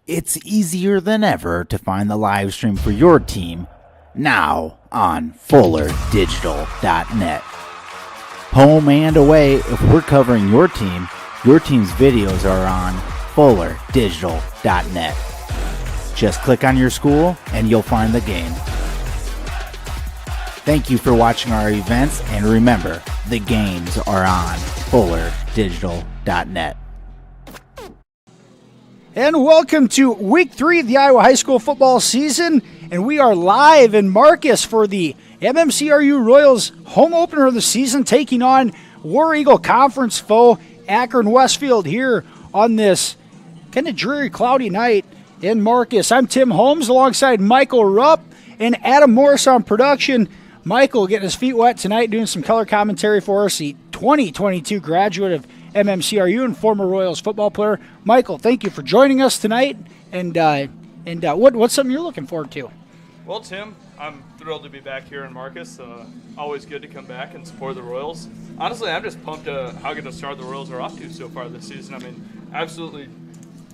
It's easier than ever to find the live stream for your team now on FullerDigital.net. Home and away, if we're covering your team's videos are on FullerDigital.net. Just click on your school and you'll find the game. Thank you for watching our events, and remember, the games are on FullerDigital.net. And welcome to Week 3 of the Iowa High School football season, and we are live in Marcus for the MMCRU Royals home opener of the season, taking on War Eagle Conference foe Akron-Westfield here on this kind of dreary, cloudy night in Marcus. I'm Tim Holmes alongside Michael Rupp and Adam Morris on production. Michael getting his feet wet tonight, doing some color commentary for us, the 2022 graduate of MMCRU and former Royals football player. Michael, thank you for joining us tonight. And what's something you're looking forward to? Well, Tim, I'm thrilled to be back here in Marcus. Always good to come back and support the Royals. Honestly, I'm just pumped how good a start the Royals are off to so far this season. I mean, absolutely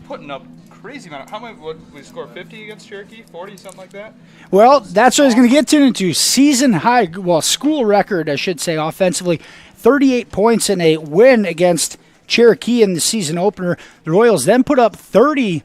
putting up crazy amount. What we scored 50 against Cherokee, 40, something like that. Well, that's what I was going to get into. Season high, school record, I should say, offensively. 38 points in a win against Cherokee in the season opener. The Royals then put up 32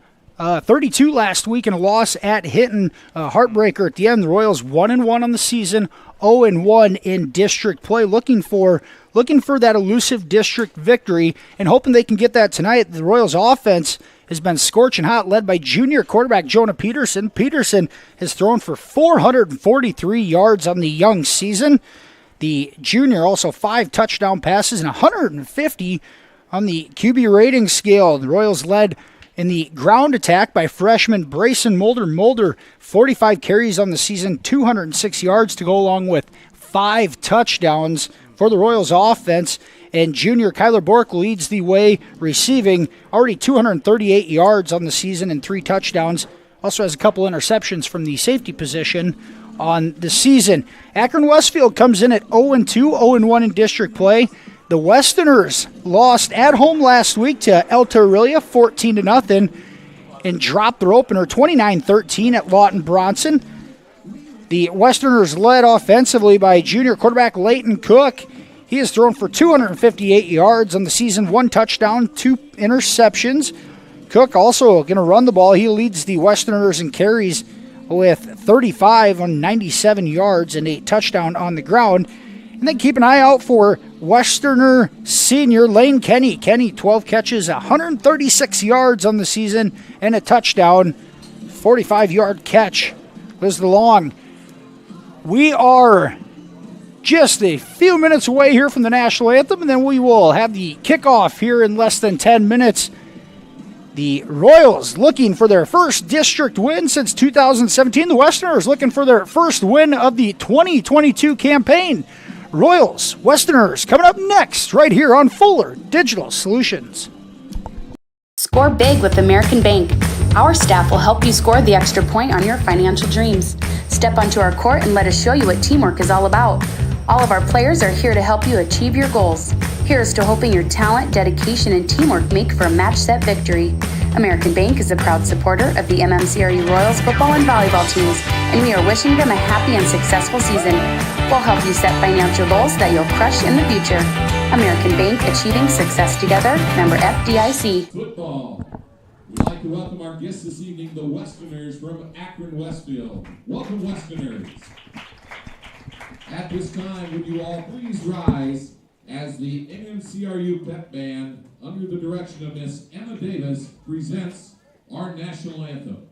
last week in a loss at Hinton. Heartbreaker at the end. The Royals 1-1 on the season, 0-1 in district play. Looking for that elusive district victory and hoping they can get that tonight. The Royals offense has been scorching hot, led by junior quarterback Jonah Peterson. Peterson has thrown for 443 yards on the young season. The junior also 5 touchdown passes and 150 on the QB rating scale. The Royals led in the ground attack by freshman Brayson Mulder. Mulder, 45 carries on the season, 206 yards to go along with 5 touchdowns for the Royals offense. And junior Kyler Bork leads the way receiving, already 238 yards on the season and 3 touchdowns. Also has a couple interceptions from the safety position on the season. Akron-Westfield comes in at 0-2, 0-1 in district play. The Westerners lost at home last week to El Torilla, 14-0, and dropped their opener 29-13 at Lawton Bronson. The Westerners led offensively by junior quarterback Leighton Cook. He has thrown for 258 yards on the season, 1 touchdown, 2 interceptions. Cook also going to run the ball. He leads the Westerners in carries with 35 on 97 yards and a touchdown on the ground. And then keep an eye out for Westerner senior Lane Kenny. Kenny, 12 catches, 136 yards on the season and a touchdown. 45-yard catch was the long. We are just a few minutes away here from the national anthem, and then we will have the kickoff here in less than 10 minutes. The Royals looking for their first district win since 2017. The Westerners looking for their first win of the 2022 campaign. Royals, Westerners coming up next right here on Fuller Digital Solutions. Score big with American Bank. Our staff will help you score the extra point on your financial dreams. Step onto our court and let us show you what teamwork is all about. All of our players are here to help you achieve your goals. Here's to hoping your talent, dedication, and teamwork make for a match-set victory. American Bank is a proud supporter of the MMCRU Royals football and volleyball teams, and we are wishing them a happy and successful season. We'll help you set financial goals that you'll crush in the future. American Bank, achieving success together. Member FDIC. Football. We'd like to welcome our guests this evening, the Westerners from Akron-Westfield. Welcome, Westerners. At this time, would you all please rise as the MMCRU Pep Band, under the direction of Miss Emma Davis, presents our national anthem.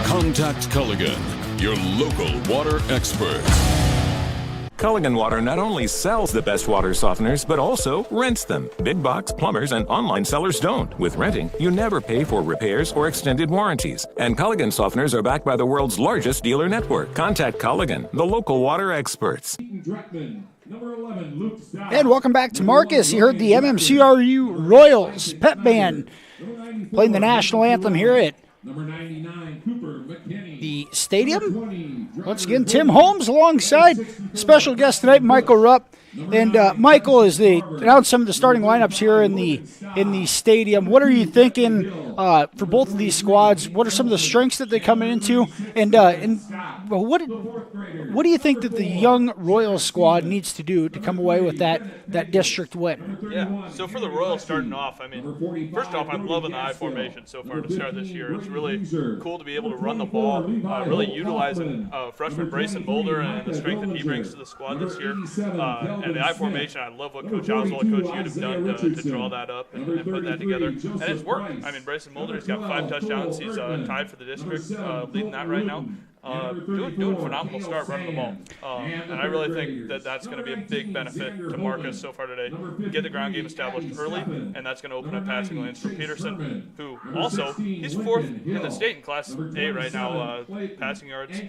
Contact Culligan, your local water expert. Culligan Water not only sells the best water softeners, but also rents them. Big box plumbers and online sellers don't. With renting, you never pay for repairs or extended warranties. And Culligan softeners are backed by the world's largest dealer network. Contact Culligan, the local water experts. And welcome back to Marcus. You heard the MMCRU Royals Pep Band playing the national anthem here at the stadium. Once again, Tim Holmes alongside special guest tonight, Michael Rupp. And Michael, as they announced some of the starting lineups here in the stadium, what are you thinking for both of these squads? What are some of the strengths that they come into? And what do you think that the young Royals squad needs to do to come away with that district win? Yeah, so for the Royals starting off, I mean, first off, I'm loving the I formation so far to start this year. It's really cool to be able to run the ball, really utilizing freshman Brayson Mulder and the strength that he brings to the squad this year. And the I formation, I love what Coach Oswald and Coach You'd have done to draw that up and put that together. And it's worked. I mean, Brayson Mulder, he's got 5 touchdowns. He's tied for the district, leading that right now. Doing a phenomenal start running the ball. And I really think that that's going to be a big benefit to Marcus so far today. Get the ground game established early, and that's going to open up passing lanes for Peterson, who also, he's 4th in the state in Class A right now, passing yards.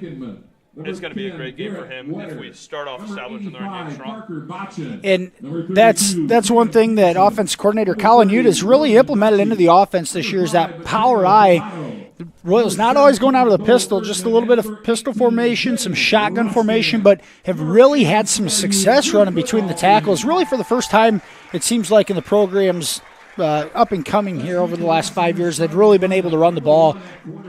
It's going to be a great game for him if we start off establishing the run game strong. And that's one thing that offense coordinator Colin You'd has really implemented into the offense this year is that power eye. The Royals not always going out of the pistol, just a little bit of pistol formation, some shotgun formation, but have really had some success running between the tackles. Really for the first time, it seems like in the program's up and coming here over the last 5 years, they've really been able to run the ball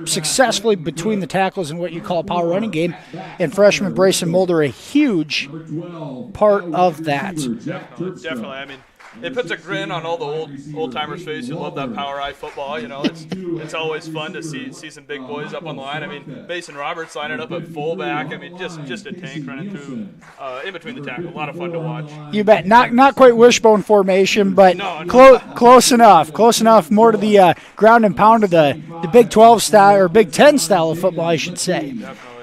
successfully between the tackles in what you call a power running game. And freshman Brayson Mulder, a huge part of that. Definitely. I mean, it puts a grin on all the old timers' face who love that power eye football. You know, it's always fun to see some big boys up on the line. I mean, Mason Roberts lining up at fullback. I mean, just a tank running through in between the tackle. A lot of fun to watch. You bet. Not quite wishbone formation, but close enough. Close enough. More to the ground and pound of the Big 12 style or Big 10 style of football, I should say. Definitely.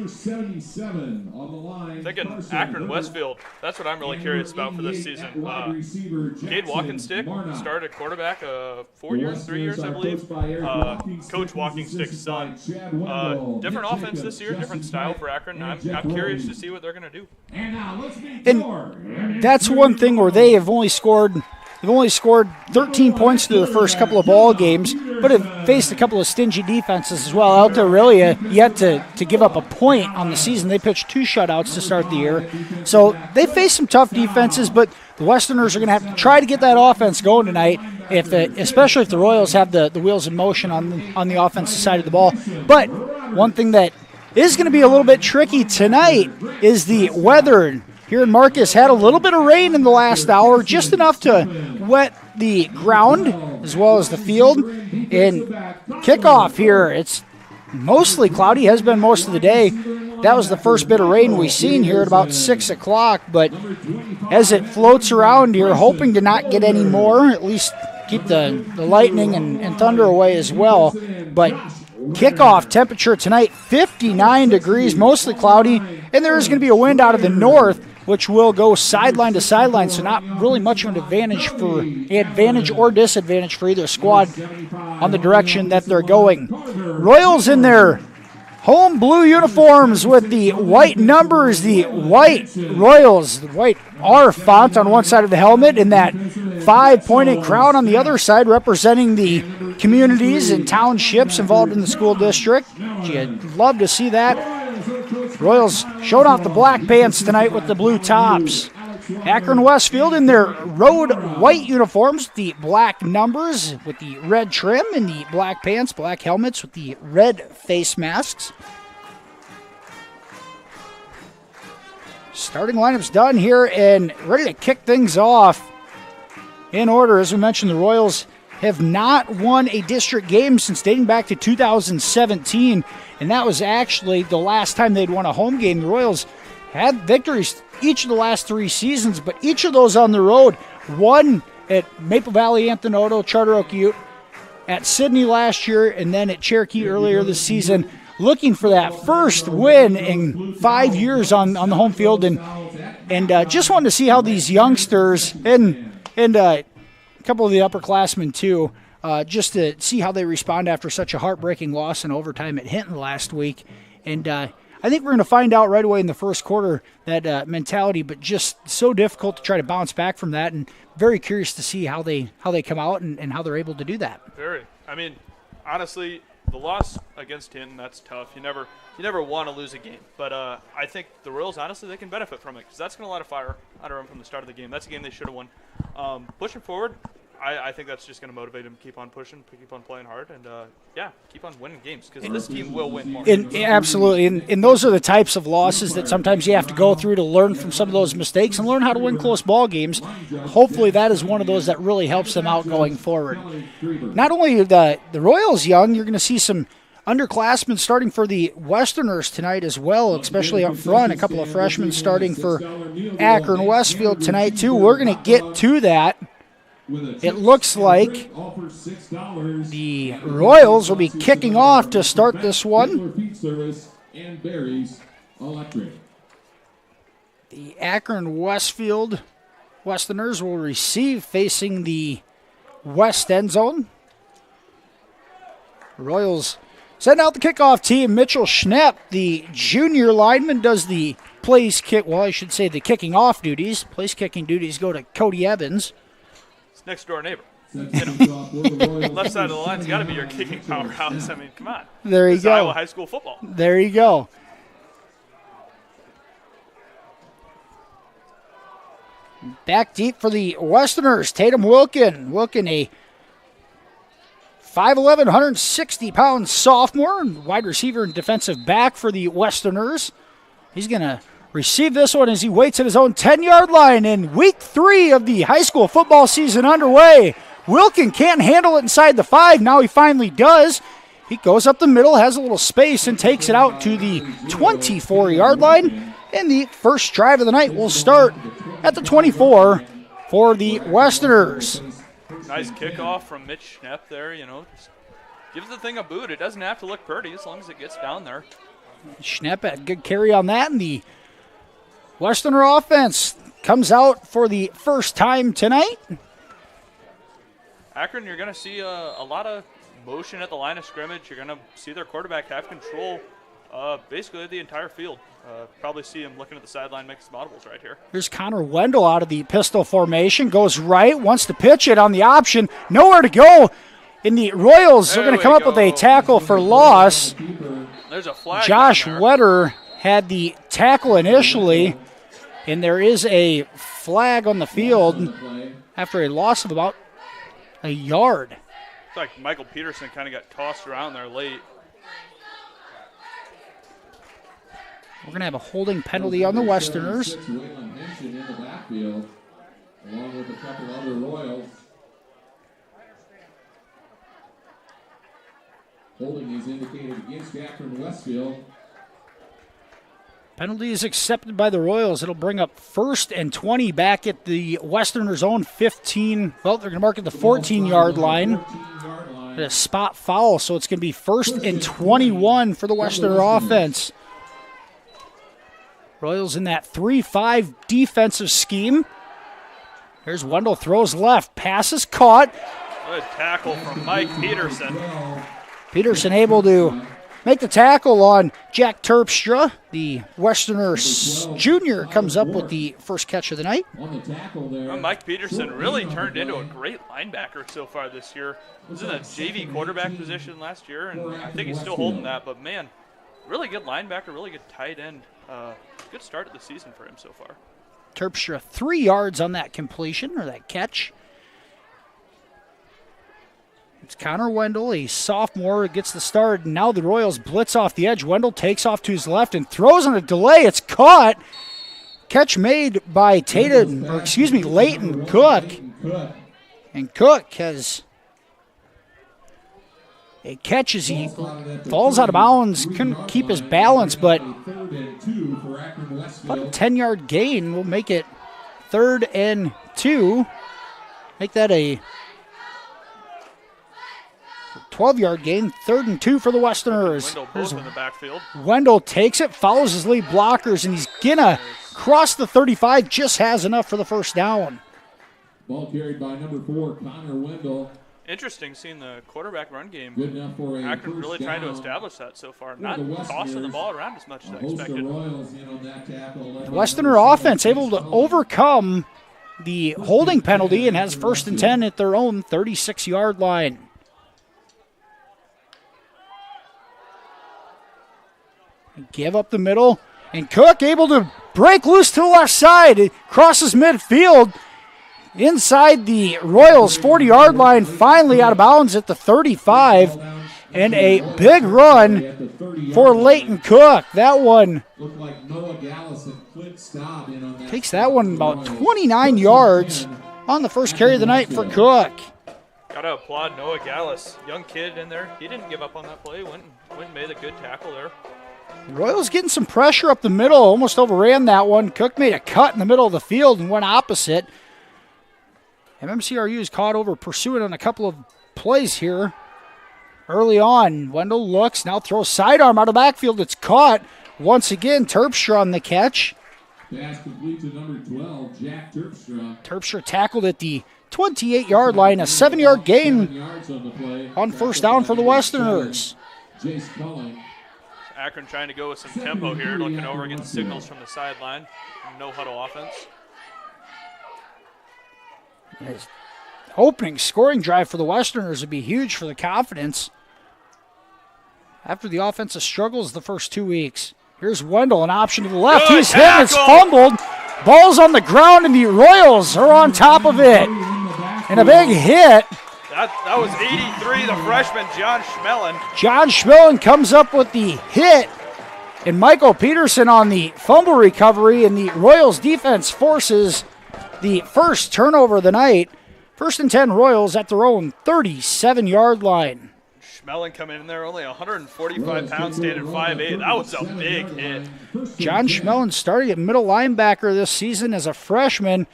77 on the line. Thinking Akron-Westfield, that's what I'm really curious about for this season. Cade Walkenstick started at quarterback 3 years, I believe. Coach Walkenstick's son. Different offense this year, different style for Akron. I'm curious to see what they're going to do. And that's one thing where they have only scored 13 points through the first couple of ball games, but have faced a couple of stingy defenses as well. Alta Aurelia yet to give up a point on the season. They pitched 2 shutouts to start the year. So they faced some tough defenses, but the Westerners are going to have to try to get that offense going tonight, especially if the Royals have the wheels in motion on the offensive side of the ball. But one thing that is going to be a little bit tricky tonight is the weather. Here in Marcus, had a little bit of rain in the last hour, just enough to wet the ground as well as the field. And kickoff here, it's mostly cloudy, has been most of the day. That was the first bit of rain we've seen here at about 6 o'clock. But as it floats around here, hoping to not get any more, at least keep the lightning and thunder away as well. But kickoff temperature tonight, 59 degrees, mostly cloudy. And there is going to be a wind out of the north, which will go sideline to sideline, so not really much of an advantage or disadvantage for either squad on the direction that they're going. Royals in their home blue uniforms with the white numbers, the white Royals, the white R font on one side of the helmet, and that 5-pointed crown on the other side representing the communities and townships involved in the school district. You'd love to see that. Royals showed off the black pants tonight with the blue tops. Akron-Westfield in their road white uniforms, the black numbers with the red trim, and the black pants, black helmets with the red face masks. Starting lineup's done here and ready to kick things off. In order, as we mentioned, the Royals have not won a district game since dating back to 2017, and that was actually the last time they'd won a home game. The Royals had victories each of the last 3 seasons, but each of those on the road. One at Maple Valley, Anthony, Charter Oak Ute, at Sydney last year, and then at Cherokee earlier this season, looking for that first win in 5 years on the home field, and just wanted to see how these youngsters and a couple of the upperclassmen too, just to see how they respond after such a heartbreaking loss in overtime at Hinton last week. And I think we're going to find out right away in the first quarter that mentality, but just so difficult to try to bounce back from that, and very curious to see how they come out and how they're able to do that. Very. I mean, honestly, the loss against Hinton, that's tough. You never want to lose a game. But I think the Royals, honestly, they can benefit from it because that's going to light a fire under them from the start of the game. That's a game they should have won. Pushing forward, I think that's just going to motivate them to keep on pushing, keep on playing hard, and, keep on winning games because this team will win more. Absolutely. And those are the types of losses that sometimes you have to go through to learn from some of those mistakes and learn how to win close ball games. Hopefully that is one of those that really helps them out going forward. Not only are the Royals young, you're going to see some underclassmen starting for the Westerners tonight as well, especially up front. A couple of freshmen starting for Akron-Westfield tonight too. We're going to get to that. It looks like the Royals will be kicking off to start this one. The Akron-Westfield Westerners will receive facing the west end zone. Royals send out the kickoff team. Mitchell Schnepp, the junior lineman, does the the kicking off duties. Place kicking duties go to Cody Evans. Next door neighbor. Left side of the line's got to be your kicking powerhouse. I mean, come on. There you go. Iowa high school football. There you go. Back deep for the Westerners, Tatum Wilkin. Wilkin, a 5'11", 160-pound sophomore, and wide receiver and defensive back for the Westerners. He's going to receive this one as he waits at his own 10-yard line in week 3 of the high school football season underway. Wilkin can't handle it inside the 5. Now he finally does. He goes up the middle, has a little space, and takes it out to the 24-yard line. And the first drive of the night will start at the 24 for the Westerners. Nice kickoff from Mitch Schnepp there, just gives the thing a boot. It doesn't have to look pretty as long as it gets down there. Schnepp had a good carry on that, and the Westerner offense comes out for the first time tonight. Akron, you're going to see a lot of motion at the line of scrimmage. You're going to see their quarterback have control basically the entire field. Probably see him looking at the sideline, making some audibles right here. Here's Connor Wendell out of the pistol formation, goes right, wants to pitch it on the option, nowhere to go. In the Royals, they're going to come up with a tackle for loss. There's a flag. Josh Wetter had the tackle initially, and there is a flag on the field after a loss of about a yard. It's like Michael Peterson kind of got tossed around there late. We're going to have a holding penalty on the Westerners. Along with a couple other Royals. Holding is indicated against Akron-Westfield. Penalty is accepted by the Royals. It'll bring up 1st and 20 back at the Westerners' own 15. Well, they're going to mark at the 14-yard line. A spot foul, so it's going to be 1st and 21 for the Westerner offense. Royals in that 3-5 defensive scheme. Here's Wendell, throws left. Pass is caught. Good tackle from Mike Peterson. Peterson able to make the tackle on Jack Terpstra. The Westerner junior comes up with the first catch of the night. Mike Peterson really turned into a great linebacker so far this year. He was in a JV quarterback position last year, and I think he's still holding that. But, man, really good linebacker, really good tight end. Good start of the season for him so far. Terpstra 3 yards on that completion, or that catch. It's Connor Wendell, a sophomore, gets the start. And now the Royals blitz off the edge. Wendell takes off to his left and throws on a delay. It's caught. Catch made by Leighton Cook. And Cook has a catch as he falls out of bounds. Couldn't keep his balance, but about a 10-yard gain will make it 3rd and 2. Make that a 12-yard gain, 3rd and 2 for the Westerners. Wendell both in the backfield. Wendell takes it, follows his lead blockers, and he's gonna cross the 35, just has enough for the first down. Ball carried by number 4, Connor Wendell. Interesting seeing the quarterback run game. Good enough for a Akron first really down. trying to establish that so far. Not the tossing the Westerners. ball around as much as I A host of expected. Royals in on that tackle, led The by Westerner number 7, offense able to Chase Cullen. overcome the holding penalty and has 1st and 10 at their own 36-yard line. Give up the middle, and Cook able to break loose to the left side. It crosses midfield inside the Royals 40-yard line, finally out of bounds at the 35, and a big run for Leighton Cook. That one Looked like Noah Gallus and Clint Staub in on that. takes that one about 29 yards on the first carry of the night for Cook. Gotta applaud Noah Gallus, young kid in there. He didn't give up on that play. Went and made a good tackle there. Royals getting some pressure up the middle, almost overran that one. Cook made a cut in the middle of the field and went opposite. MMCRU is caught over pursuing on a couple of plays here. Early on, Wendell looks, now throws sidearm out of the backfield. It's caught. Once again, Terpstra on the catch. Pass complete to number 12, Jack Terpstra. Terpstra tackled at the 28-yard line, a 7-yard gain 7 yards on the play. on first down for the Westerners. Jace Cullen. Akron trying to go with some tempo here, looking over, getting signals from the sideline. No huddle offense. His opening scoring drive for the Westerners would be huge for the confidence after the offensive struggles the first 2 weeks. Here's Wendell, an option to the left. Good He's hit, it's tackle. fumbled. Ball's on the ground, and the Royals are on top of it. And a big hit. That was 83, the freshman John Schmellen. John Schmillen comes up with the hit, and Michael Peterson on the fumble recovery, and the Royals defense forces the first turnover of the night. 1st and 10 Royals at their own 37-yard line. Schmellen coming in there, only 145 pounds, standing 5'8". That was a big hit. John Schmellen starting at middle linebacker this season as a freshman.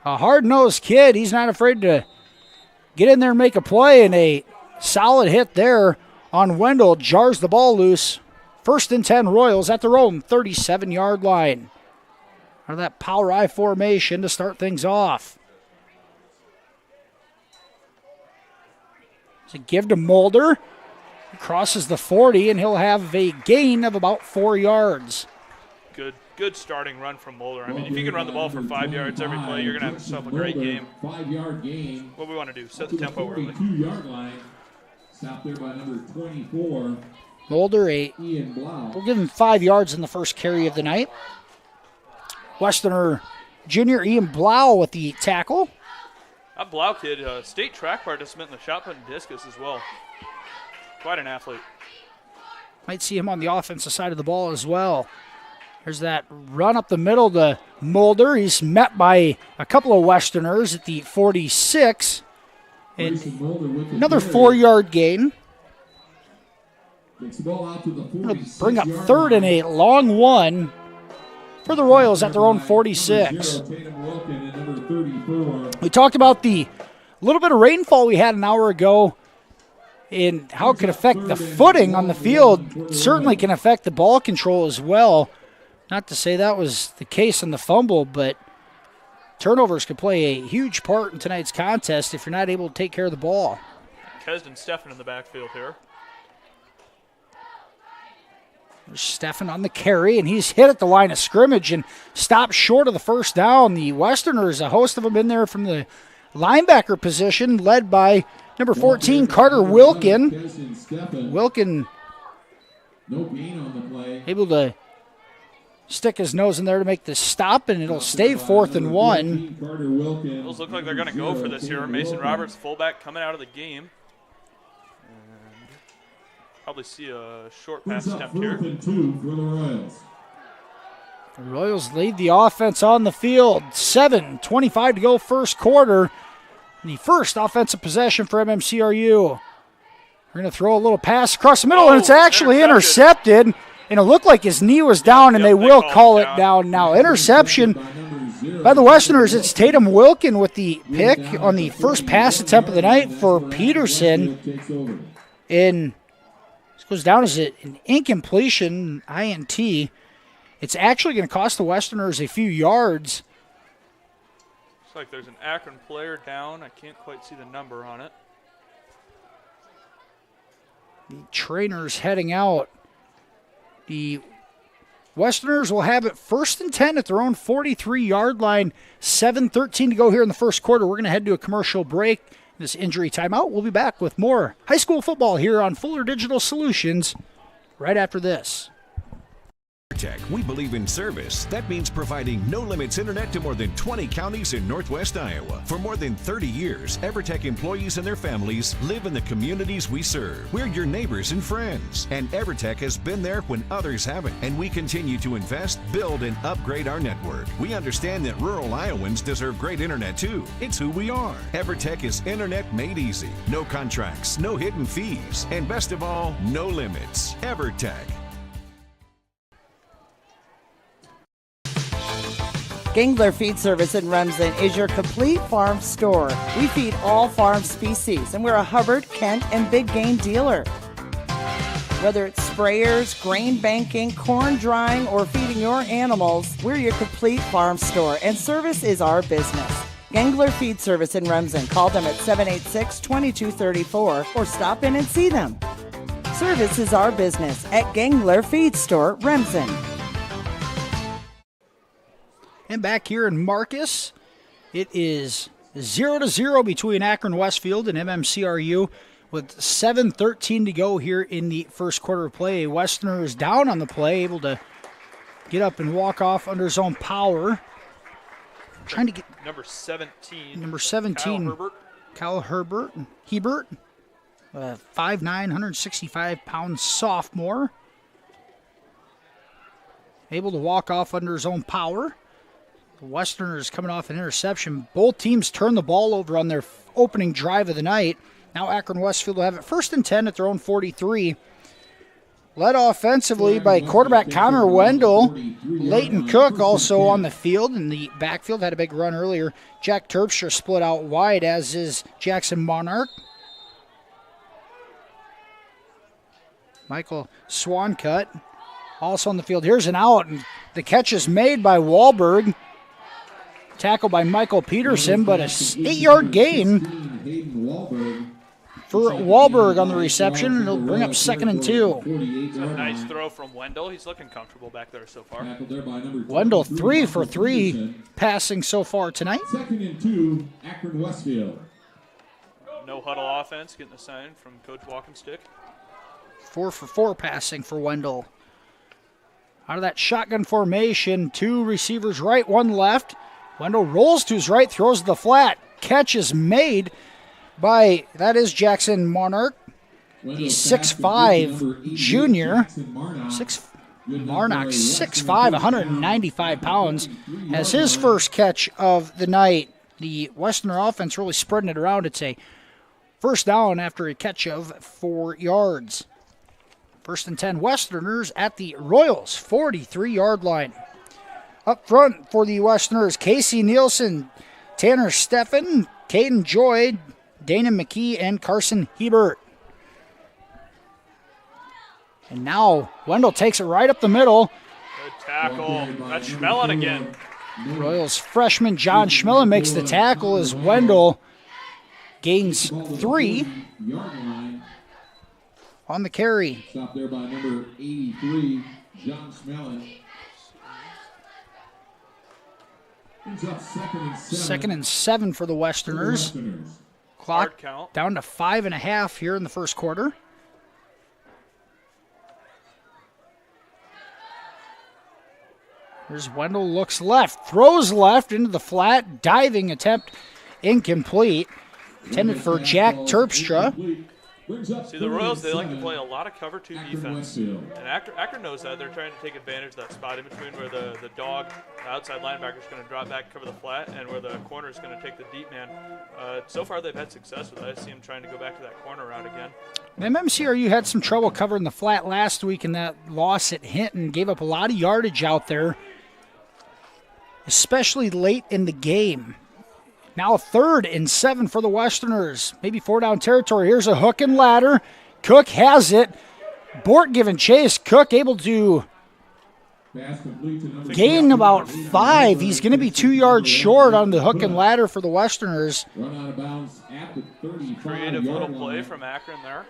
A hard-nosed kid. He's not afraid to get in there and make a play, and a solid hit there on Wendell jars the ball loose. 1st and 10 Royals at their own 37-yard line. Out of that power I formation to start things off. It's a give to Mulder. He crosses the 40, and he'll have a gain of about 4 yards. Good starting run from Mulder. I mean, if you can run the ball for 5 yards every play, you're going to have yourself a great game. 5-yard gain. What we want to do, set the tempo early. 42-yard line. Stopped there by number 24, Mulder, Ian Blau. we'll give him 5 yards in the first carry of the night. Westerner junior Ian Blau with the tackle. That Blau kid, state track participant in the shot put and discus as well. Quite an athlete. Might see him on the offensive side of the ball as well. There's that run up the middle to Mulder. He's met by a couple of Westerners at the 46. And another 4-yard gain. Takes the ball out to the Gonna 46 bring up yard 3rd and line. a long one for the Royals at their own 46. Tatum Wilkin and number 34. We talked about the little bit of rainfall we had an hour ago and how it can affect the footing on the field. Certainly can affect the ball control as well. Not to say that was the case in the fumble, but turnovers could play a huge part in tonight's contest if you're not able to take care of the ball. Kesden Steffen in the backfield here. There's Steffen on the carry, and he's hit at the line of scrimmage and stopped short of the first down. The Westerners, a host of them in there from the linebacker position, led by number 14, Carter Wilkin. Wilkin No gain on the play. able to stick his nose in there to make the stop, and it'll stay 4th and 1. Carter Wilkin. Those look like they're going to go for this here. Mason Roberts, fullback, coming out of the game. And probably see a short pass Brings up attempt here. 4th and 2 for the Royals. The Royals lead the offense on the field. 7:25 to go first quarter. The first offensive possession for MMCRU. We're going to throw a little pass across the middle, and it's actually intercepted. And it looked like his knee was down, and they will call it down now. Interception by the Westerners. It's Tatum Wilkin with the pick on the first pass attempt of the night for Peterson. And this goes down as an incompletion, INT. It's actually going to cost the Westerners a few yards. Looks like there's an Akron player down. I can't quite see the number on it. The trainers heading out. The Westerners will have it 1st and 10 at their own 43-yard line. 7:13 to go here in the first quarter. We're going to head to a commercial break. This injury timeout. We'll be back with more high school football here on Fuller Digital Solutions right after this. EverTech, we believe in service. That means providing no-limits internet to more than 20 counties in northwest Iowa. For more than 30 years, EverTech employees and their families live in the communities we serve. We're your neighbors and friends. And EverTech has been there when others haven't. And we continue to invest, build, and upgrade our network. We understand that rural Iowans deserve great internet too. It's who we are. EverTech is internet made easy. No contracts, no hidden fees, and best of all, no limits. EverTech. Gangler Feed Service in Remsen is your complete farm store. We feed all farm species, and we're a Hubbard, Kent, and big game dealer. Whether it's sprayers, grain banking, corn drying, or feeding your animals, we're your complete farm store, and service is our business. Gangler Feed Service in Remsen. Call them at 786-2234 or stop in and see them. Service is our business at Gangler Feed Store, Remsen. And back here in Marcus, it is 0-0 between Akron-Westfield and MMCRU with 7:13 to go here in the first quarter of play. Westerner is down on the play, able to get up and walk off under his own power. Trying to get number 17. Kyle Hebert, 5'9", 165-pound sophomore. Able to walk off under his own power. The Westerners coming off an interception. Both teams turn the ball over on their opening drive of the night. Now Akron-Westfield will have it 1st and 10 at their own 43. Led offensively by quarterback Connor Wendell. Leighton Cook also on the field. In the backfield had a big run earlier. Jack Terpstra split out wide, as is Jackson Monarch. Michael Swancutt also on the field. Here's an out, and the catch is made by Wahlberg. Tackled by Michael Peterson, but a 8-yard gain for Wahlberg on the reception, and it'll bring up 2nd and 2. It's a nice throw from Wendell. He's looking comfortable back there so far. Wendell 3 for 3 passing so far tonight. 2nd and 2, Akron-Westfield. No huddle offense getting the sign from Coach Walkenstick. 4 for 4 passing for Wendell. Out of that shotgun formation, 2 receivers right, 1 left. Wendell rolls to his right, throws the flat. Catch is made by, that is Jackson Monarch, the 6'5 junior. Marnock, 6'5", 195 pounds, has his first catch of the night. The Westerner offense really spreading it around. It's a first down after a catch of 4 yards. 1st and 10 Westerners at the Royals 43-yard line. Up front for the Westerners, Casey Nielsen, Tanner Steffen, Caden Joy, Dana McKee, and Carson Hebert. And now Wendell takes it right up the middle. Good tackle. That's Schmellen again. Royals freshman John Schmellen makes the tackle as Wendell gains 3 on the carry. Stopped there by number 83, John Schmellen. Brings up 2nd and 7. 2nd and 7 for the Westerners. Clock count. down to 5.5 here in the first quarter. Here's Wendell, looks left, throws left into the flat, diving attempt incomplete. Intended for Jack Terpstra. See, the Royals, they like to play a lot of cover 2 defense. Akron-Westfield. And Akron knows that. They're trying to take advantage of that spot in between where the dog, the outside linebacker, is going to drop back, cover the flat, and where the corner is going to take the deep man. So far, they've had success with that. I see them trying to go back to that corner route again. MMCRU had some trouble covering the flat last week in that loss at Hinton. Gave up a lot of yardage out there, especially late in the game. Now 3rd and 7 for the Westerners. Maybe 4-down territory. Here's a hook and ladder. Cook has it. Bort giving chase. Cook able to gain about 5. He's going to be 2 yards short on the hook and ladder for the Westerners. Run out of bounds at the 35-yard Creative little play line. from Akron there.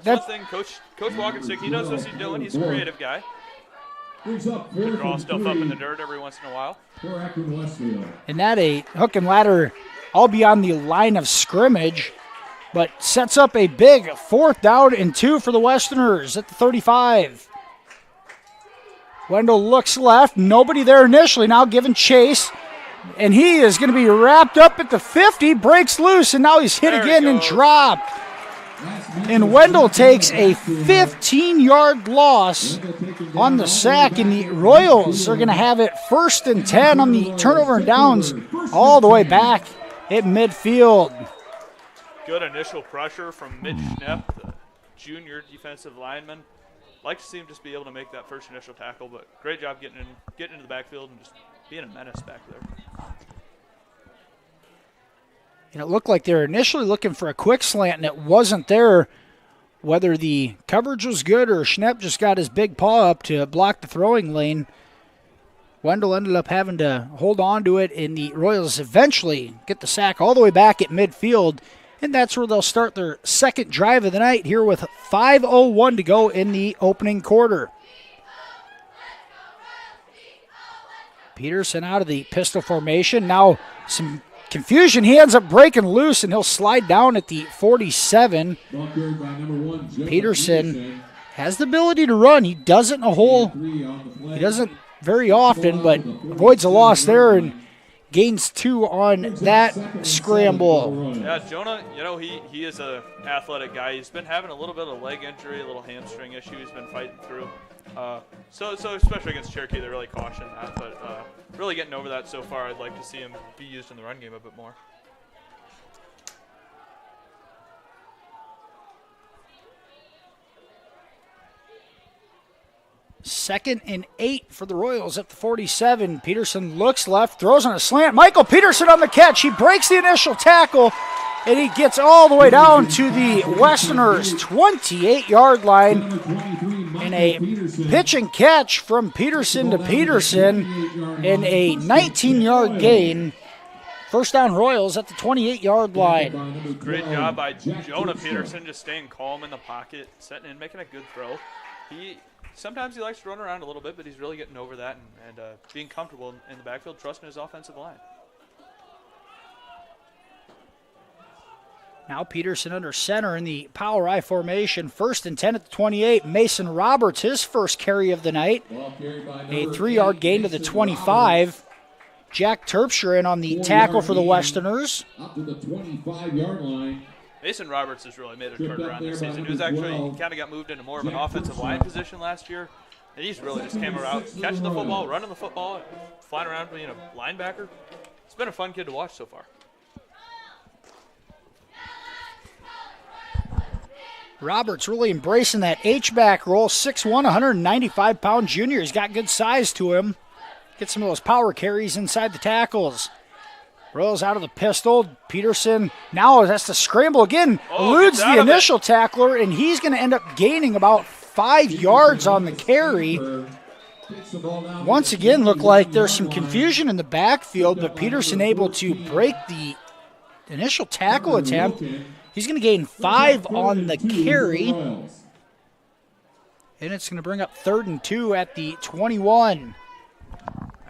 That's one thing Coach Walkenstick, he knows what he's doing. He's a creative guy. Brings up Can 4th draw and stuff up in the 3 dirt every once in a while. for Akron-Westfield. And that a hook and ladder all beyond the line of scrimmage, but sets up a big 4th down and 2 for the Westerners at the 35. Wendell looks left. Nobody there initially. Now giving chase. And he is going to be wrapped up at the 50. Breaks loose, and now he's hit There he again and goes. dropped. And Wendell takes a 15-yard loss on the sack, and the Royals are going to have it 1st and 10 on the turnover and downs all the way back at midfield. Good initial pressure from Mitch Schnepp, the junior defensive lineman. Like to see him just be able to make that first initial tackle, but great job getting into the backfield and just being a menace back there. And it looked like they were initially looking for a quick slant, and it wasn't there. Whether the coverage was good or Schnepp just got his big paw up to block the throwing lane, Wendell ended up having to hold on to it, and the Royals eventually get the sack all the way back at midfield, and that's where they'll start their second drive of the night here with 5:01 to go in the opening quarter. Peterson out of the pistol formation. Now some confusion. He ends up breaking loose, and he'll slide down at the 47. Ball carried by number 1, Joe Peterson has the ability to run. He doesn't He doesn't very often, but avoids a loss there and gains 2 on that scramble. Yeah, Jonah, he is an athletic guy. He's been having a little bit of leg injury, a little hamstring issue he's been fighting through. So especially against Cherokee, they really caution that. But really getting over that so far. I'd like to see him be used in the run game a bit more. Second and 8 for the Royals at the 47. Peterson looks left, throws on a slant. Michael Peterson on the catch. He breaks the initial tackle, and he gets all the way down to the Westerners' 28-yard line. And a pitch and catch from Peterson to Peterson, and a 19-yard gain. First down Royals at the 28-yard line. Great job by Jonah Peterson, just staying calm in the pocket, setting in, making a good throw. Sometimes he likes to run around a little bit, but he's really getting over that and being comfortable in the backfield, trusting his offensive line. Now Peterson under center in the power I formation. 1st and 10 at the 28. Mason Roberts, his first carry of the night. A 3-yard gain to the 25. Jack Terpstra in on the tackle for the Westerners. Up to the 25-yard line. Mason Roberts has really made a turnaround this season. He kind of got moved into more of an offensive line position last year, and he's really just came around, catching the football, running the football, flying around being a linebacker. It's been a fun kid to watch so far. Roberts really embracing that H-back role. 6'1", 195-pound junior. He's got good size to him. Get some of those power carries inside the tackles. Rolls out of the pistol. Peterson now has to scramble again. Eludes the initial tackler, and he's going to end up gaining about 5 yards on the carry. Once again, look like there's some confusion in the backfield, but Peterson able to break the initial tackle attempt. He's going to gain 5 on the carry. And it's going to bring up 3rd and 2 at the 21.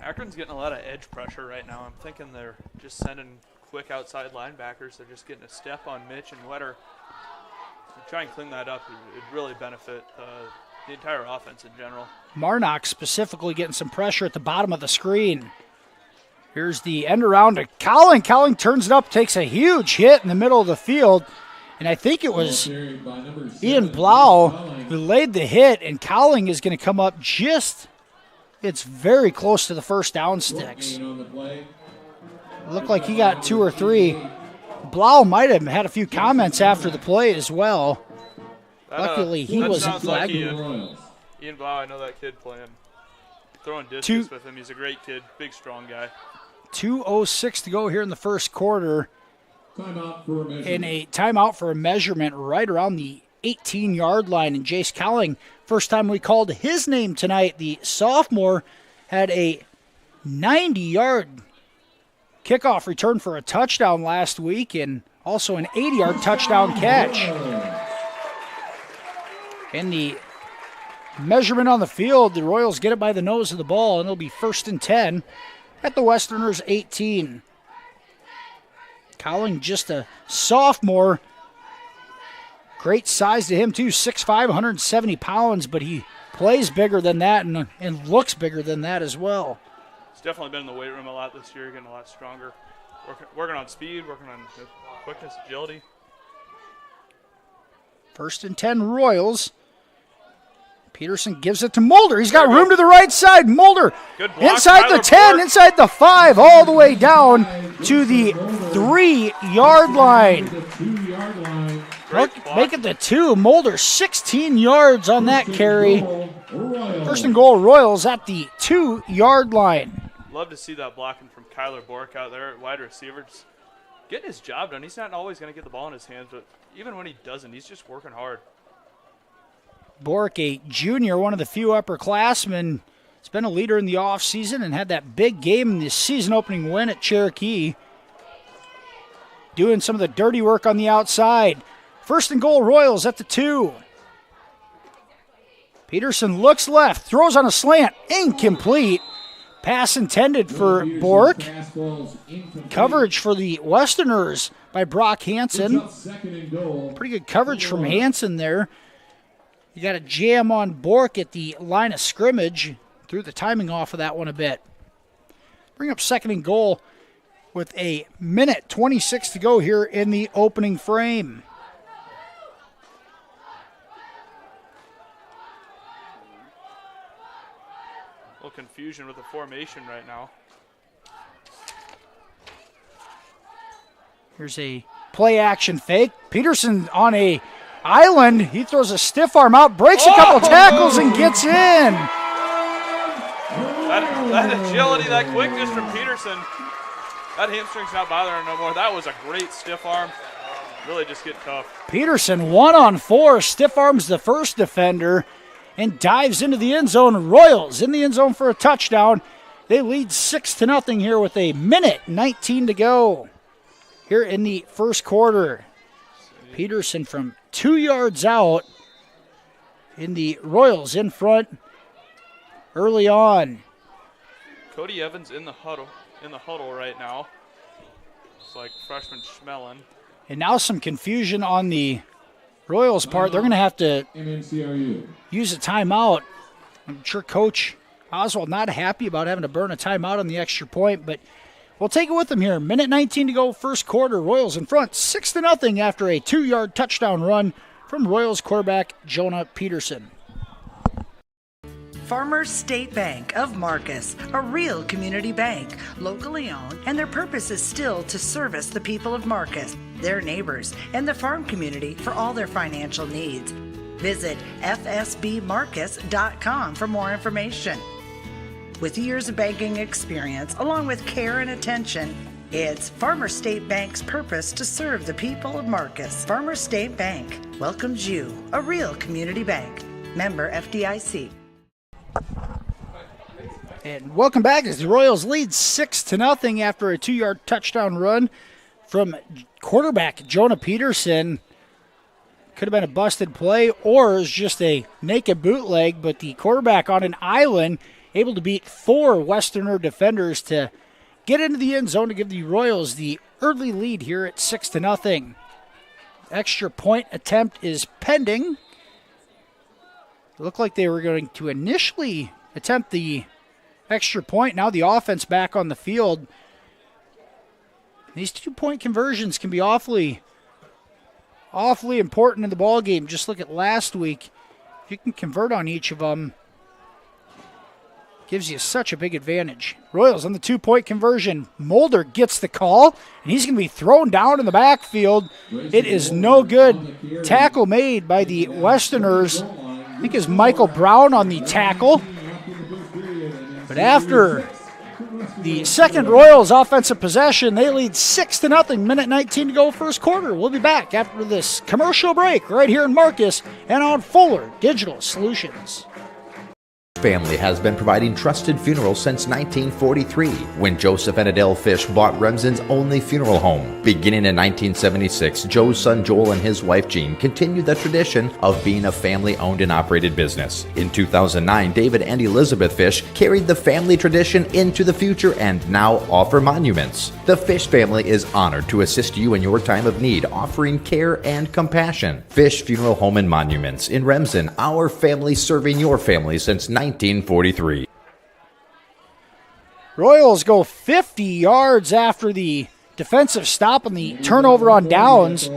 Akron's getting a lot of edge pressure right now. I'm thinking they're just sending quick outside linebackers. They're just getting a step on Mitch and Wetter. Try and clean that up. It'd really benefit the entire offense in general. Marnock specifically getting some pressure at the bottom of the screen. Here's the end around to Cowling. Cowling turns it up, takes a huge hit in the middle of the field. And I think it was Ian Blau who laid the hit, and Cowling is going to come up just, it's very close to the first down sticks. Looked like he got 2 or 3. Blau might have had a few comments after the play as well. Luckily, he wasn't flagged. Ian Blau, I know that kid playing. Throwing discus with him. He's a great kid, big, strong guy. 2:06 to go here in the first quarter. And a timeout for a measurement right around the 18-yard line. And Jace Cowling, first time we called his name tonight, the sophomore, had a 90-yard kickoff return for a touchdown last week and also an 80-yard touchdown catch. And the measurement on the field, the Royals get it by the nose of the ball, and it'll be 1st and 10 at the Westerners' 18. Cowling, just a sophomore. Great size to him, too. 6'5", 170 pounds, but he plays bigger than that and looks bigger than that as well. He's definitely been in the weight room a lot this year, getting a lot stronger. Working on speed, working on quickness, agility. 1st and 10 Royals. Peterson gives it to Mulder. He's got room to the right side. Mulder inside the 10, inside the 5, all the way down to the 3-yard line. Make it the 2. Mulder 16 yards on that carry. 1st and goal Royals at the 2-yard line. Love to see that blocking from Kyler Bork out there at wide receiver. Just getting his job done. He's not always going to get the ball in his hands, but even when he doesn't, he's just working hard. Bork, a junior, one of the few upperclassmen, has been a leader in the offseason and had that big game in the season-opening win at Cherokee. Doing some of the dirty work on the outside. 1st and goal Royals at the 2. Peterson looks left, throws on a slant, incomplete. Pass intended for Bork. Coverage for the Westerners by Brock Hansen. Pretty good coverage from Hansen there. You got a jam on Bork at the line of scrimmage. Threw the timing off of that one a bit. Bring up 2nd and goal with a minute 26 to go here in the opening frame. A little confusion with the formation right now. Here's a play action fake. Peterson on a island. He throws a stiff arm out, breaks a couple tackles, and gets in. That agility, that quickness from Peterson. That hamstring's not bothering him no more. That was a great stiff arm. Really just get tough. Peterson 1-on-4, stiff arms the first defender and dives into the end zone. Royals in the end zone for a touchdown. They lead 6-0 here with a minute 19 to go here in the first quarter. Peterson from 2 yards out, in the Royals in front early on. Cody Evans in the huddle right now. It's like freshman Schmelling. And now some confusion on the Royals part. They're going to have to MMCRU. use a timeout. I'm sure Coach Oswald not happy about having to burn a timeout on the extra point, but we'll take it with them here. Minute 19 to go, first quarter. Royals in front, 6-0 after a 2-yard touchdown run from Royals quarterback Jonah Peterson. Farmers State Bank of Marcus, a real community bank, locally owned, and their purpose is still to service the people of Marcus, their neighbors, and the farm community for all their financial needs. Visit fsbmarcus.com for more information. With years of banking experience, along with care and attention, it's Farmers State Bank's purpose to serve the people of Marcus. Farmers State Bank welcomes you, a real community bank. Member FDIC. And welcome back as the Royals lead 6-0 after a 2-yard touchdown run from quarterback Jonah Peterson. Could have been a busted play or is just a naked bootleg, but the quarterback on an island able to beat 4 Westerner defenders to get into the end zone to give the Royals the early lead here at 6-0. Extra point attempt is pending. It looked like they were going to initially attempt the extra point. Now the offense back on the field. These 2-point conversions can be awfully awfully important in the ball game. Just look at last week. If you can convert on each of them, gives you such a big advantage. Royals on the 2-point conversion. Mulder gets the call, and he's going to be thrown down in the backfield. It is no good. Tackle made by the Westerners. I think it's Michael Brown on the tackle. But after the second Royals offensive possession, they lead 6-0, minute 19 to go first quarter. We'll be back after this commercial break right here in Marcus and on Fuller Digital Solutions. Family has been providing trusted funerals since 1943, when Joseph and Adele Fish bought Remsen's only funeral home. Beginning in 1976, Joe's son Joel and his wife Jean continued the tradition of being a family-owned and operated business. In 2009, David and Elizabeth Fish carried the family tradition into the future and now offer monuments. The Fish family is honored to assist you in your time of need, offering care and compassion. Fish Funeral Home and Monuments in Remsen, our family serving your family since 1943. Royals go 50 yards after the defensive stop on the turnover on downs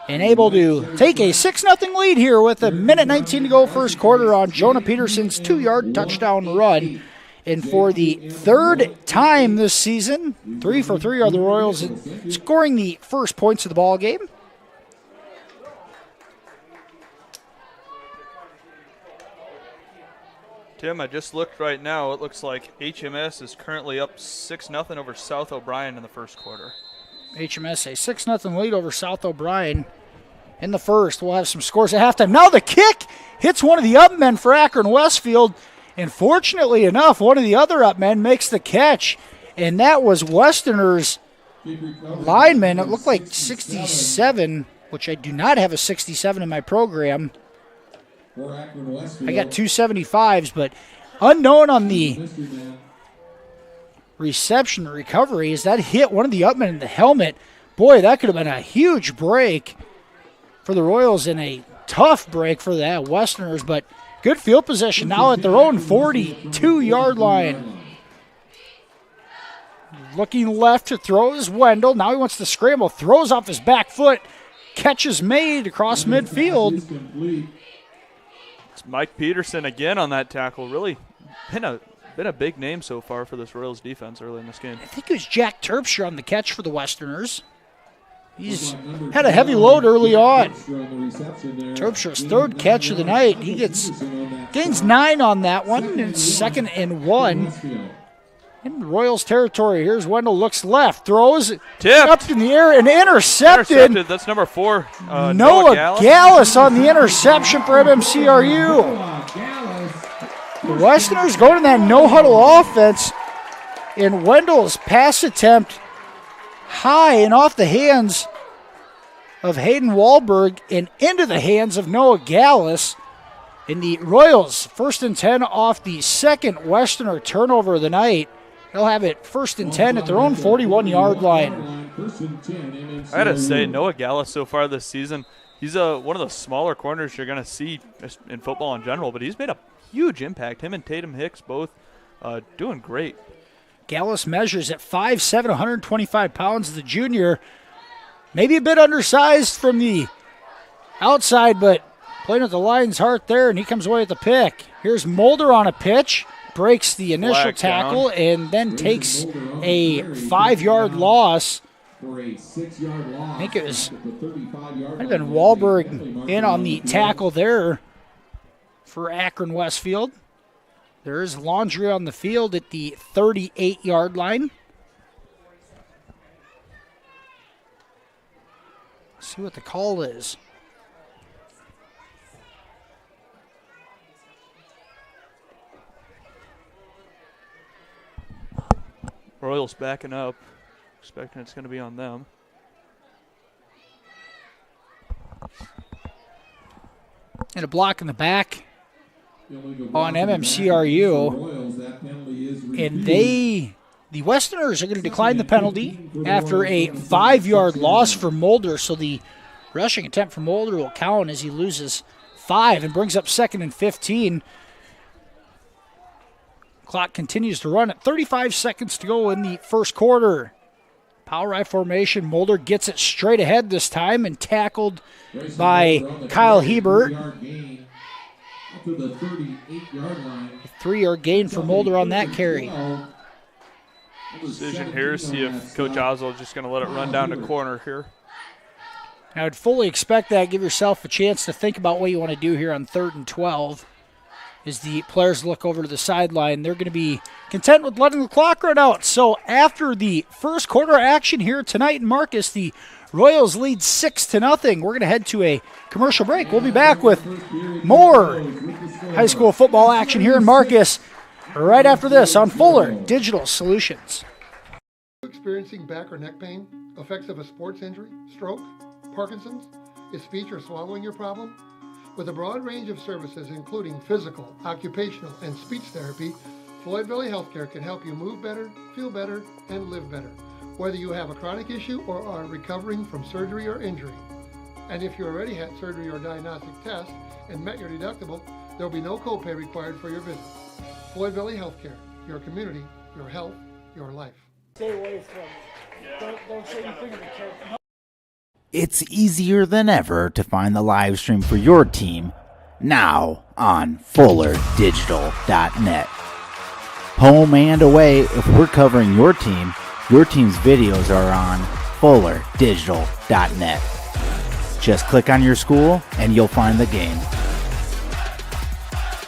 and able to take a 6-0 lead here with a minute 19 to go first quarter on Jonah Peterson's 2-yard touchdown run. And for the third time this season, 3 for 3 are the Royals in scoring the first points of the ball game. Tim, I just looked right now. It looks like HMS is currently up 6-0 over South O'Brien in the first quarter. HMS a 6-0 lead over South O'Brien in the first. We'll have some scores at halftime. Now the kick hits one of the up men for Akron-Westfield, and fortunately enough, one of the other up men makes the catch, and that was Westerner's lineman. It looked like 67, which I do not have a 67 in my program. I got 275s, but unknown on the reception recovery is that hit one of the upmen in the helmet. Boy, that could have been a huge break for the Royals and a tough break for the Westerners, but good field position now at their own 42-yard line. Looking left to throw is Wendell. Now he wants to scramble, throws off his back foot, catch is made across midfield. Mike Peterson again on that tackle. Really been a big name so far for this Royals defense early in this game. I think it was Jack Terpstra on the catch for the Westerners. He's had a heavy load early on. Terpstra's third catch of the night. He gains 9 on that one, and it's 2nd and 1. In Royals territory, here's Wendell, looks left, throws, tipped up in the air, and intercepted. That's number 4. Noah Gallus on the interception for MMCRU. The Westerners go to that no-huddle offense, and Wendell's pass attempt high and off the hands of Hayden Wahlberg and into the hands of Noah Gallus. In the Royals, 1st and 10 off the second Westerner turnover of the night. They'll have it 1st and 10 at their own 41-yard line. I gotta say, Noah Gallus so far this season, he's one of the smaller corners you're gonna see in football in general, but he's made a huge impact. Him and Tatum Hicks both doing great. Gallus measures at 5'7", 125 pounds. The junior, maybe a bit undersized from the outside, but playing at the Lions' heart there, and he comes away with the pick. Here's Mulder on a pitch, breaks the initial tackle, and then takes a 5-yard loss. I think it was, might have been Wahlberg in on the tackle there for Akron-Westfield. There is laundry on the field at the 38-yard line. Let's see what the call is. Royals backing up, expecting it's going to be on them. And a block in the back on MMCRU. And the Westerners are going to decline the penalty after a 5-yard loss for Mulder. So the rushing attempt for Mulder will count as he loses 5 and brings up 2nd and 15. Clock continues to run at 35 seconds to go in the first quarter. Power I formation. Mulder gets it straight ahead this time and tackled by Kyle Hebert. Up to the 38-yard line. 3-yard gain for Mulder on that carry. Decision here, see if Coach Oswald is just going to let it run down the corner here. I would fully expect that. Give yourself a chance to think about what you want to do here on 3rd and 12. As the players look over to the sideline, they're going to be content with letting the clock run out. So after the first quarter action here tonight in Marcus, the Royals lead 6-0. We're going to head to a commercial break. We'll be back with more high school football action here in Marcus right after this on Fuller Digital Solutions. Experiencing back or neck pain, effects of a sports injury, stroke, Parkinson's, is speech or swallowing your problem? With a broad range of services including physical, occupational, and speech therapy, Floyd Valley Healthcare can help you move better, feel better, and live better, whether you have a chronic issue or are recovering from surgery or injury. And if you already had surgery or diagnostic tests and met your deductible, there will be no copay required for your visit. Floyd Valley Healthcare, your community, your health, your life. Stay away from it. Don't say anything to the kid. It's easier than ever to find the live stream for your team now on FullerDigital.net. Home and away, if we're covering your team's videos are on FullerDigital.net. Just click on your school and you'll find the game.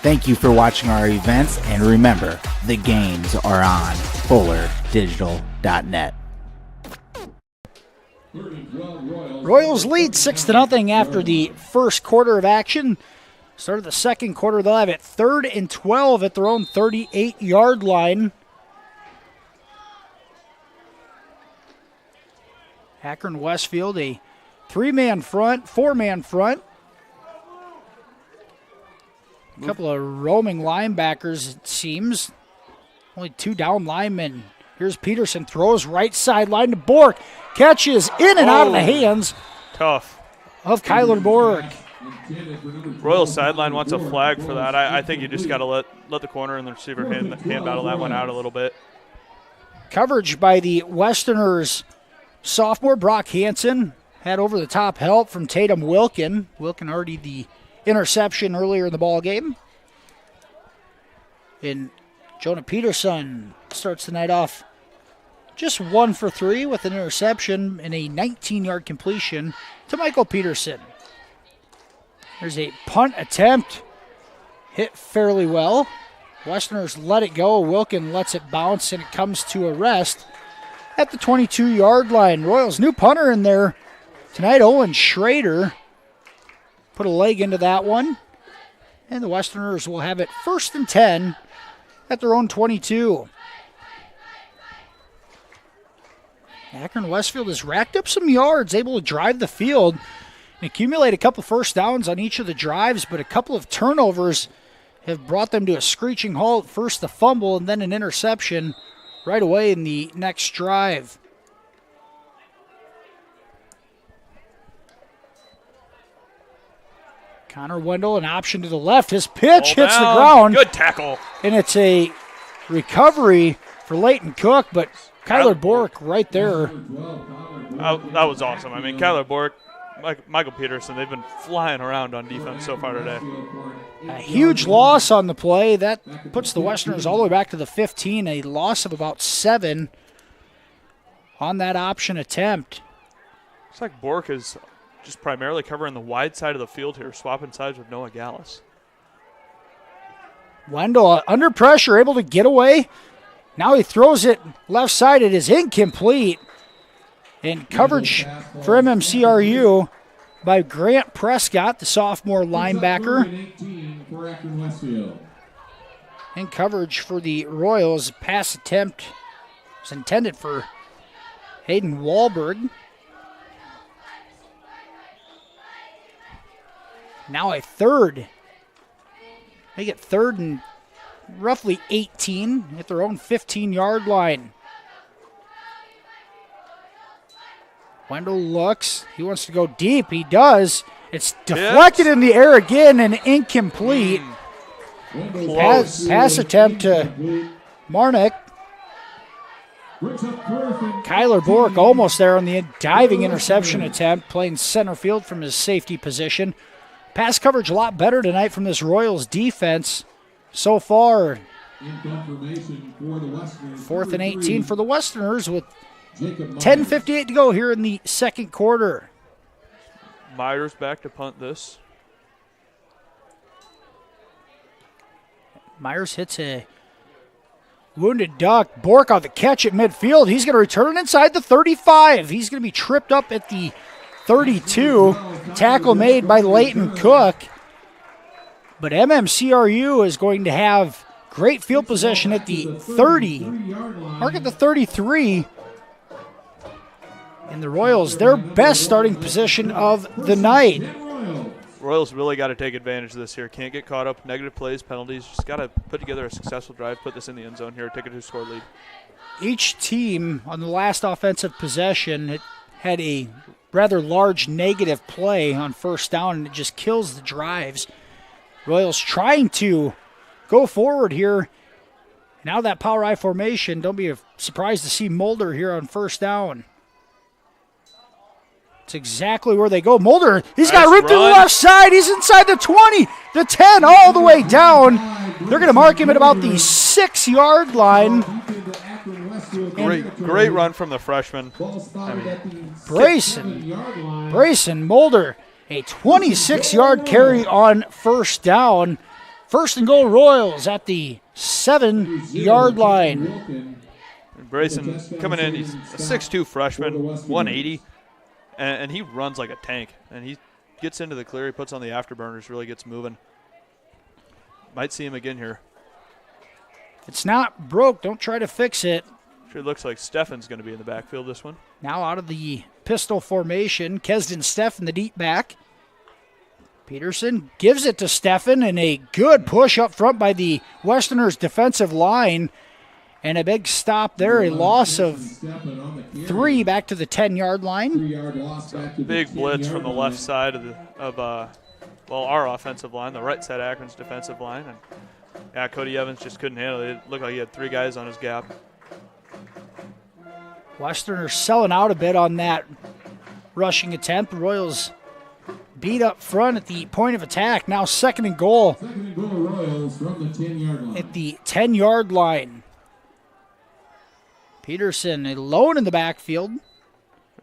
Thank you for watching our events, and remember, the games are on FullerDigital.net. Royals lead 6-0 after the first quarter of action. Start of the second quarter, they'll have it 3rd and 12 at their own 38-yard line. Akron-Westfield, a 3-man front, 4-man front. A couple of roaming linebackers, it seems. Only 2 down linemen. Here's Peterson, throws right sideline to Bork. Catches in and out of the hands Tough. of Kyler Bork. Royal sideline wants a flag for that. I think you just got to let the corner and the receiver hand battle that one out a little bit. Coverage by the Westerners. Sophomore Brock Hansen had over-the-top help from Tatum Wilkin. Wilkin already the interception earlier in the ball game. And Jonah Peterson starts the night off just 1 for 3 with an interception and a 19-yard completion to Michael Peterson. There's a punt attempt. Hit fairly well. Westerners let it go. Wilkin lets it bounce, and it comes to a rest at the 22-yard line. Royals' new punter in there tonight, Owen Schrader, put a leg into that one. And the Westerners will have it 1st and 10 at their own 22. Akron-Westfield has racked up some yards, able to drive the field and accumulate a couple first downs on each of the drives, but a couple of turnovers have brought them to a screeching halt. First the fumble and then an interception right away in the next drive. Connor Wendell, an option to the left. His pitch hits the ground. Good tackle. And it's a recovery for Leighton Cook, but Kyler Bork right there. That was awesome. I mean, Kyler Bork, Michael Peterson, they've been flying around on defense so far today. A huge loss on the play. That puts the Westerners all the way back to the 15, a loss of about 7 on that option attempt. Looks like Bork is just primarily covering the wide side of the field here, swapping sides with Noah Gallus. Wendell under pressure, able to get away. Now he throws it left side. It is incomplete. And coverage for MMCRU by Grant Prescott, the sophomore linebacker. And coverage for the Royals. Pass attempt was intended for Hayden Wahlberg. Now a third. They get 3rd and roughly 18 at their own 15-yard line. Wendell looks. He wants to go deep. He does. It's deflected in the air again and incomplete. Pass attempt to Marnick. Kyler Bork almost there on the diving interception attempt, playing center field from his safety position. Pass coverage a lot better tonight from this Royals defense. So far, 4th and 18 for the Westerners with 10:58 to go here in the second quarter. Myers back to punt this. Myers hits a wounded duck. Bork on the catch at midfield. He's going to return it inside the 35. He's going to be tripped up at the 32. Tackle made by Leighton Cook. But MMCRU is going to have great field position at the 30. Mark at the 33. And the Royals, their best starting position of the night. Royals really got to take advantage of this here. Can't get caught up. Negative plays, penalties. Just got to put together a successful drive, put this in the end zone here, take a 2-score lead. Each team on the last offensive possession had a rather large negative play on first down, and it just kills the drives. Royals trying to go forward here. Now that power I formation, don't be surprised to see Mulder here on first down. It's exactly where they go. Mulder, he's got ripped to the left side. He's inside the 20, the 10, all the way down. They're going to mark him at about the 6-yard line. Great run from the freshman. Brayson Mulder, a 26-yard carry on first down. First and goal Royals at the 7-yard line. Brayson coming in, he's a 6'2 freshman, 180. And he runs like a tank. And he gets into the clear. He puts on the afterburners, really gets moving. Might see him again here. It's not broke. Don't try to fix it. Sure looks like Steffen's going to be in the backfield this one. Now out of the pistol formation, Kesden Steffen, the deep back. Peterson gives it to Steffen, and a good push up front by the Westerners' defensive line. And a big stop there, a loss of 3 back to the 10-yard line. Big blitz from the left side of our offensive line, the right side of Akron's defensive line. And yeah, Cody Evans just couldn't handle it. It looked like he had 3 guys on his gap. Westerners selling out a bit on that rushing attempt. The Royals beat up front at the point of attack. Now second and goal. Royals from the 10-yard line. At the 10-yard line. Peterson alone in the backfield.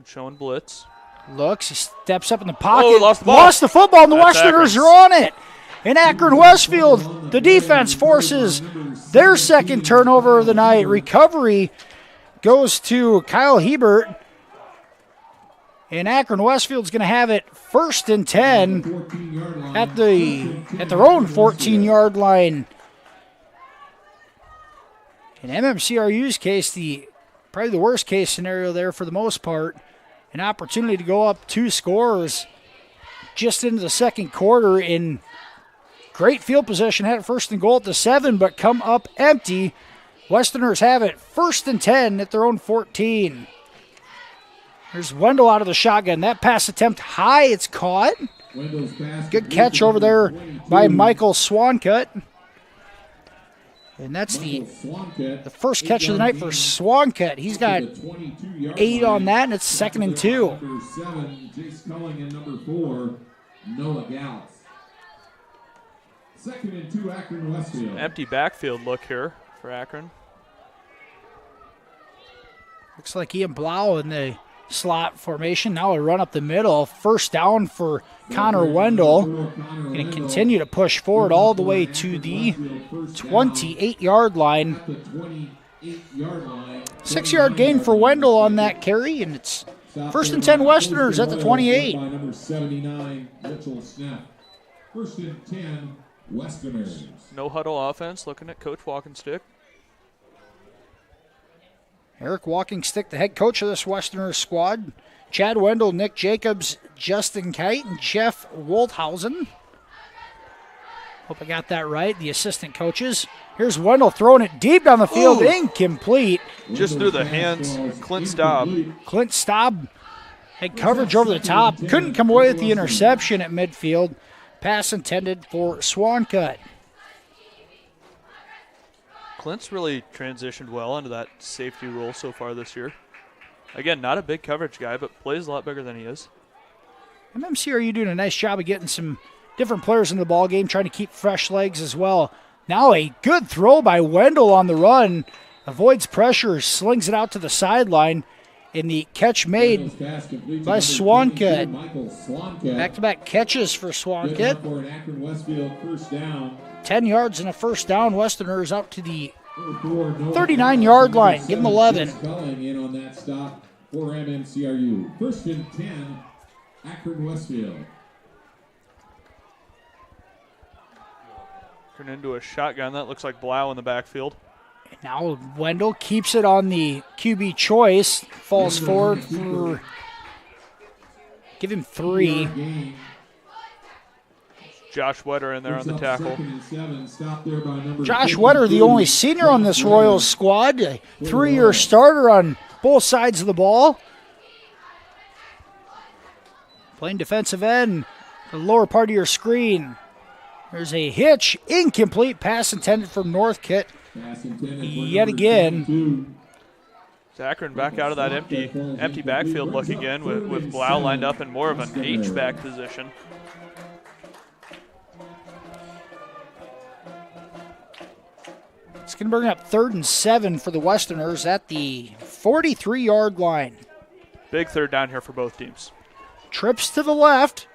Showing blitz. Looks, he steps up in the pocket. Oh, lost the ball. Lost the football, and the That's Westerners Akron's. are on it. In Akron-Westfield, the defense forces their second turnover of the night. Recovery goes to Kyle Hebert. And Akron-Westfield's going to have it 1st and 10 at their own 14-yard line. In MMCRU's case, probably the worst case scenario there for the most part. An opportunity to go up 2 scores just into the second quarter in great field position. Had it 1st and goal at the 7, but come up empty. Westerners have it 1st and 10 at their own 14. There's Wendell out of the shotgun. That pass attempt high, it's caught. Good catch over there by Michael Swancutt. And that's the first catch of the night for Swancutt. He's got 8 on that, and it's 2nd and 2. Number 7, Jace Culling, and number 4, Noah Gauss. 2nd and 2, Akron-Westfield. Empty backfield look here for Akron. Looks like Ian Blau in the slot formation. Now a run up the middle. First down for Connor Wendell. Going to continue to push forward all the way to the 28-yard line. 6-yard gain for Wendell on that carry, and it's 1st and 10 Westerners at the 28. Number 79, Mitchell Snapp. 1st and 10, Westerners. No huddle offense, looking at Coach Walkenstick. Eric Walkingstick, the head coach of this Westerners squad. Chad Wendell, Nick Jacobs, Justin Kite, and Jeff Wolthausen. Hope I got that right, the assistant coaches. Here's Wendell throwing it deep down the field, incomplete. Just through the hands, Clint Staub. Clint Staub had coverage over the top. Couldn't come away with the interception at midfield. Pass intended for Swancutt. Clint's really transitioned well into that safety role so far this year. Again, not a big coverage guy, but plays a lot bigger than he is. MMCRU doing a nice job of getting some different players in the ball game, trying to keep fresh legs as well. Now a good throw by Wendell on the run. Avoids pressure, slings it out to the sideline. In the catch made by Swankett. Back-to-back catches for Swankett. 10 yards and a first down. Westerners out to the 39-yard line. Give them 11. In on that stop for MMCRU. First and 10, Akron-Westfield. Turn into a shotgun. That looks like Blau in the backfield. Now Wendell keeps it on the QB choice. Falls forward for, give him 3. Josh Wetter in there on the tackle. Josh Wetter, the only senior on this Royals squad. A 3-year starter on both sides of the ball. Playing defensive end, the lower part of your screen. There's a hitch, incomplete pass intended from Northkit. Yet again. Akron back out of that empty backfield look again with Blau lined up in more of an H-back position. It's going to bring up 3rd and 7 for the Westerners at the 43-yard line. Big third down here for both teams. Trips to the left.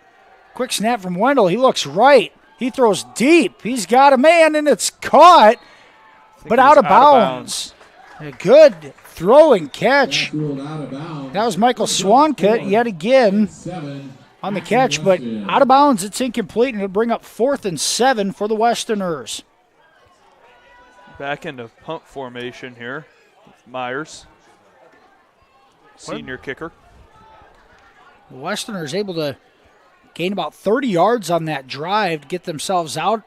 Quick snap from Wendell. He looks right. He throws deep. He's got a man, and it's caught, but out of bounds. A good throw and catch. That was Michael Swankett yet again on the catch, but out of bounds. It's incomplete, and it'll bring up 4th and 7 for the Westerners. Back into punt formation here with Myers, senior kicker. The Westerners able to gain about 30 yards on that drive to get themselves out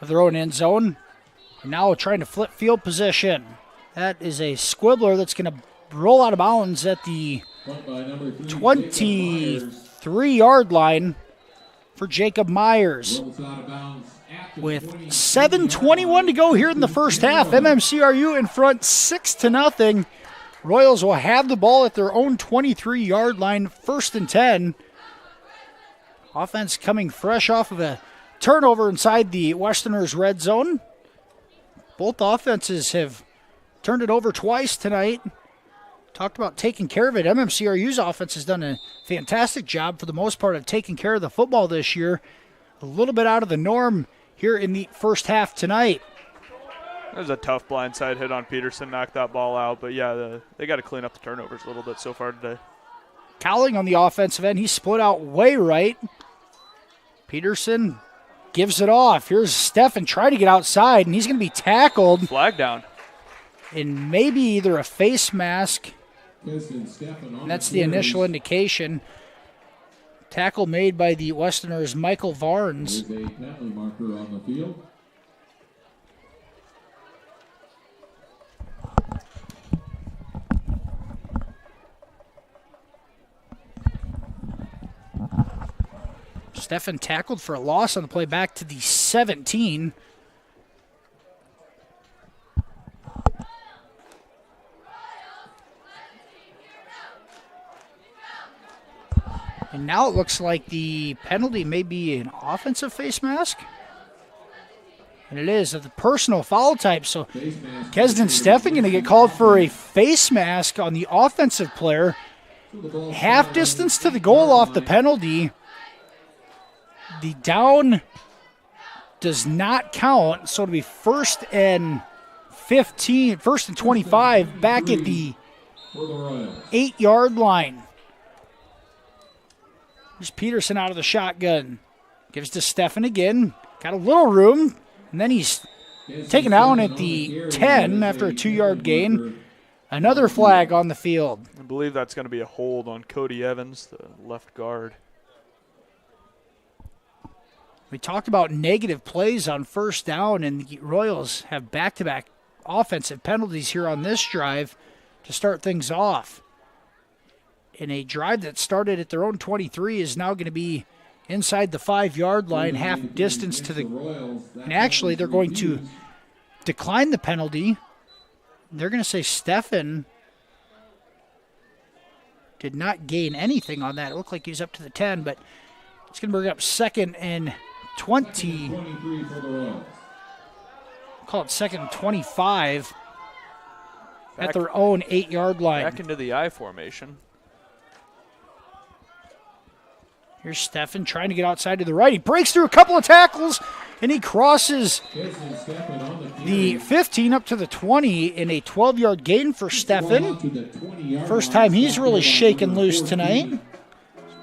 of their own end zone. And now trying to flip field position. That is a squibbler that's going to roll out of bounds at the 23-yard line for Jacob Myers. With 7:21 to go here in the first half, MMCRU in front 6-0. Royals will have the ball at their own 23-yard line, 1st and 10. Offense coming fresh off of a turnover inside the Westerners' red zone. Both offenses have turned it over twice tonight. Talked about taking care of it. MMCRU's offense has done a fantastic job for the most part of taking care of the football this year. A little bit out of the norm here in the first half tonight. There's a tough blindside hit on Peterson, knocked that ball out. But, yeah, they got to clean up the turnovers a little bit so far today. Cowling on the offensive end. He split out way right. Peterson gives it off. Here's Steffen trying to get outside, and he's going to be tackled. Flag down. And maybe either a face mask. And that's the initial indication. Tackle made by the Westerners' Michael Varnes. There's a penalty marker on the field. Steffen tackled for a loss on the play back to the 17. And now it looks like the penalty may be an offensive face mask. And it is of the personal foul type. So Kesden Steffen going to get called for a face mask on the offensive player. Half distance to the goal off the penalty. The down does not count, so it'll be 1st and 15, 1st and 25 back at the 8-yard line. Here's Peterson out of the shotgun. Gives to Steffen again. Got a little room, and then he's taken down at the 10 after a 2-yard gain. Another flag on the field. I believe that's going to be a hold on Cody Evans, the left guard. We talked about negative plays on first down, and the Royals have back-to-back offensive penalties here on this drive to start things off. And a drive that started at their own 23 is now going to be inside the 5-yard line, half distance to the... And actually, they're going to declined the penalty. They're going to say Steffen did not gain anything on that. It looked like he was up to the 10, but it's going to bring up 2nd and 20. Call it 2nd and 25 at their own 8-yard line. Back into the I formation. Here's Steffen trying to get outside to the right. He breaks through a couple of tackles, and he crosses the 15 up to the 20 in a 12-yard gain for Steffen. First time he's really shaken loose tonight.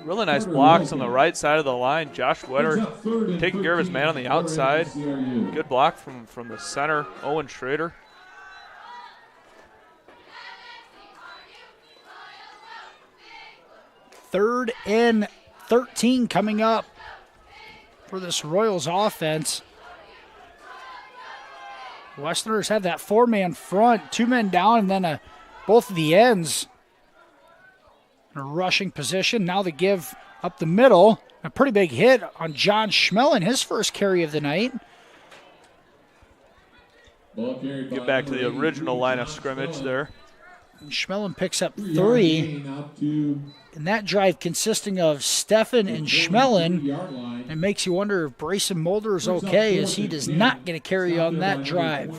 Really nice blocks on the right side of the line. Josh Wetter taking care of his man on the outside. Good block from the center, Owen Schrader. Third and 13 coming up for this Royals offense. Westerners have that 4-man front, 2 men down, and then both of the ends in a rushing position. Now the give up the middle. A pretty big hit on John Schmellen, his first carry of the night. Get back to the original line of scrimmage there. And Schmellen picks up 3. And that drive consisting of Steffen and Schmellen, it makes you wonder if Brayson Mulder is okay, as he does not get a carry on that drive.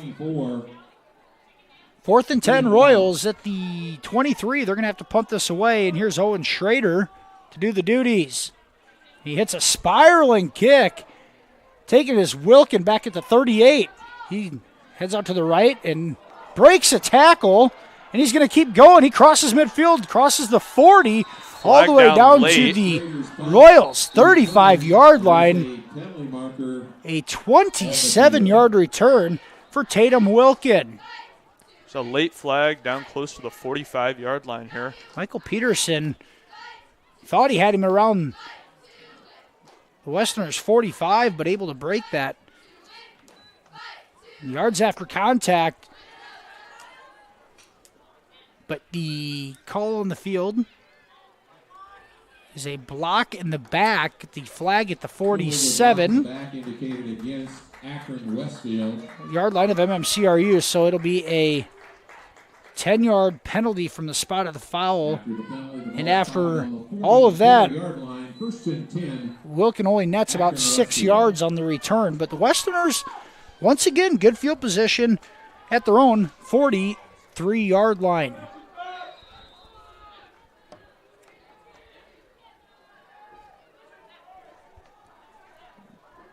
4th and 10 Royals at the 23. They're going to have to punt this away, and here's Owen Schrader to do the duties. He hits a spiraling kick, taking his Wilkin back at the 38. He heads out to the right and breaks a tackle, and he's going to keep going. He crosses midfield, crosses the 40, all the way down to the Royals' 35-yard line. A 27-yard return for Tatum Wilkin. It's a late flag down close to the 45-yard line here. Michael Peterson thought he had him around the Westerners' 45, but able to break that. Yards after contact. But the call on the field is a block in the back. The flag at the 47. Back indicated against Akron-Westfield. Yard line of MMCRU, so it'll be a 10-yard penalty from the spot of the foul. And after all of that, Wilkin only nets about 6 yards on the return. But the Westerners, once again, good field position at their own 43-yard line.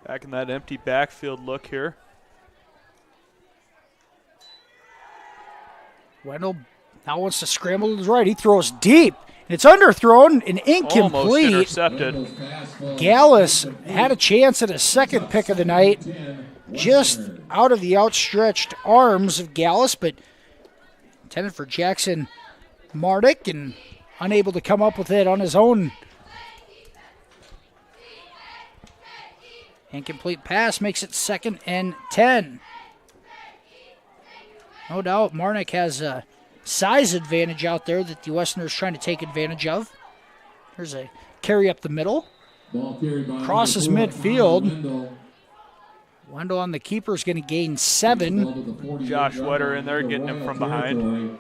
Back in that empty backfield look here. Wendell now wants to scramble to his right. He throws deep. It's underthrown and incomplete. Almost intercepted. Gallus had a chance at a second pick of the night, just out of the outstretched arms of Gallus, but intended for Jackson Mardick and unable to come up with it on his own. Incomplete pass makes it 2nd and 10. No doubt Marnick has a size advantage out there that the Westerners trying to take advantage of. Here's a carry up the middle. Crosses midfield. Wendell on the keeper is going to gain 7. Josh Wetter in there getting him from behind.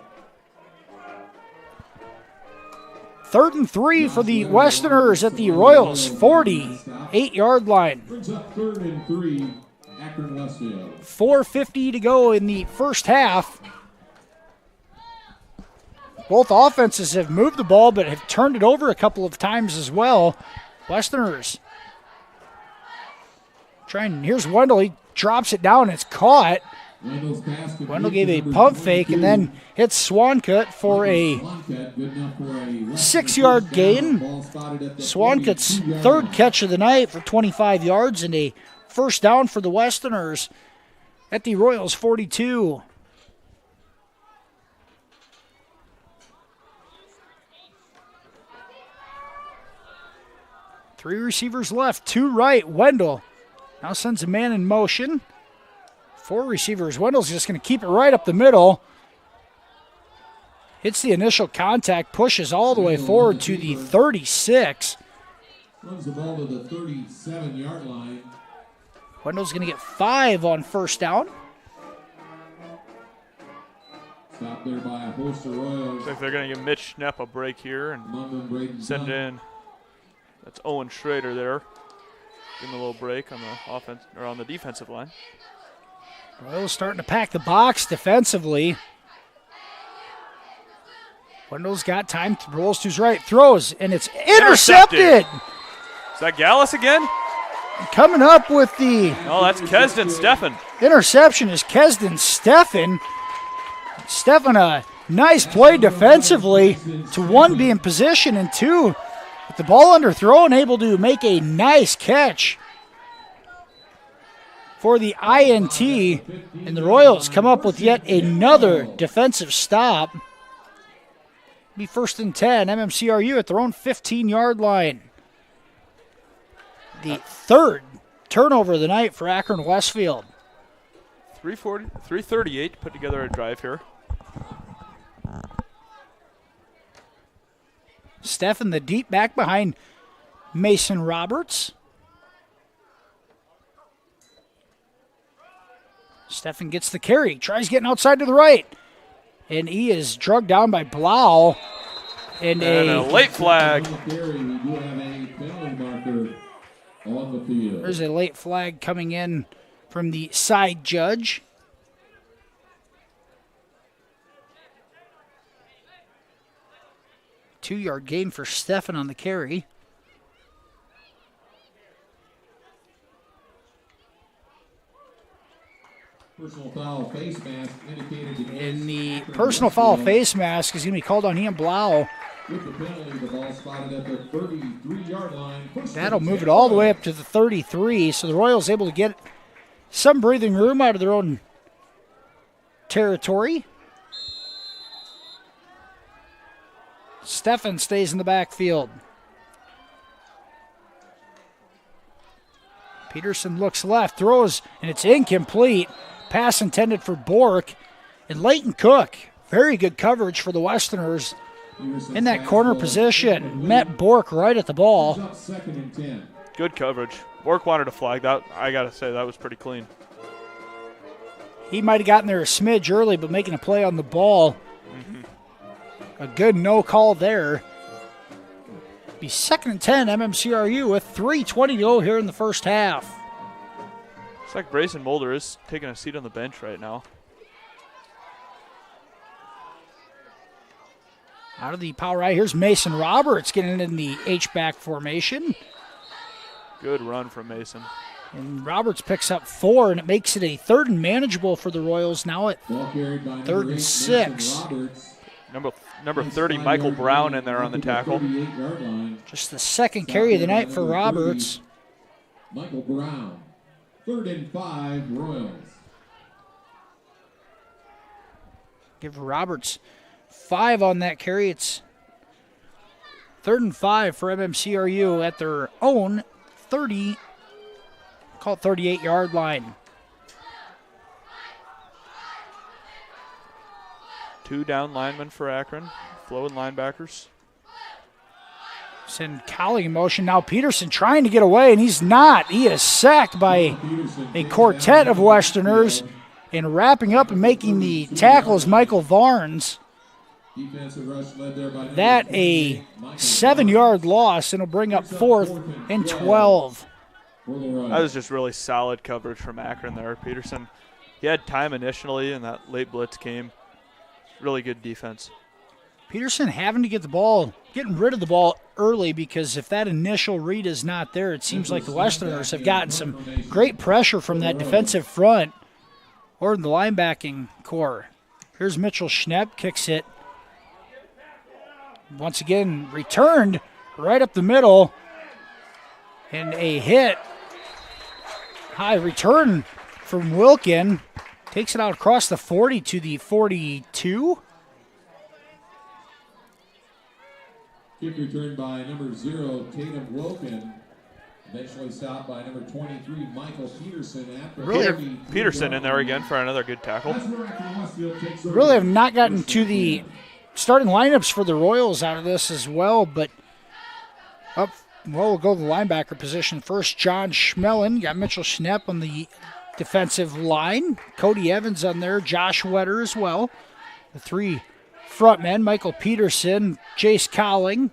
3rd and 3 for the Westerners at the Royals' 48-yard line. 4:50 to go in the first half. Both offenses have moved the ball but have turned it over a couple of times as well. Westerners trying. Here's Wendell. He drops it down. It's caught. Wendell gave a pump fake and then hits Swankut for a 6-yard gain. Swankut's 3rd catch of the night for 25 yards and a first down for the Westerners at the Royals' 42. Three receivers left, 2 right. Wendell now sends a man in motion. 4 receivers. Wendell's just going to keep it right up the middle. Hits the initial contact, pushes all the way forward to the 36. Runs the ball to the 37-yard line. Wendell's going to get 5 on first down. Stopped there by a host of Royals. Looks like they're going to give Mitch Schnepp a break here and send in. That's Owen Schrader there. Give him a little break on the offense or on the defensive line. Royals starting to pack the box defensively. Wendell's got time, rolls to his right, throws, and it's intercepted. Is that Gallus again? Coming up with the that's Kesden Steffen. interception is Kesden Steffen. Steffen, a nice play defensively to one, be in position, and two, with the ball underthrown, able to make a nice catch for the INT. And the Royals come up with yet another defensive stop. Be 1st and 10, MMCRU at their own 15-yard line. The third turnover of the night for Akron-Westfield. 3:38 to put together a drive here. Steffen, the deep back behind Mason Roberts. Steffen gets the carry, tries getting outside to the right. And he is drugged down by Blau. And a late flag. There's a late flag coming in from the side judge. Two-yard gain for Steffen on the carry. Personal foul face mask indicated. And the personal foul face mask is going to be called on Ian Blau. With the penalty, the ball spotted at the 33-yard line. That'll move it all the way up to the 33, so the Royals able to get some breathing room out of their own territory. Steffen stays in the backfield. Peterson looks left, throws, and it's incomplete. Pass intended for Bork. And Leighton Cook, very good coverage for the Westerners in that corner position. Met Bork right at the ball. Good coverage. Bork wanted a flag. That, I got to say, that was pretty clean. He might have gotten there a smidge early, but making a play on the ball. A good no call there. Be 2nd and 10, MMCRU with 3:20 to go here in the first half. Looks like Brayson Mulder is taking a seat on the bench right now. Out of the power right, here's Mason Roberts getting in the H-back formation. Good run from Mason. And Roberts picks up 4, and it makes it a 3rd and manageable for the Royals now at 3rd and 6. Number 30, Michael Brown in there on the tackle. Just the 2nd carry of the night for Roberts. Michael Brown, 3rd and 5, Royals. Give Roberts 5 on that carry. It's 3rd and 5 for MMCRU at their own 30, call it 38-yard line. 2 down linemen for Akron, flowing linebackers. Send Cowling in motion. Now Peterson trying to get away, and he's not. He is sacked by a quartet of Westerners. And wrapping up and making the tackle is Michael Varnes. That a 7-yard loss, and it'll bring up 4th and 12. That was just really solid coverage from Akron there. Peterson, he had time initially, and that late blitz came. Really good defense. Peterson having to get the ball, getting rid of the ball early, because if that initial read is not there, it seems like the Westerners have gotten some great pressure from that defensive front or the linebacking core. Here's Mitchell Schnepp, kicks it. Once again, returned right up the middle. And a hit. High return from Wilkin. Takes it out across the 40 to the 42. Kick return by number 0, Tatum Wilkin. Eventually stopped by number 23, Michael Peterson. Peterson in there again for another good tackle. Really have not gotten to the starting lineups for the Royals out of this as well, but we'll go to the linebacker position first. John Schmellen, got Mitchell Schnepp on the defensive line. Cody Evans on there, Josh Wetter as well. The three front men, Michael Peterson, Jace Cowling,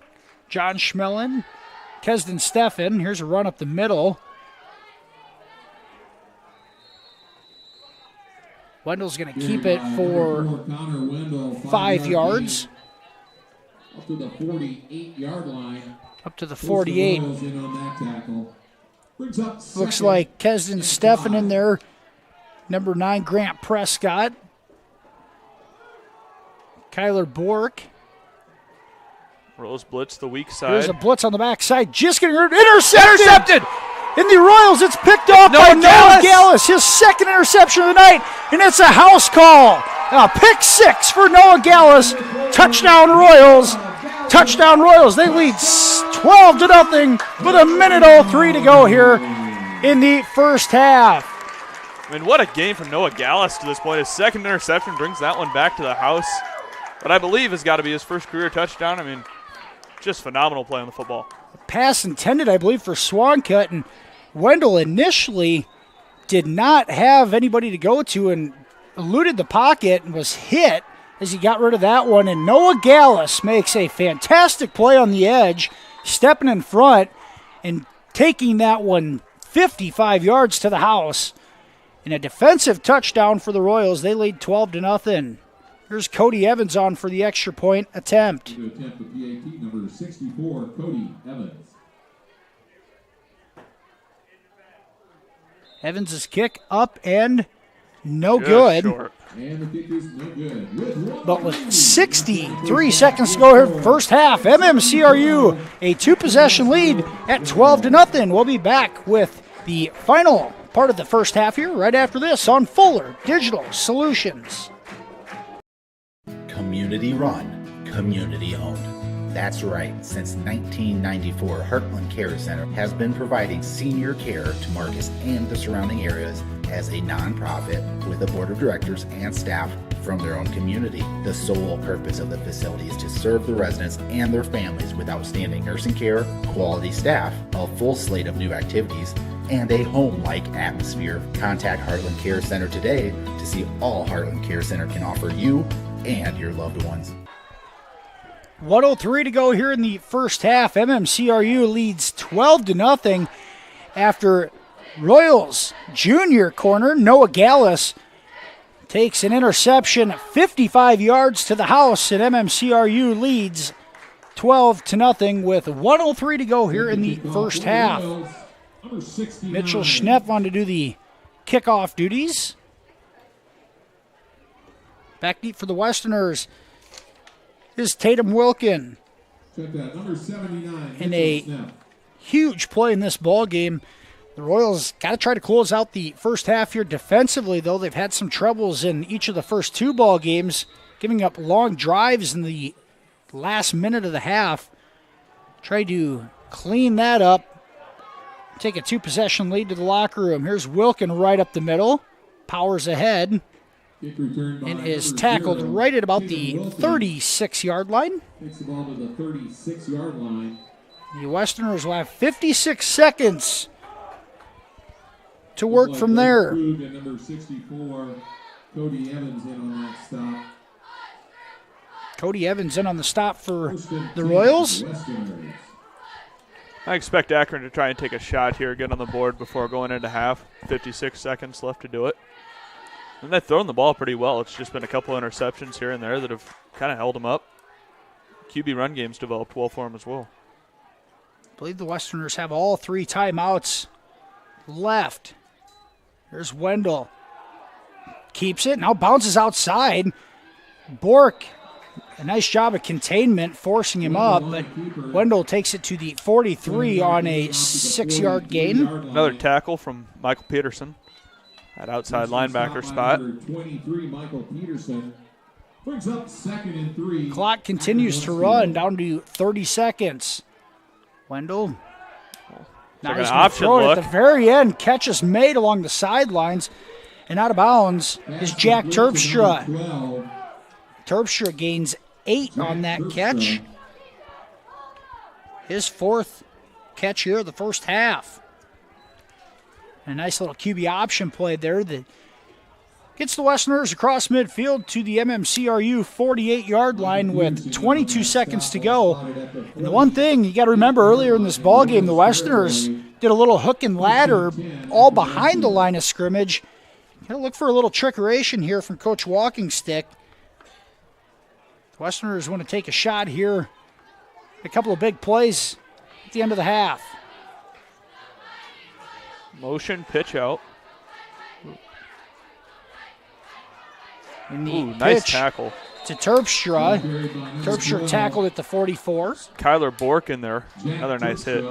John Schmellen, Kesden Steffen. Here's a run up the middle. Wendell's going to keep it for 5 yards. Up to the 48-yard line. Up to the 48. Looks Looks like Kesden Steffen in there. Number 9, Grant Prescott. Kyler Bork. Royals blitz the weak side. There's a blitz on the backside. Just getting intercepted! In the Royals, it's picked off by Noah Gallus, his second interception of the night, and it's a house call. A pick 6 for Noah Gallus. Touchdown Royals. Touchdown Royals. They lead 12-0 with 1:03 to go here in the first half. I mean, what a game from Noah Gallus to this point. His second interception brings that one back to the house. But I believe has got to be his first career touchdown. I mean, just phenomenal play on the football. Pass intended, I believe, for Swancut, and Wendell initially did not have anybody to go to and eluded the pocket and was hit as he got rid of that one. And Noah Gallus makes a fantastic play on the edge, stepping in front and taking that one 55 yards to the house. And a defensive touchdown for the Royals. They lead 12-0. Here's Cody Evans on for the extra point attempt. To attempt the PAT, number 64, Cody Evans. Evans' kick up and no good. Short. And the kick is no good. But with 63 seconds to go here in the first half, MMCRU a 2-possession lead at 12-0. We'll be back with the final part of the first half here right after this on Fuller Digital Solutions. Community run, community owned. That's right, since 1994, Heartland Care Center has been providing senior care to Marcus and the surrounding areas as a nonprofit with a board of directors and staff from their own community. The sole purpose of the facility is to serve the residents and their families with outstanding nursing care, quality staff, a full slate of new activities, and a home-like atmosphere. Contact Heartland Care Center today to see all Heartland Care Center can offer you and your loved ones. 1:03 to go here in the first half. MMCRU leads 12-0 after Royals junior corner Noah Gallus takes an interception 55 yards to the house, and MMCRU leads 12-0 with 1:03 to go here in the first half. Mitchell Schnepp on to do the kickoff duties. Back deep for the Westerners is Tatum Wilkin. Number 79. In a huge play in this ball game. The Royals got to try to close out the first half here defensively, though. They've had some troubles in each of the first 2 ball games, giving up long drives in the last minute of the half. Try to clean that up. Take a 2-possession lead to the locker room. Here's Wilkin right up the middle. Powers ahead. And is tackled right at about the 36-yard line. Takes the ball to the 36-yard line. The Westerners will have 56 seconds to work from there. Number 64, Cody Evans in on that stop. Cody Evans in on the stop for the Royals. I expect Akron to try and take a shot here, get on the board before going into half. 56 seconds left to do it. And they've thrown the ball pretty well. It's just been a couple interceptions here and there that have kind of held them up. QB run game's developed well for them as well. I believe the Westerners have all 3 timeouts left. There's Wendell. Keeps it, now bounces outside. Bork, a nice job of containment, forcing him up, but Wendell takes it to the 43 on a 6-yard gain. Another tackle from Michael Peterson. That outside linebacker spot. 23, Michael Peterson, brings up 2nd and 3. Clock continues to run down to 30 seconds. Wendell. Now he's going to throw it at the very end. Catch is made along the sidelines. And out of bounds is Jack Terpstra. Terpstra gains 8 on that catch. His 4th catch here of the first half. A nice little QB option play there that Gets the Westerners across midfield to the MMCRU 48-yard line with 22 seconds to go. And the one thing you got to remember, earlier in this ball game, the Westerners did a little hook and ladder all behind the line of scrimmage. Got to look for a little trickeration here from Coach Walkingstick. The Westerners want to take a shot here. A couple of big plays at the end of the half. Motion pitch out. In the nice pitch tackle to Terpstra. Terpstra tackled at the 44. Kyler Bork in there. Another nice hit.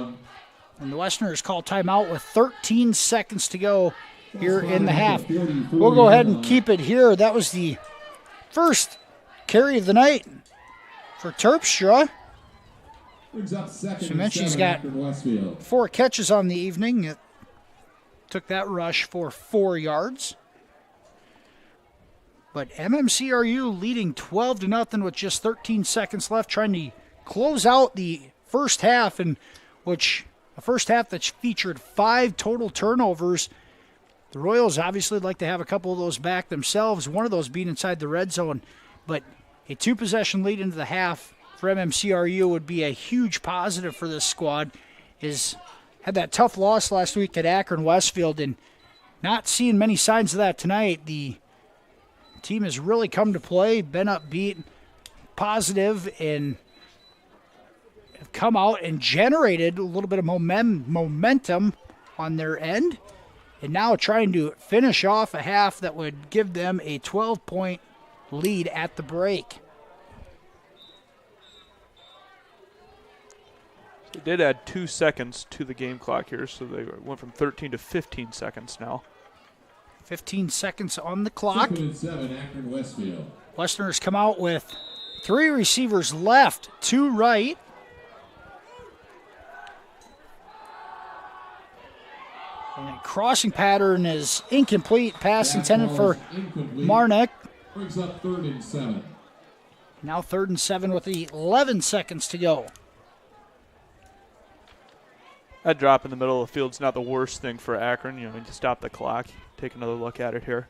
And the Westerners call timeout with 13 seconds to go here in the half. We'll go ahead and keep it here. That was the first carry of the night for Terpstra. She mentioned she's got 4 catches on the evening. It took that rush for 4 yards. But MMCRU leading 12-0 with just 13 seconds left, trying to close out the first half, in which a first half that featured 5 total turnovers. The Royals obviously would like to have a couple of those back themselves, one of those being inside the red zone. But a 2-possession lead into the half for MMCRU would be a huge positive for this squad. Had that tough loss last week at Akron-Westfield, and not seeing many signs of that tonight. The team has really come to play, been upbeat, positive, and have come out and generated a little bit of momentum on their end, and now trying to finish off a half that would give them a 12-point lead at the break. They did add 2 seconds to the game clock here, so they went from 13 to 15 seconds now. 15 seconds on the clock. 7, Akron-Westfield. Westerners come out with 3 receivers left, 2 right. And crossing pattern is incomplete. Pass intended for Marnick. Brings up 3rd and 7. Now 3rd and 7 with 11 seconds to go. That drop in the middle of the field's not the worst thing for Akron. To stop the clock. Take another look at it here.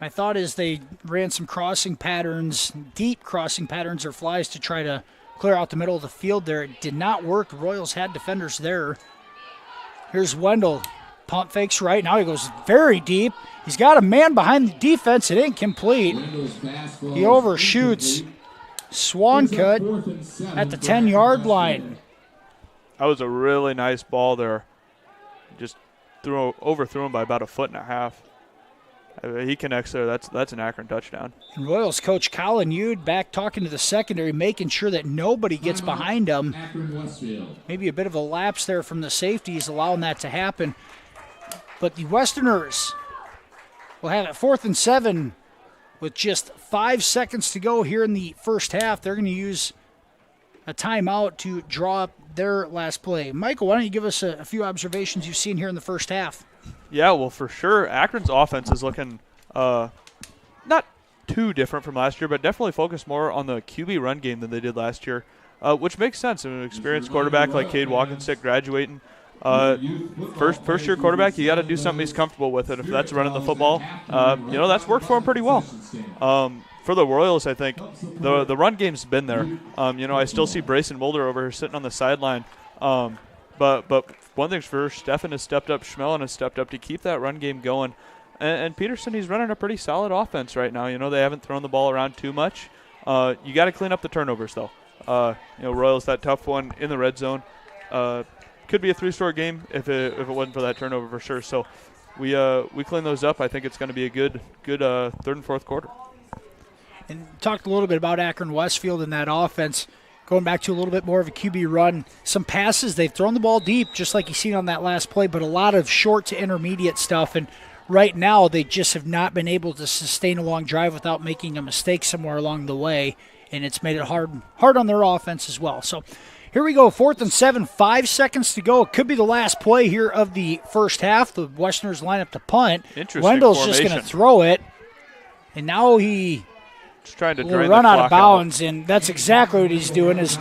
My thought is they ran some crossing patterns, deep crossing patterns or flies to try to clear out the middle of the field there. It did not work. The Royals had defenders there. Here's Wendell. Pump fakes right. Now he goes very deep. He's got a man behind the defense. It ain't complete. He overshoots. Swan cut at the 10-yard line. That was a really nice ball there. Just overthrew him by about 1.5 feet. He connects there. That's an Akron touchdown. And Royals coach Colin Yude back talking to the secondary, making sure that nobody gets behind him. Maybe a bit of a lapse there from the safeties, allowing that to happen. But the Westerners will have it 4th and 7 with just 5 seconds to go here in the first half. They're going to use a timeout to draw up their last play. Michael, why don't you give us a few observations you've seen here in the first half? Yeah, well, for sure, Akron's offense is looking not too different from last year, but definitely focused more on the QB run game than they did last year, which makes sense. An experienced quarterback like Cade Walkenstick graduating. First-year quarterback, you got to do something he's comfortable with, and if that's running the football, that's worked for him pretty well. For the Royals, I think the run game's been there. I still see Brayson Mulder over here sitting on the sideline. But one thing's for sure, Steffen has stepped up, Schmellen has stepped up to keep that run game going. And Peterson, he's running a pretty solid offense right now. They haven't thrown the ball around too much. You got to clean up the turnovers, though. Royals, that tough one in the red zone. Could be a 3-score game if it wasn't for that turnover for sure. So we clean those up. I think it's going to be a good 3rd and 4th quarter. And talked a little bit about Akron-Westfield and that offense. Going back to a little bit more of a QB run. Some passes, they've thrown the ball deep, just like you seen on that last play, but a lot of short to intermediate stuff. And right now, they just have not been able to sustain a long drive without making a mistake somewhere along the way. And it's made it hard on their offense as well. So here we go, 4th and 7, 5 seconds to go. It could be the last play here of the first half. The Westerners line up to punt. Interesting Wendell's formation. Just going to throw it. And now he Just trying to Will drain run the out clock of bounds, and that's exactly what he's doing, is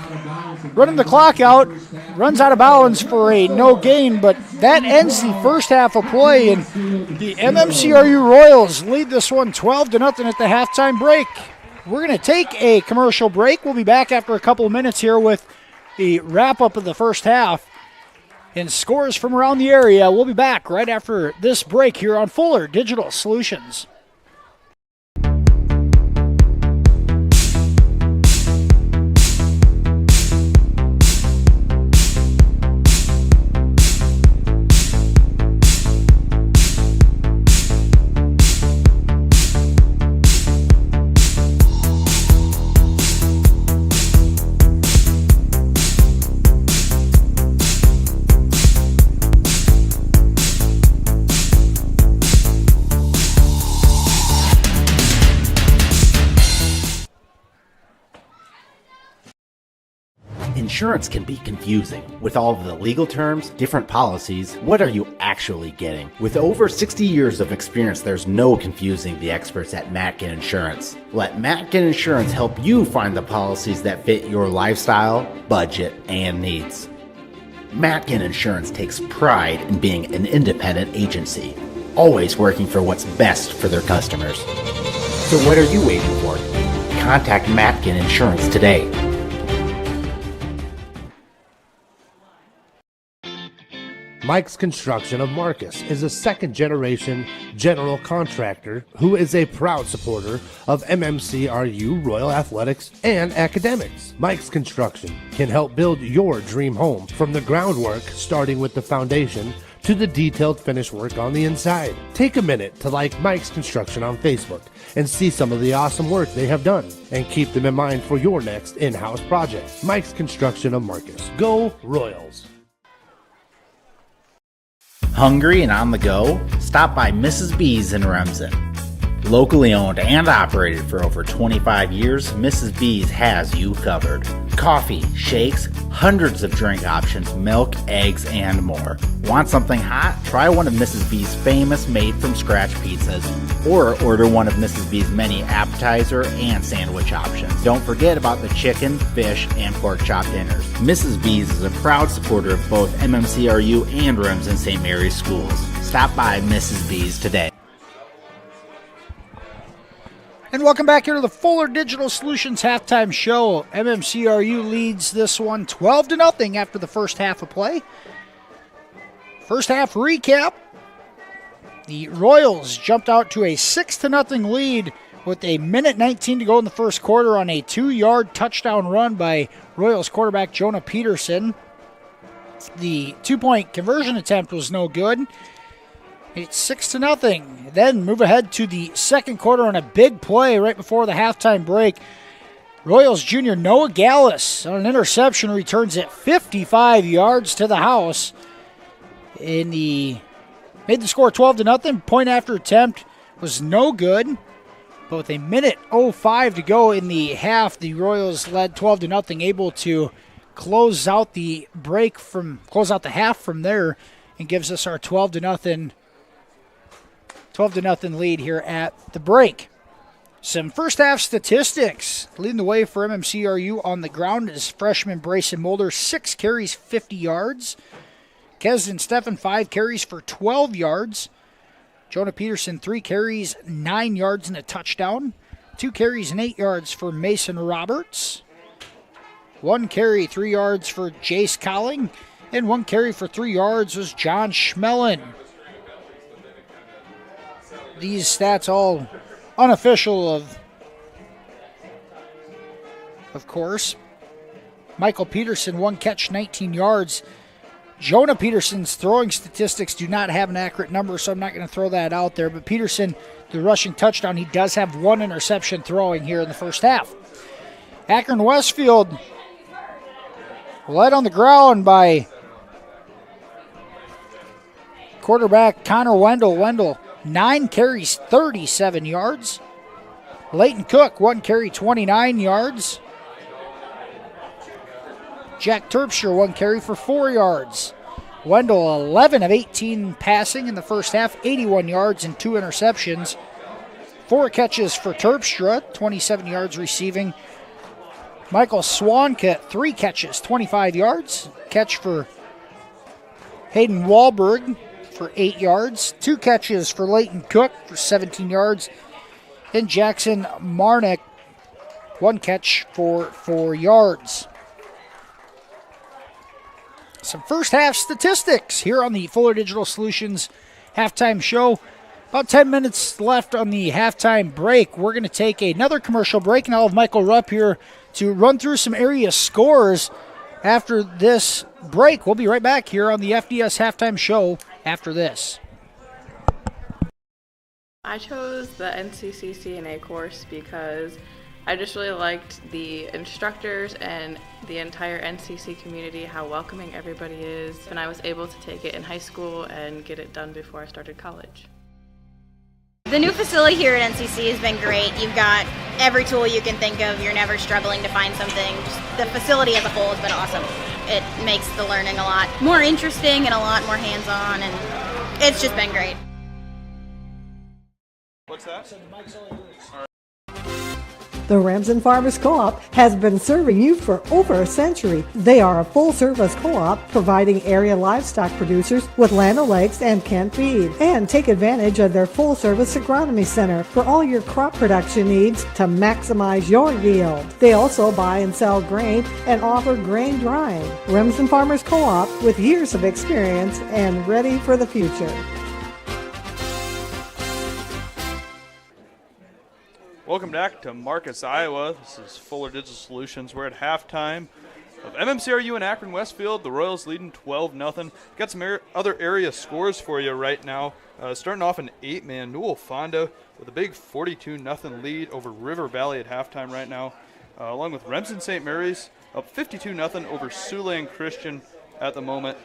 running the clock out, runs out of bounds for a no gain, but that ends the first half of play, and the MMCRU Royals lead this one 12-0 at the halftime break. We're going to take a commercial break. We'll be back after a couple of minutes here with the wrap-up of the first half and scores from around the area. We'll be back right after this break here on Fuller Digital Solutions. Insurance can be confusing. With all of the legal terms, different policies, what are you actually getting? With over 60 years of experience, there's no confusing the experts at Matkin Insurance. Let Matkin Insurance help you find the policies that fit your lifestyle, budget, and needs. Matkin Insurance takes pride in being an independent agency, always working for what's best for their customers. So what are you waiting for? Contact Matkin Insurance today. Mike's Construction of Marcus is a second-generation general contractor who is a proud supporter of MMCRU, Royal Athletics, and academics. Mike's Construction can help build your dream home from the groundwork, starting with the foundation, to the detailed finish work on the inside. Take a minute to like Mike's Construction on Facebook and see some of the awesome work they have done, and keep them in mind for your next in-house project. Mike's Construction of Marcus. Go Royals! Hungry and on the go? Stop by Mrs. B's in Remsen. Locally owned and operated for over 25 years, Mrs. B's has you covered. Coffee, shakes, hundreds of drink options, milk, eggs, and more. Want something hot? Try one of Mrs. B's famous made-from-scratch pizzas, or order one of Mrs. B's many appetizer and sandwich options. Don't forget about the chicken, fish, and pork chop dinners. Mrs. B's is a proud supporter of both MMCRU and Remsen St. Mary's schools. Stop by Mrs. B's today. And welcome back here to the Fuller Digital Solutions halftime show. MMCRU leads this one 12-0 after the first half of play. First half recap. The Royals jumped out to a 6-0 lead with a minute 19 to go in the first quarter on a 2-yard touchdown run by Royals quarterback Jonah Peterson. The 2-point conversion attempt was no good. It's 6-0. Then move ahead to the second quarter on a big play right before the halftime break. Royals junior Noah Gallus on an interception returns it 55 yards to the house. Made the score 12-0. Point after attempt was no good. But with a minute 05 to go in the half, the Royals led 12-0, able to close out the half from there, and gives us our 12-0 lead here at the break. Some first half statistics. Leading the way for MMCRU on the ground is freshman Brayson Mulder, 6 carries, 50 yards. Kesden Steffen, 5 carries for 12 yards. Jonah Peterson, 3 carries, 9 yards and a touchdown. 2 carries and 8 yards for Mason Roberts. 1 carry, 3 yards for Jace Colling. And 1 carry for 3 yards was John Schmellen. These stats all unofficial, of course. Michael Peterson, 1 catch, 19 yards. Jonah Peterson's throwing statistics do not have an accurate number, so I'm not going to throw that out there. But Peterson, the rushing touchdown, he does have 1 interception throwing here in the first half. Akron-Westfield led on the ground by quarterback Connor Wendell. Wendell, 9 carries, 37 yards. Leighton Cook, 1 carry, 29 yards. Jack Terpstra, 1 carry for 4 yards. Wendell, 11 of 18 passing in the first half, 81 yards and 2 interceptions. 4 catches for Terpstra, 27 yards receiving. Michael Swanka, 3 catches, 25 yards. Catch for Hayden Wahlberg for 8 yards. 2 catches for Leighton Cook for 17 yards. And Jackson Marnick, 1 catch for 4 yards. Some first half statistics here on the Fuller Digital Solutions halftime show. About 10 minutes left on the halftime break. We're going to take another commercial break, and I'll have Michael Rupp here to run through some area scores after this break. We'll be right back here on the FDS halftime show after this. I chose the NCC CNA course because I just really liked the instructors and the entire NCC community, how welcoming everybody is, and I was able to take it in high school and get it done before I started college. The new facility here at NCC has been great. You've got every tool you can think of. You're never struggling to find something. Just the facility as a whole has been awesome. It makes the learning a lot more interesting and a lot more hands-on, and it's just been great. What's that? The Remsen Farmers Co-op has been serving you for over a century. They are a full-service co-op providing area livestock producers with land o'lakes and canned feed. And take advantage of their full-service agronomy center for all your crop production needs to maximize your yield. They also buy and sell grain and offer grain drying. Remsen Farmers Co-op with years of experience and ready for the future. Welcome back to Marcus, Iowa. This is Fuller Digital Solutions. We're at halftime of MMCRU in Akron-Westfield. The Royals leading 12-0. Got some other area scores for you right now. Starting off an 8-man, Newell Fonda with a big 42-0 lead over River Valley at halftime right now, along with Remsen St. Mary's up 52-0 over Siouxland Christian at the moment.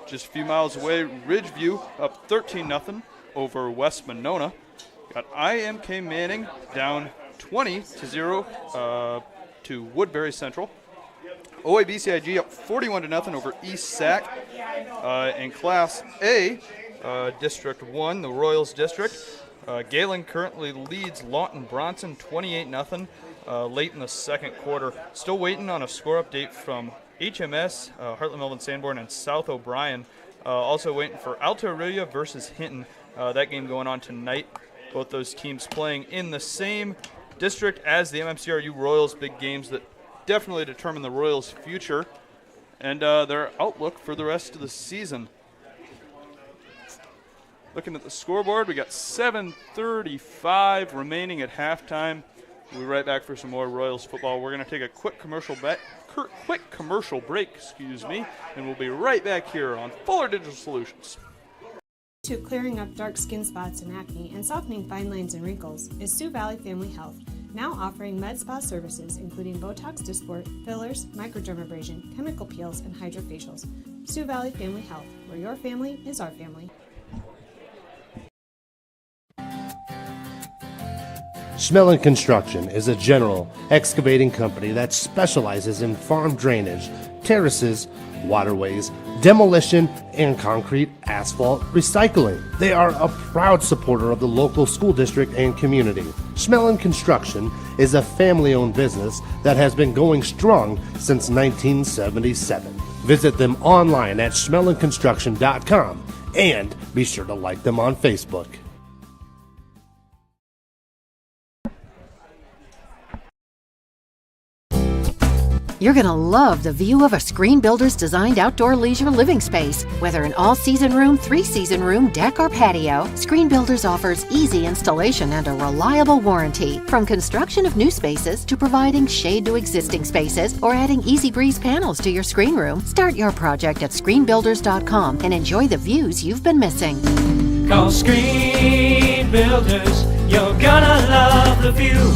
Just a few miles away, Ridgeview up 13-0 over West Monona. Got IMK Manning down 20-0 to Woodbury Central. OABCIG up 41-0 over East Sac. In Class A, District 1, the Royals District, Galen currently leads Lawton Bronson 28-0 late in the second quarter. Still waiting on a score update from HMS, Heartland Melvin Sanborn, and South O'Brien. Also waiting for Alta Aurelia versus Hinton. That game going on tonight. Both those teams playing in the same district as the MMCRU Royals. Big games that definitely determine the Royals' future and their outlook for the rest of the season. Looking at the scoreboard, we got 7:35 remaining at halftime. We'll be right back for some more Royals football. We're going to take a quick commercial break, and we'll be right back here on Fuller Digital Solutions. To clearing up dark skin spots and acne and softening fine lines and wrinkles is Sioux Valley Family Health, now offering med spa services including Botox Dysport, fillers, microdermabrasion, chemical peels, and hydrofacials. Sioux Valley Family Health, where your family is our family. Schmelling Construction is a general excavating company that specializes in farm drainage, terraces, waterways, demolition, and concrete asphalt recycling. They are a proud supporter of the local school district and community. Schmelling Construction is a family-owned business that has been going strong since 1977. Visit them online at schmellingconstruction.com and be sure to like them on Facebook. You're going to love the view of a Screen Builder's designed outdoor leisure living space. Whether an all-season room, three-season room, deck, or patio, Screen Builders offers easy installation and a reliable warranty. From construction of new spaces to providing shade to existing spaces or adding Easy Breeze panels to your screen room, start your project at screenbuilders.com and enjoy the views you've been missing. Call Screen Builders. You're gonna love the view.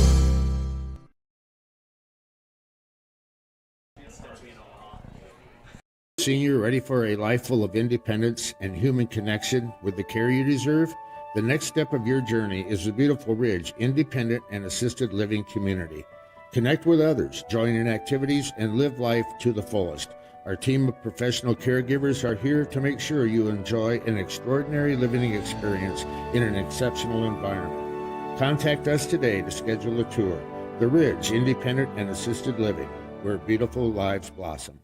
Senior, ready for a life full of independence and human connection with the care you deserve? The next step of your journey is the Beautiful Ridge Independent and Assisted Living Community. Connect with others, join in activities, and live life to the fullest. Our team of professional caregivers are here to make sure you enjoy an extraordinary living experience in an exceptional environment. Contact us today to schedule a tour. The Ridge Independent and Assisted Living, where beautiful lives blossom.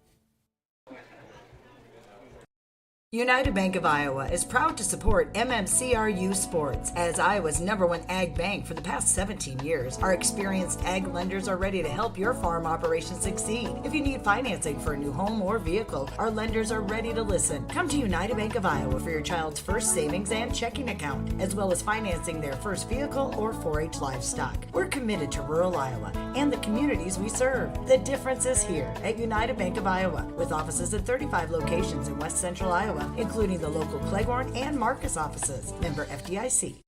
United Bank of Iowa is proud to support MMCRU Sports. As Iowa's #1 ag bank for the past 17 years, our experienced ag lenders are ready to help your farm operation succeed. If you need financing for a new home or vehicle, our lenders are ready to listen. Come to United Bank of Iowa for your child's first savings and checking account, as well as financing their first vehicle or 4-H livestock. We're committed to rural Iowa and the communities we serve. The difference is here at United Bank of Iowa, with offices at 35 locations in West Central Iowa, including the local Cleghorn and Marcus offices. Member FDIC.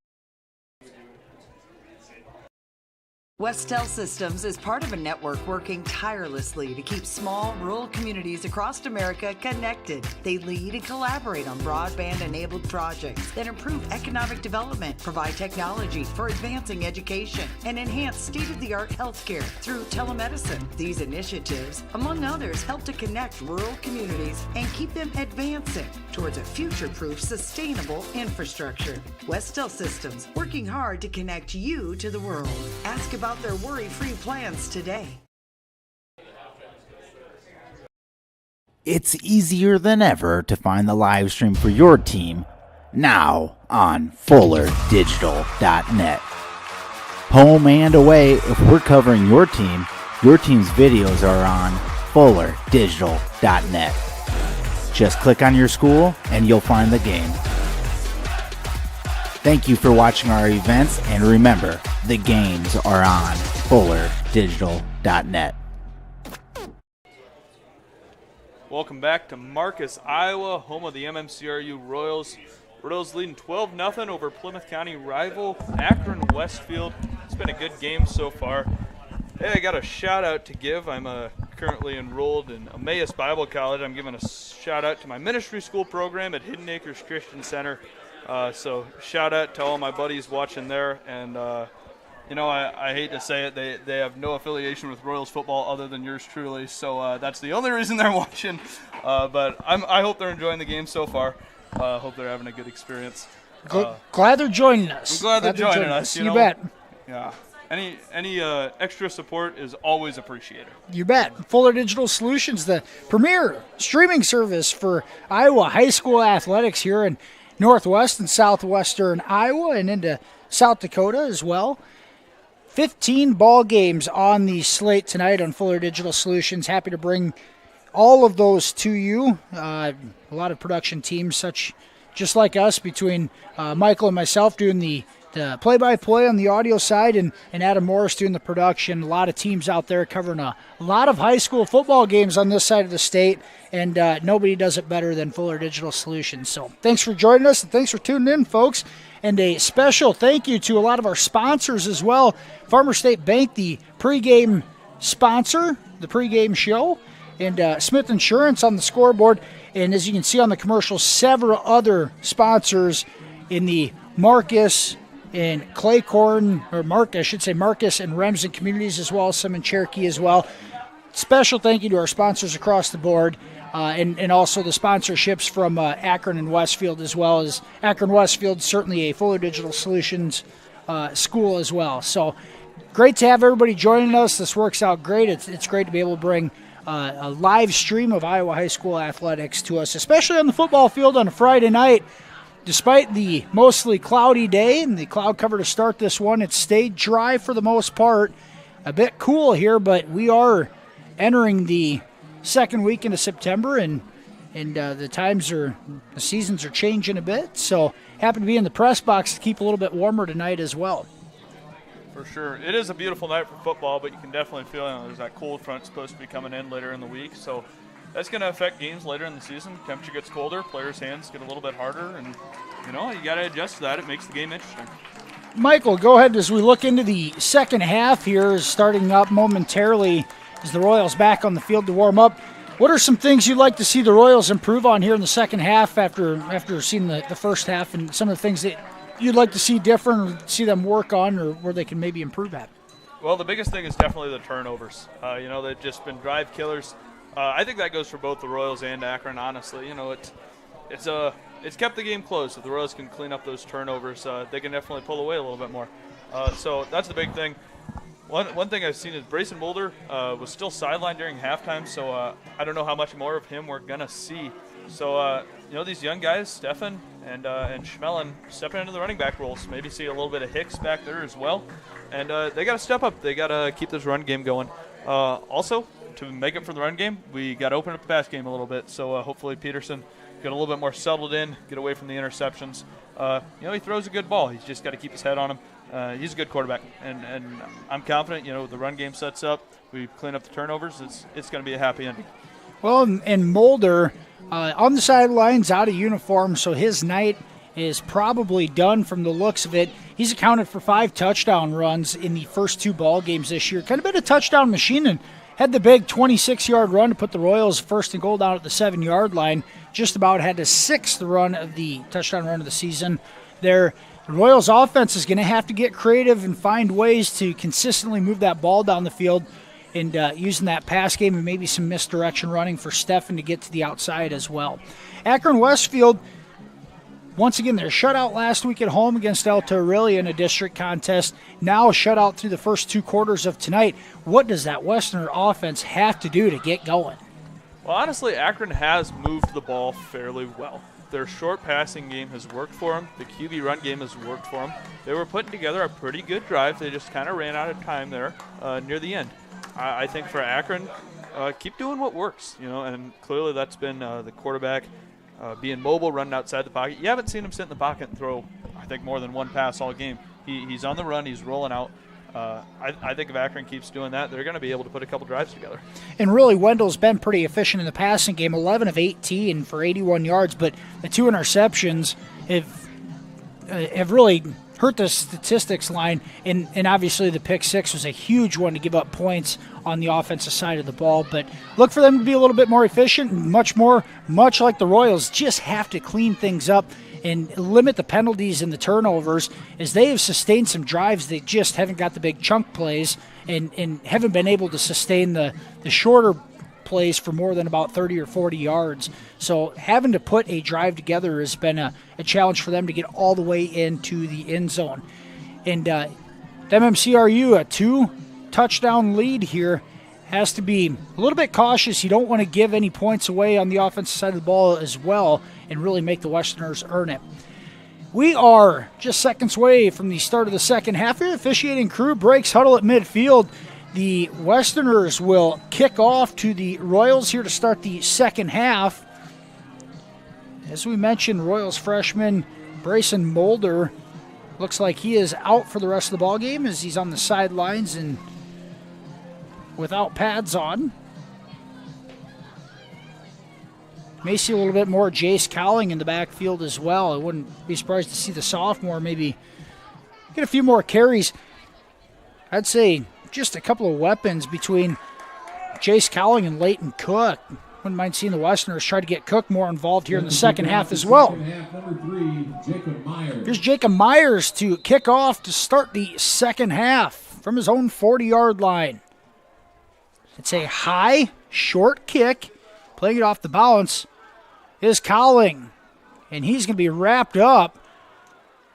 Westel Systems is part of a network working tirelessly to keep small, rural communities across America connected. They lead and collaborate on broadband-enabled projects that improve economic development, provide technology for advancing education, and enhance state-of-the-art healthcare through telemedicine. These initiatives, among others, help to connect rural communities and keep them advancing towards a future-proof, sustainable infrastructure. Westel Systems, working hard to connect you to the world. Ask about their worry-free plans today. It's easier than ever to find the live stream for your team now on FullerDigital.net. Home and away, if we're covering your team's videos are on FullerDigital.net. Just click on your school and you'll find the game. Thank you for watching our events, and remember, the games are on FullerDigital.net. Welcome back to Marcus, Iowa, home of the MMCRU Royals. Royals leading 12-0 over Plymouth County rival Akron-Westfield. It's been a good game so far. Hey, I got a shout-out to give. I'm currently enrolled in Emmaus Bible College. I'm giving a shout-out to my ministry school program at Hidden Acres Christian Center. So shout out to all my buddies watching there, and I hate to say it, they have no affiliation with Royals football other than yours truly, so that's the only reason they're watching. But I hope they're enjoying the game so far. Hope they're having a good experience. Glad they're joining us. I'm glad they're joining us. You bet. Yeah. Any extra support is always appreciated. You bet. Fuller Digital Solutions, the premier streaming service for Iowa high school athletics here in Northwest and Southwestern Iowa and into South Dakota as well. 15 ball games on the slate tonight on Fuller Digital Solutions. Happy to bring all of those to you. A lot of production teams, just like us, between Michael and myself doing the play-by-play on the audio side, and Adam Morris doing the production. A lot of teams out there covering a lot of high school football games on this side of the state, and nobody does it better than Fuller Digital Solutions. So thanks for joining us, and thanks for tuning in, folks. And a special thank you to a lot of our sponsors as well. Farmer State Bank, the pregame sponsor, the pregame show, and Smith Insurance on the scoreboard. And as you can see on the commercial, several other sponsors in the Marcus and Marcus and Remsen communities, as well as some in Cherokee as well. Special thank you to our sponsors across the board, and also the sponsorships from Akron and Westfield, as well as Akron-Westfield, certainly a Fuller Digital Solutions school as well. So great to have everybody joining us. This works out great. It's great to be able to bring a live stream of Iowa high school athletics to us, especially on the football field on a Friday night. Despite the mostly cloudy day and the cloud cover to start this one, it stayed dry for the most part. A bit cool here, but we are entering the second week into September, and the seasons are changing a bit. So happy to be in the press box to keep a little bit warmer tonight as well. For sure. It is a beautiful night for football, but you can definitely feel there's that cold front supposed to be coming in later in the week. So that's going to affect games later in the season. Temperature gets colder, players' hands get a little bit harder, and you got to adjust to that. It makes the game interesting. Michael, go ahead as we look into the second half here, starting up momentarily as the Royals back on the field to warm up. What are some things you'd like to see the Royals improve on here in the second half after seeing the first half, and some of the things that you'd like to see different or see them work on, or where they can maybe improve at? Well, the biggest thing is definitely the turnovers. They've just been drive killers. I think that goes for both the Royals and Akron, honestly. It's a it's kept the game close. If the Royals can clean up those turnovers, they can definitely pull away a little bit more. So that's the big thing. One thing I've seen is Brayson Mulder was still sidelined during halftime, so I don't know how much more of him we're going to see. So, these young guys, Stefan and Schmelin, stepping into the running back roles. Maybe see a little bit of Hicks back there as well. And they got to step up. They got to keep this run game going. Also, to make it for the run game, we got to open up the pass game a little bit. So hopefully Peterson get a little bit more settled in, get away from the interceptions. He throws a good ball. He's just got to keep his head on him. He's a good quarterback, and I'm confident. The run game sets up. We clean up the turnovers. It's going to be a happy ending. Well, and Mulder on the sidelines, out of uniform, so his night is probably done from the looks of it. He's accounted for 5 touchdown runs in the first 2 ball games this year. Kind of been a touchdown machine, and had the big 26-yard run to put the Royals first and goal down at the 7-yard line. Just about had the 6th run of the touchdown run of the season there. The Royals offense is going to have to get creative and find ways to consistently move that ball down the field, and using that pass game and maybe some misdirection running for Stefan to get to the outside as well. Akron-Westfield, once again, they're shut out last week at home against Alta Aurelia in a district contest. Now shut out through the first 2 quarters of tonight. What does that Westerner offense have to do to get going? Well, honestly, Akron has moved the ball fairly well. Their short passing game has worked for them. The QB run game has worked for them. They were putting together a pretty good drive. They just kind of ran out of time there near the end. I think for Akron, keep doing what works, and clearly that's been the quarterback being mobile, running outside the pocket. You haven't seen him sit in the pocket and throw, I think, more than 1 pass all game. He's on the run. He's rolling out. I think if Akron keeps doing that, they're going to be able to put a couple drives together. And really, Wendell's been pretty efficient in the passing game, 11 of 18 for 81 yards, but the 2 interceptions have really hurt the statistics line, and obviously the pick 6 was a huge one to give up points on the offensive side of the ball. But look for them to be a little bit more efficient, and much like the Royals, just have to clean things up and limit the penalties and the turnovers, as they have sustained some drives. They just haven't got the big chunk plays and haven't been able to sustain the shorter plays for more than about 30 or 40 yards. So having to put a drive together has been a challenge for them to get all the way into the end zone. And MMCRU, a 2-touchdown lead here, has to be a little bit cautious. You don't want to give any points away on the offensive side of the ball as well and really make the Westerners earn it. We are just seconds away from the start of the second half here. The officiating crew breaks huddle at midfield. The Westerners will kick off to the Royals here to start the second half. As we mentioned, Royals freshman Brayson Mulder looks like he is out for the rest of the ball game, as he's on the sidelines and without pads on. May see a little bit more Jace Cowling in the backfield as well. I wouldn't be surprised to see the sophomore maybe get a few more carries. I'd say just a couple of weapons between Jace Cowling and Leighton Cook. Wouldn't mind seeing the Westerners try to get Cook more involved here in the second half as well. Here's Jacob Myers to kick off to start the second half from his own 40-yard line. It's a high, short kick. Playing it off the bounce is Cowling, and he's going to be wrapped up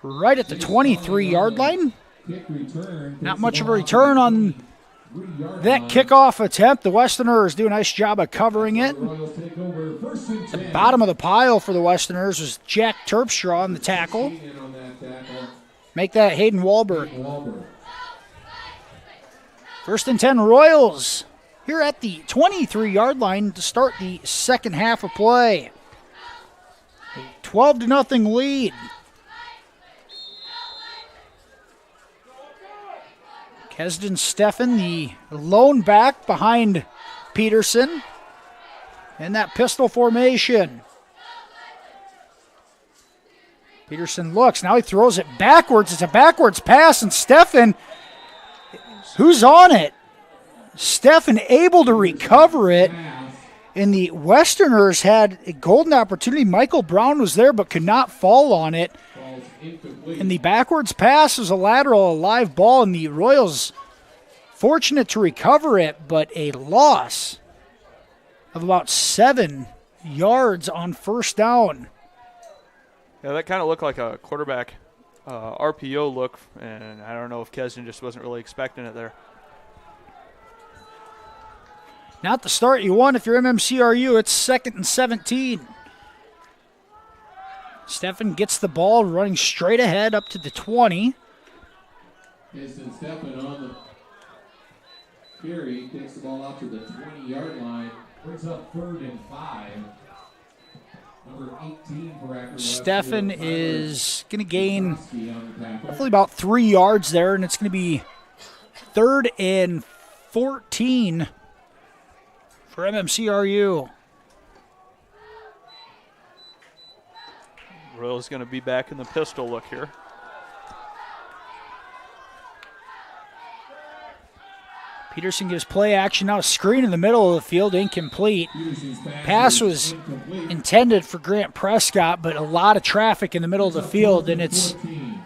right at the 23-yard line. Not much of a return on that kickoff attempt. The Westerners do a nice job of covering it. The bottom of the pile for the Westerners was Jack Terpstra on the tackle. Make that Hayden Wahlberg. 1st and 10 Royals here at the 23-yard line to start the second half of play. A 12-0 lead. Kesden Steffen, the lone back behind Peterson in that pistol formation. Peterson looks. Now he throws it backwards. It's a backwards pass, and Steffen, who's on it? Steffen able to recover it, and the Westerners had a golden opportunity. Michael Brown was there but could not fall on it. And the backwards pass was a lateral, a live ball, and the Royals fortunate to recover it, but a loss of about 7 yards on first down. Yeah, that kind of looked like a quarterback RPO look, and I don't know if Kesden just wasn't really expecting it there. Not the start you want if you're MMCRU. It's 2nd and 17. Steffen gets the ball running straight ahead up to the 20. Jason Steffen on the carry, takes the ball out to the 20-yard line, brings up 3rd and 5. Number 18 for Akron-Westfield. Steffen is going to gain roughly about 3 yards there, and it's going to be 3rd and 14 for MMCRU. Royals going to be back in the pistol look here. Peterson gives play action, now a screen in the middle of the field, incomplete. Pass was intended for Grant Prescott, but a lot of traffic in the middle of the field, and it's an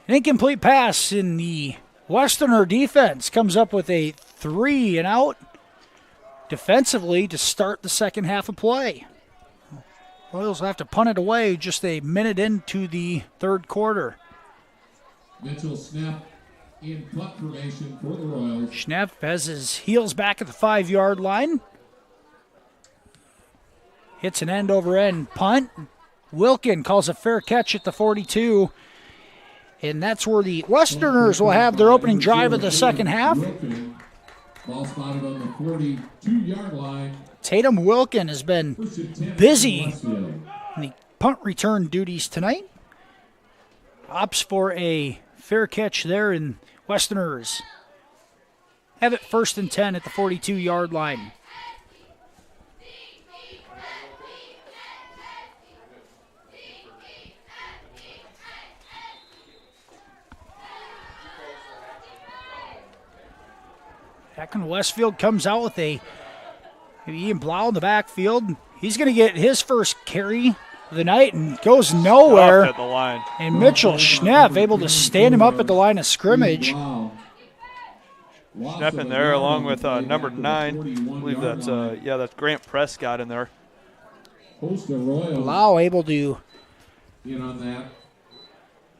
incomplete pass. In the Westerner defense comes up with a 3 and out defensively to start the second half of play. Royals will have to punt it away just a minute into the third quarter. Mitchell Schnepp in punt formation for the Royals. Schnepp has his heels back at the 5-yard line. Hits an end-over-end punt. Wilkin calls a fair catch at the 42. And that's where the Westerners will have their opening drive of the second half. Ball spotted on the 42-yard line. Tatum Wilkin has been busy in the punt return duties tonight. Opts for a fair catch there, and Westerners have it 1st and 10 at the 42-yard line. Akron-Westfield comes out with a Ian Blau in the backfield. He's going to get his first carry of the night and goes nowhere. At the line. And Mitchell Schnepp able to stand him up at the line of scrimmage. Schnepp in there along with number 9. I believe that's that's Grant Prescott in there. Blau able to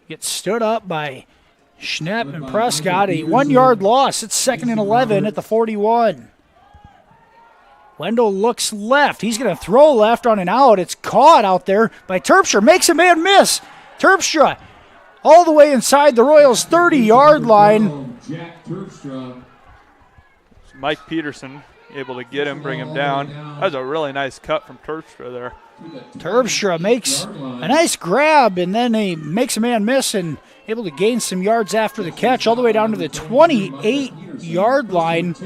get stood up by Schnepp and Prescott. A 1-yard loss. It's 2nd and 11 at the 41. Wendell looks left. He's going to throw left on an out. It's caught out there by Terpstra. Makes a man miss. Terpstra all the way inside the Royals' 30-yard line. Mike Peterson able to get him, bring him down. That was a really nice cut from Terpstra there. Terpstra makes a nice grab, and then he makes a man miss and able to gain some yards after the catch all the way down to the 28-yard line.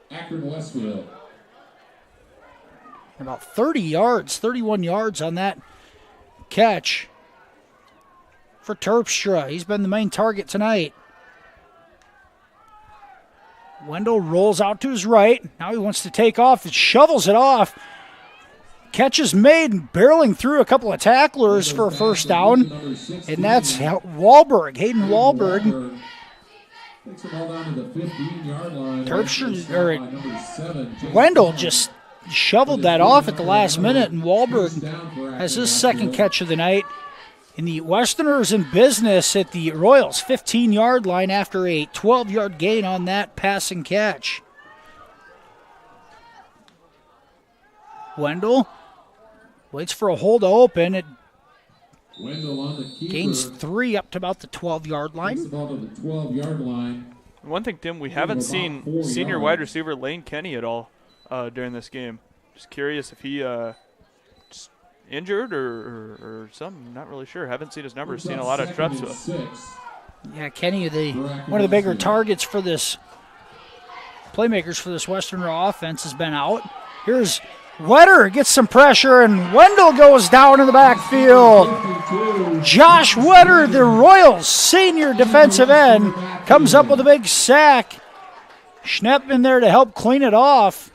Akron-Westfield. About 30 yards, 31 yards on that catch for Terpstra. He's been the main target tonight. Wendell rolls out to his right. Now he wants to take off. It shovels it off. Catch is made and barreling through a couple of tacklers for a first down. And that's Wahlberg, Hayden Wahlberg. Takes the ball down to the 15-yard line. Wendell just shoveled that off at the last minute, and Wahlberg has his second catch of the night. And the Westerners in business at the Royals' 15-yard line after a 12-yard gain on that passing catch. Wendell waits for a hole to open. It gains 3 up to about the 12-yard line. Takes the ball to the 12-yard line. One thing, Tim, we haven't seen senior wide receiver Lane Kenny at all during this game. Just curious if he just injured or something. Not really sure. Haven't seen his numbers. Seen a lot of reps with. Yeah, Kenny, one of the bigger targets for this playmakers for this Westerner offense has been out. Here's Wetter, gets some pressure, and Wendell goes down in the backfield. Josh Wetter, the Royals senior defensive end, comes up with a big sack. Schnepp in there to help clean it off.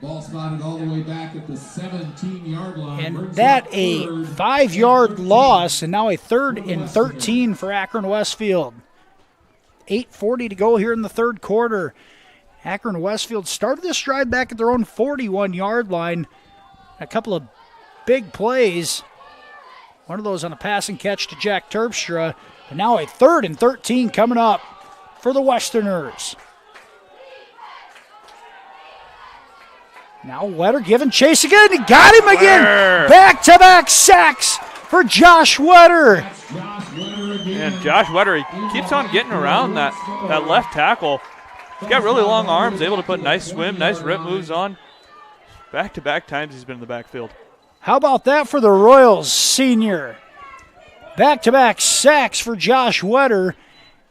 Ball spotted all the way back at the 17-yard line. And that a 5-yard loss, and now a 3rd and 13 for Akron-Westfield. 8:40 to go here in the third quarter. Akron-Westfield started this drive back at their own 41-yard line. A couple of big plays. One of those on a passing catch to Jack Terpstra. And now a 3rd and 13 coming up for the Westerners. Now Wetter giving chase again. He got him again. Back-to-back sacks for Josh Wetter. And Josh Wetter, he keeps on getting around that left tackle. He's got really long arms, able to put nice swim, nice rip moves on. Back-to-back times he's been in the backfield. How about that for the Royals senior? Back-to-back sacks for Josh Wetter.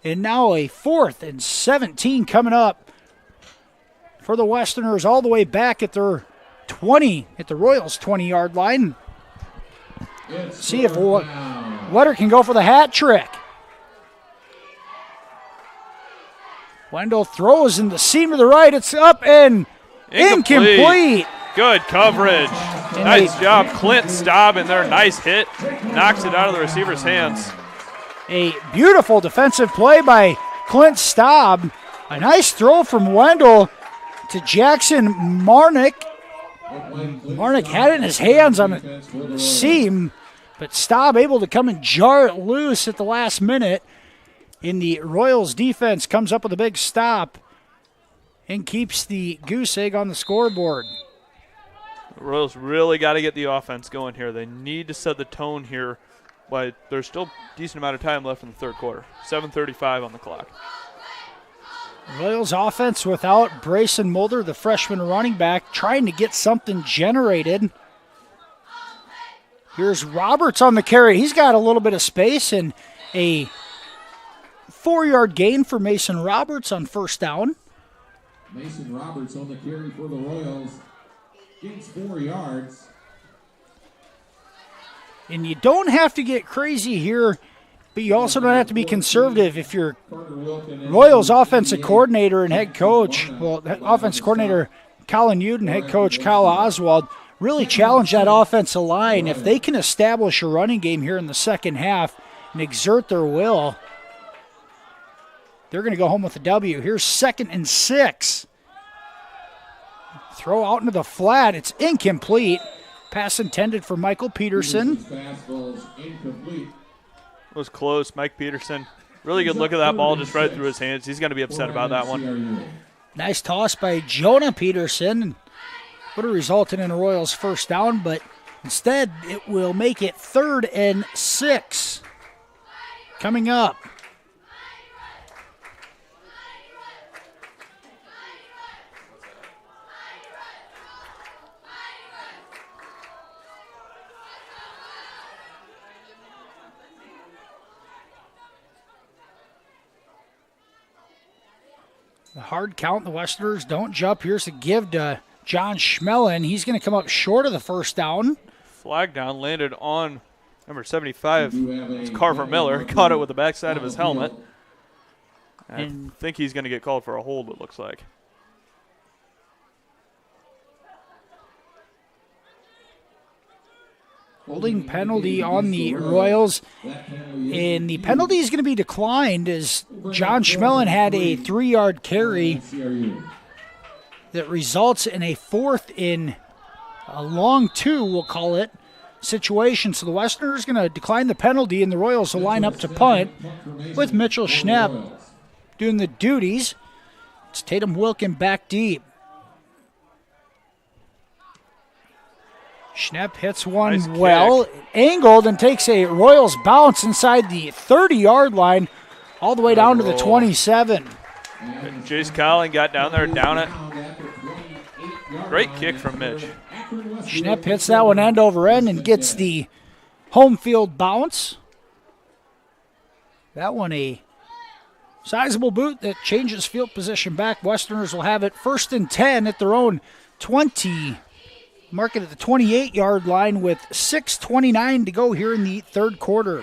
And now a 4th and 17 coming up for the Westerners, all the way back at their 20, at the Royals 20-yard line. See if Wetter can go for the hat trick. Wendell throws in the seam to the right. It's up and incomplete. Good coverage. Nice job, Clint Staub in there. Nice hit. Knocks it out of the receiver's hands. A beautiful defensive play by Clint Staub. A nice throw from Wendell to Jackson Marnick. Marnick had it in his hands on the seam, but Staub able to come and jar it loose at the last minute. And the Royals defense comes up with a big stop and keeps the goose egg on the scoreboard. The Royals really got to get the offense going here. They need to set the tone here, but there's still a decent amount of time left in the third quarter. 7:35 on the clock. Royals offense without Brayson Mulder, the freshman running back, trying to get something generated. Here's Roberts on the carry. He's got a little bit of space and a 4-yard gain for Mason Roberts on first down. Mason Roberts on the carry for the Royals. Gains 4 yards. And you don't have to get crazy here, but you also don't have to be conservative if you're Royals offensive coordinator and head coach, offensive coordinator Colin Uden, head coach Kyle Oswald, really challenge that offensive line. If they can establish a running game here in the second half and exert their will, they're going to go home with a W. Here's 2nd and 6. Throw out into the flat. It's incomplete. Pass intended for Michael Peterson. Incomplete. It was close. Mike Peterson, really good look at that ball just right through his hands. He's going to be upset about that one. Nice toss by Jonah Peterson. Would have resulted in a Royals first down, but instead it will make it 3rd and 6. Coming up. The hard count, the Westerners don't jump. Here's a give to John Schmellen. He's going to come up short of the first down. Flag down, landed on number 75. It's Carver Miller. Caught it with the backside of his helmet. I think he's going to get called for a hold, it looks like. Holding penalty on the Royals. And the penalty is going to be declined as John Schmellen had a 3-yard carry that results in a 4th and a long 2, we'll call it, situation. So the Westerners going to decline the penalty, and the Royals will line up to punt with Mitchell Schnepp doing the duties. It's Tatum Wilkin back deep. Schnepp hits one nice well, angled, and takes a Royals bounce inside the 30-yard line all the way down to the 27. And Jace Collin got down there, down it. Great kick from Mitch. Schnepp hits that one end over end and gets the home field bounce. That one a sizable boot that changes field position back. Westerners will have it 1st and 10 at their own 20. Mark it at the 28-yard line with 6:29 to go here in the third quarter.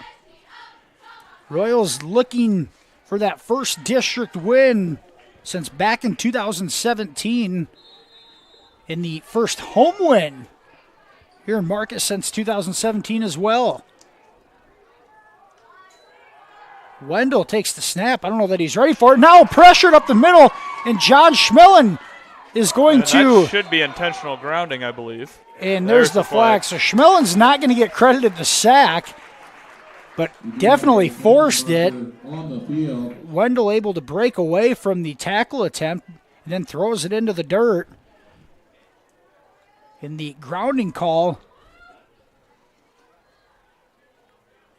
Royals looking for that first district win since back in 2017 in the first home win here in Marcus since 2017 as well. Wendell takes the snap. I don't know that he's ready for it. Now pressured up the middle, and John Schmellen is going to... That should be intentional grounding, I believe. And there's the flag. So Schmellen's not going to get credited the sack. but definitely forced it. On the field. Wendell able to break away from the tackle attempt and then throws it into the dirt. And the grounding call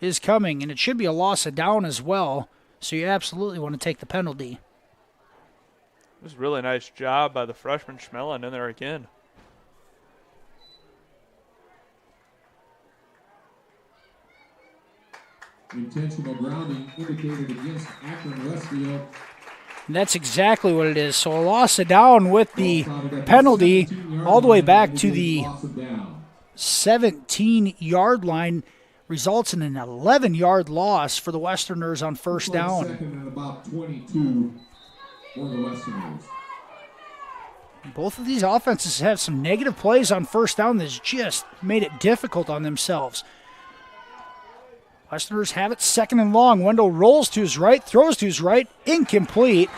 is coming, and it should be a loss of down as well, so you absolutely want to take the penalty. It was a really nice job by the freshman Schmelin in there again. Intentional grounding indicated against Akron-Westfield. And that's exactly what it is. So a loss of down with the penalty all the way back to the 17-yard line results in an 11-yard loss for the Westerners on first down. Second and about 22 for the Westerners. Both of these offenses have some negative plays on first down that's just made it difficult on themselves. Westerners have it second and long. Wendell rolls to his right, throws to his right, incomplete.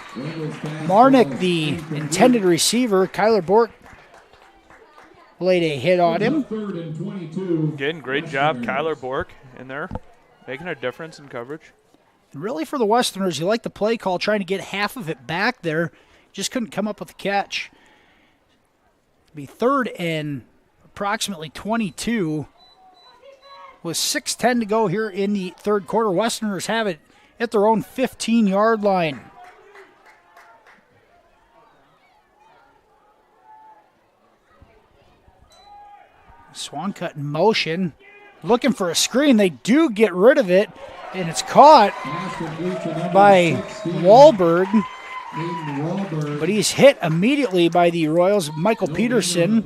Marnick, the intended receiver, Kyler Bork, laid a hit on him. Third and 22. Again, great job, Kyler Bork in there, making a difference in coverage. Really, for the Westerners, you like the play call, trying to get half of it back there. Just couldn't come up with a catch. It'll be third and approximately 22. With 6:10 to go here in the third quarter, Westerners have it at their own 15-yard line. Swancut in motion, looking for a screen. They do get rid of it, and it's caught by Wahlberg. But he's hit immediately by the Royals' Michael Peterson.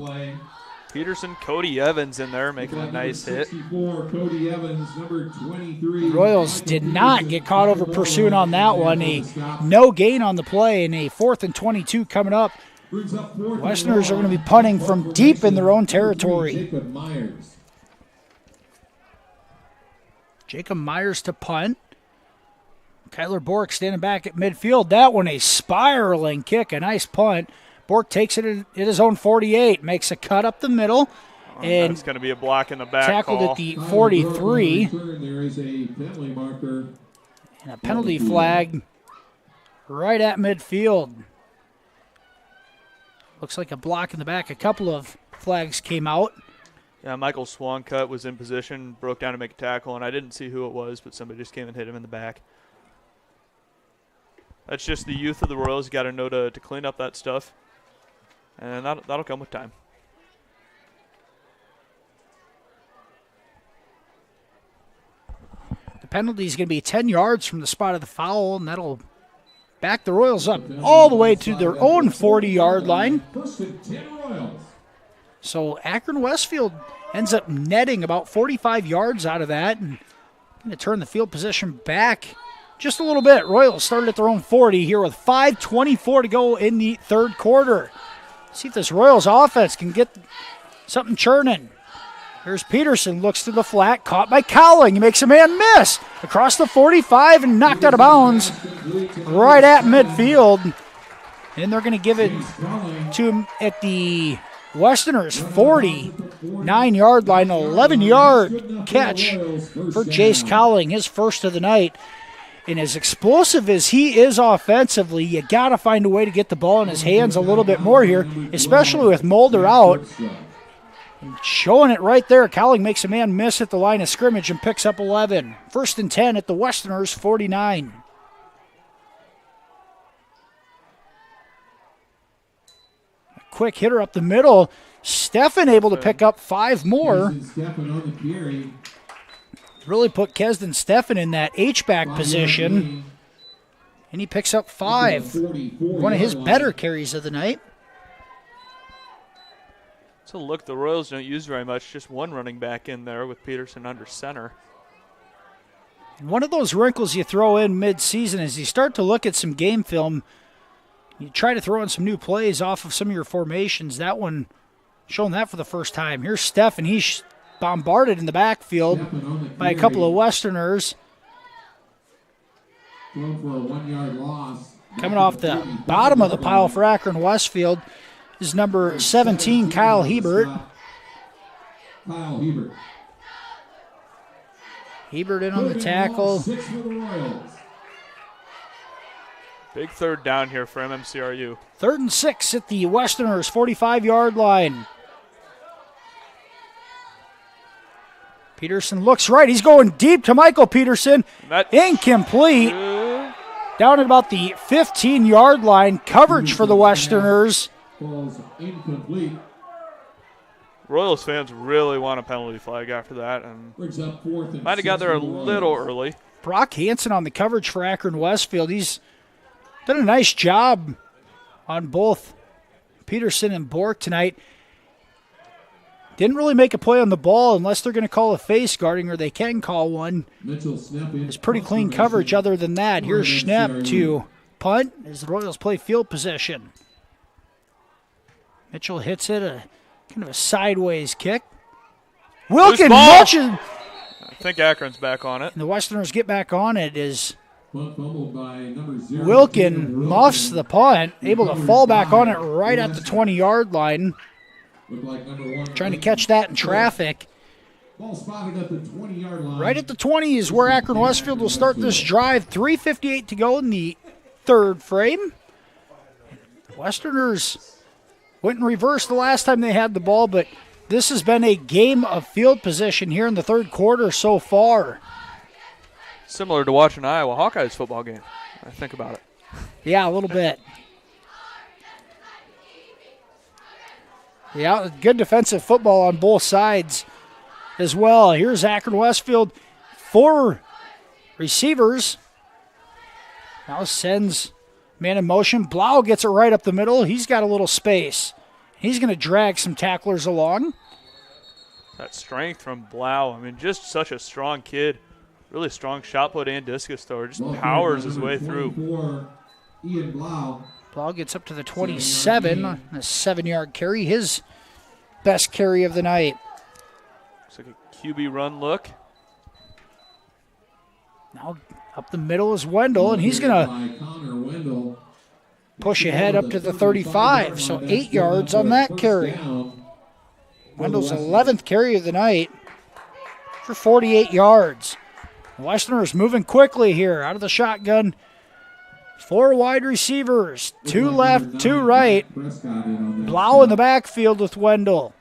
Peterson, Cody Evans in there making a nice hit. Cody Evans, number 23. Royals did not get caught over pursuit on that one. A no gain on the play, and a 4th and 22 coming up. Westerners are going to be punting from deep in their own territory. Jacob Myers to punt. Kyler Bork standing back at midfield. That one a spiraling kick, a nice punt. Bork takes it at his own 48, makes a cut up the middle, and it's going to be a block in the back. Tackled call. at the 43. There is a penalty marker. And a penalty flag right at midfield. Looks like a block in the back. A couple of flags came out. Yeah, Michael Swancut was in position, broke down to make a tackle, and I didn't see who it was, but somebody just came and hit him in the back. That's just the youth of the Royals. You got to know to clean up that stuff. And that'll come with time. The penalty is going to be 10 yards from the spot of the foul, and that'll back the Royals up all the way to their own 40-yard line. So Akron-Westfield ends up netting about 45 yards out of that, and going to turn the field position back just a little bit. Royals started at their own 40 here with 5:24 to go in the third quarter. See if this Royals offense can get something churning. Here's Peterson, looks to the flat, caught by Cowling. He makes a man miss across the 45 and knocked out of bounds right at midfield. And they're going to give it to him at the Westerners' 49-yard line, 11-yard catch for Jace Cowling, his first of the night. And as explosive as he is offensively, you got to find a way to get the ball in his hands a little bit more here, especially with Mulder out. And showing it right there, Cowling makes a man miss at the line of scrimmage and picks up 11. 1st and 10 at the Westerners' 49. A quick hitter up the middle. Stefan able to pick up 5 more. Really put Kesden Stefan in that H-back position. And he picks up 5. One of his better carries of the night. It's a look the Royals don't use very much. Just one running back in there with Peterson under center. And one of those wrinkles you throw in mid-season is you start to look at some game film. You try to throw in some new plays off of some of your formations. That one, showing that for the first time. Here's Stefan. He's bombarded in the backfield by a couple of Westerners. Going for a 1-yard loss. Coming off the bottom of the pile for Akron-Westfield is number 17, Kyle Hebert. Kyle Hebert. Hebert in on the tackle. 6 for the Royals. Big third down here for MMCRU. 3rd and 6 at the Westerners' 45-yard line. Peterson looks right. He's going deep to Michael Peterson. Incomplete. Down at about the 15-yard line. Coverage for the Westerners. Falls incomplete. Royals fans really want a penalty flag after that, and Brings up 4th and might have got 6 there a for the Royals. little early. Brock Hansen on the coverage for Akron-Westfield. He's done a nice job on both Peterson and Bork tonight. Didn't really make a play on the ball unless they're going to call a face guarding, or they can call one. Mitchell Schnepp in. It's pretty clean coverage other than that. Here's Schnepp to punt as the Royals play field position. Mitchell hits it, a kind of a sideways kick. Wilkin launches. I think Akron's back on it. And the Westerners get back on it as Punt fumbled by number 0. Wilkin muffs the punt, able to fall back on it right at the 20-yard line. Looked like number 1. Trying to catch that in traffic. Ball spotted at the 20-yard line. Right at the 20 is where Akron-Westfield will start this drive. 3:58 to go in the third frame. The Westerners went in reverse the last time they had the ball, but this has been a game of field position here in the third quarter so far. Similar to watching Iowa Hawkeyes football game. I think about it. Yeah, a little bit. Yeah, good defensive football on both sides as well. Here's Akron-Westfield. 4 receivers. Now sends man in motion. Blau gets it right up the middle. He's got a little space. He's going to drag some tacklers along. That strength from Blau. I mean, just such a strong kid. Really strong shot put and discus thrower. Just powers his way through. Ian Blau. Blau gets up to the 27 on a 7-yard carry. His best carry of the night. Looks like a QB run look. Now up the middle is Wendell, and he's going to push ahead up to the 35. So 8 yards on that carry. Wendell's 11th carry of the night for 48 yards. The Westerners moving quickly here out of the shotgun. 4 wide receivers, 2 left, 2 right. Blau in the backfield with Wendell.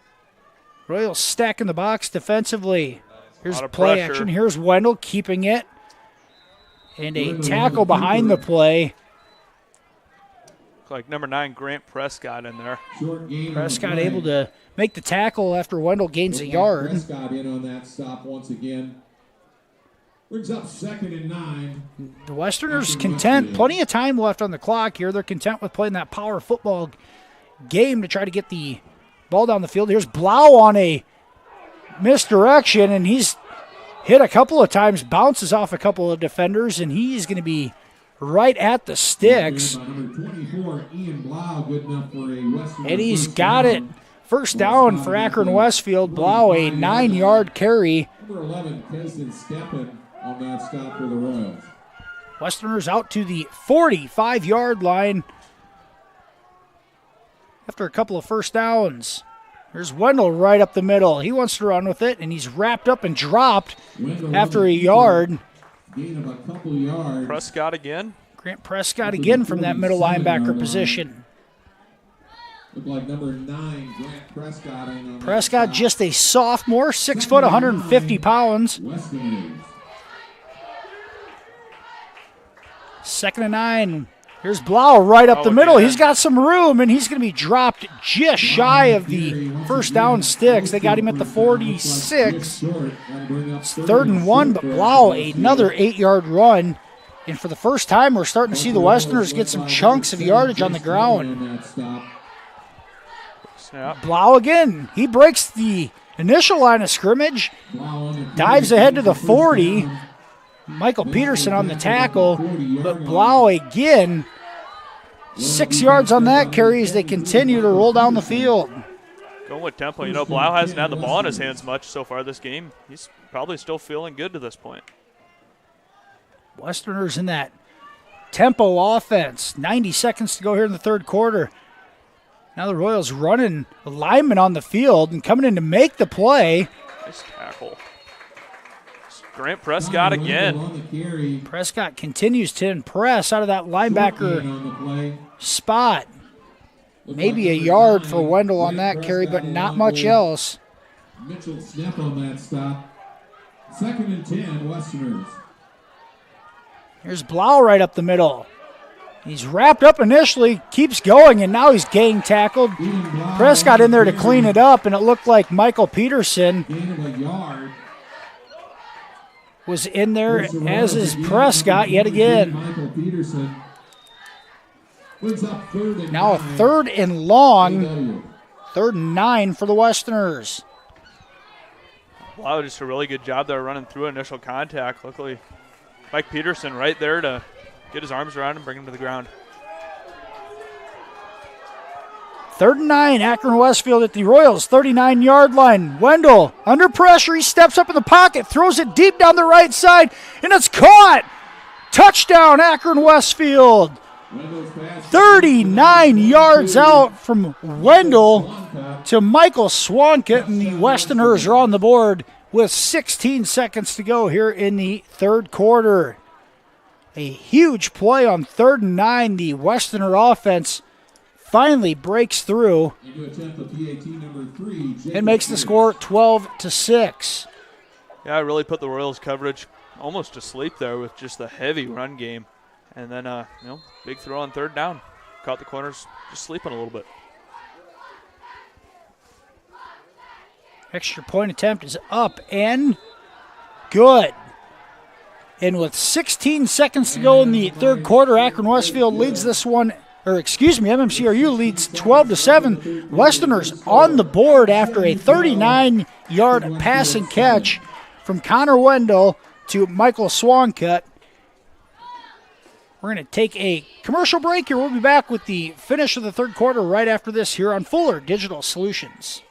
Royals stacking the box defensively. Here's play pressure. action. Here's Wendell keeping it. And a tackle behind the play. Looks like number 9, Grant Prescott in there. Prescott able to make the tackle after Wendell gains a yard. Prescott in on that stop once again. Brings up 2nd and 9. The Westerners content, plenty of time left on the clock here. They're content with playing that power football game to try to get the ball down the field. Here's Blau on a misdirection, and he's hit a couple of times, bounces off a couple of defenders, and he's going to be right at the sticks. Number 24, Ian Blau, good enough for a Western. And he's got it. First down for Akron-Westfield. Blau, a 9-yard carry. Number 11, Keston Steppen on that stop for the Royals. Westerners out to the 45-yard line after a couple of first downs. There's Wendell right up the middle. He wants to run with it, and he's wrapped up and dropped after a yard. Gain of a couple yards. Prescott again. Grant Prescott again from that middle linebacker position. Looked like number 9, Grant Prescott. In on Prescott just a sophomore, 6 foot, 150 pounds. Westerners. 2nd and 9. Here's Blau right up the middle. He's got some room, and he's going to be dropped just shy of the first down sticks. They got him at the 46. It's 3rd and 1, but Blau, another 8-yard run. And for the first time, we're starting to see the Westerners get some chunks of yardage on the ground. Blau again. He breaks the initial line of scrimmage, dives ahead to the 40. Michael Peterson on the tackle, but Blau again, 6 yards on that carry as they continue to roll down the field. Going with tempo. You know, Blau hasn't had the ball in his hands much so far this game. He's probably still feeling good to this point. Westerners in that tempo offense. 90 seconds to go here in the third quarter. Now the Royals running a lineman on the field and coming in to make the play. Nice tackle. Grant Prescott again. Prescott continues to impress out of that linebacker spot. Maybe a yard for Wendell on that carry, but not much else. Mitchell Snap on that stop. 2nd and 10, Westerners. Here's Blau right up the middle. He's wrapped up initially, keeps going, and now he's gang tackled. Prescott in there to clean it up, and it looked like Michael Peterson was in there, as is Prescott yet again. Now a 3rd and long, 3rd and 9 for the Westerners. Wow, just a really good job there running through initial contact. Luckily, Mike Peterson right there to get his arms around and bring him to the ground. 3rd and 9, Akron-Westfield at the Royals' 39-yard line. Wendell under pressure. He steps up in the pocket, throws it deep down the right side, and it's caught. Touchdown, Akron-Westfield. 39 yards out from Wendell to Michael Swankett, and the Westerners are on the board with 16 seconds to go here in the 3rd quarter. A huge play on 3rd and 9. The Westerner offense finally breaks through and makes the score 12-6. Yeah, I really put the Royals coverage almost to sleep there with just the heavy run game. And then, big throw on 3rd down. Caught the corners just sleeping a little bit. Extra point attempt is up and good. And with 16 seconds to go in the 3rd quarter, Akron-Westfield leads this one, MMCRU leads 12-7. Westerners on the board after a 39-yard passing catch from Connor Wendell to Michael Swankett. We're going to take a commercial break here. We'll be back with the finish of the 3rd quarter right after this here on Fuller Digital Solutions.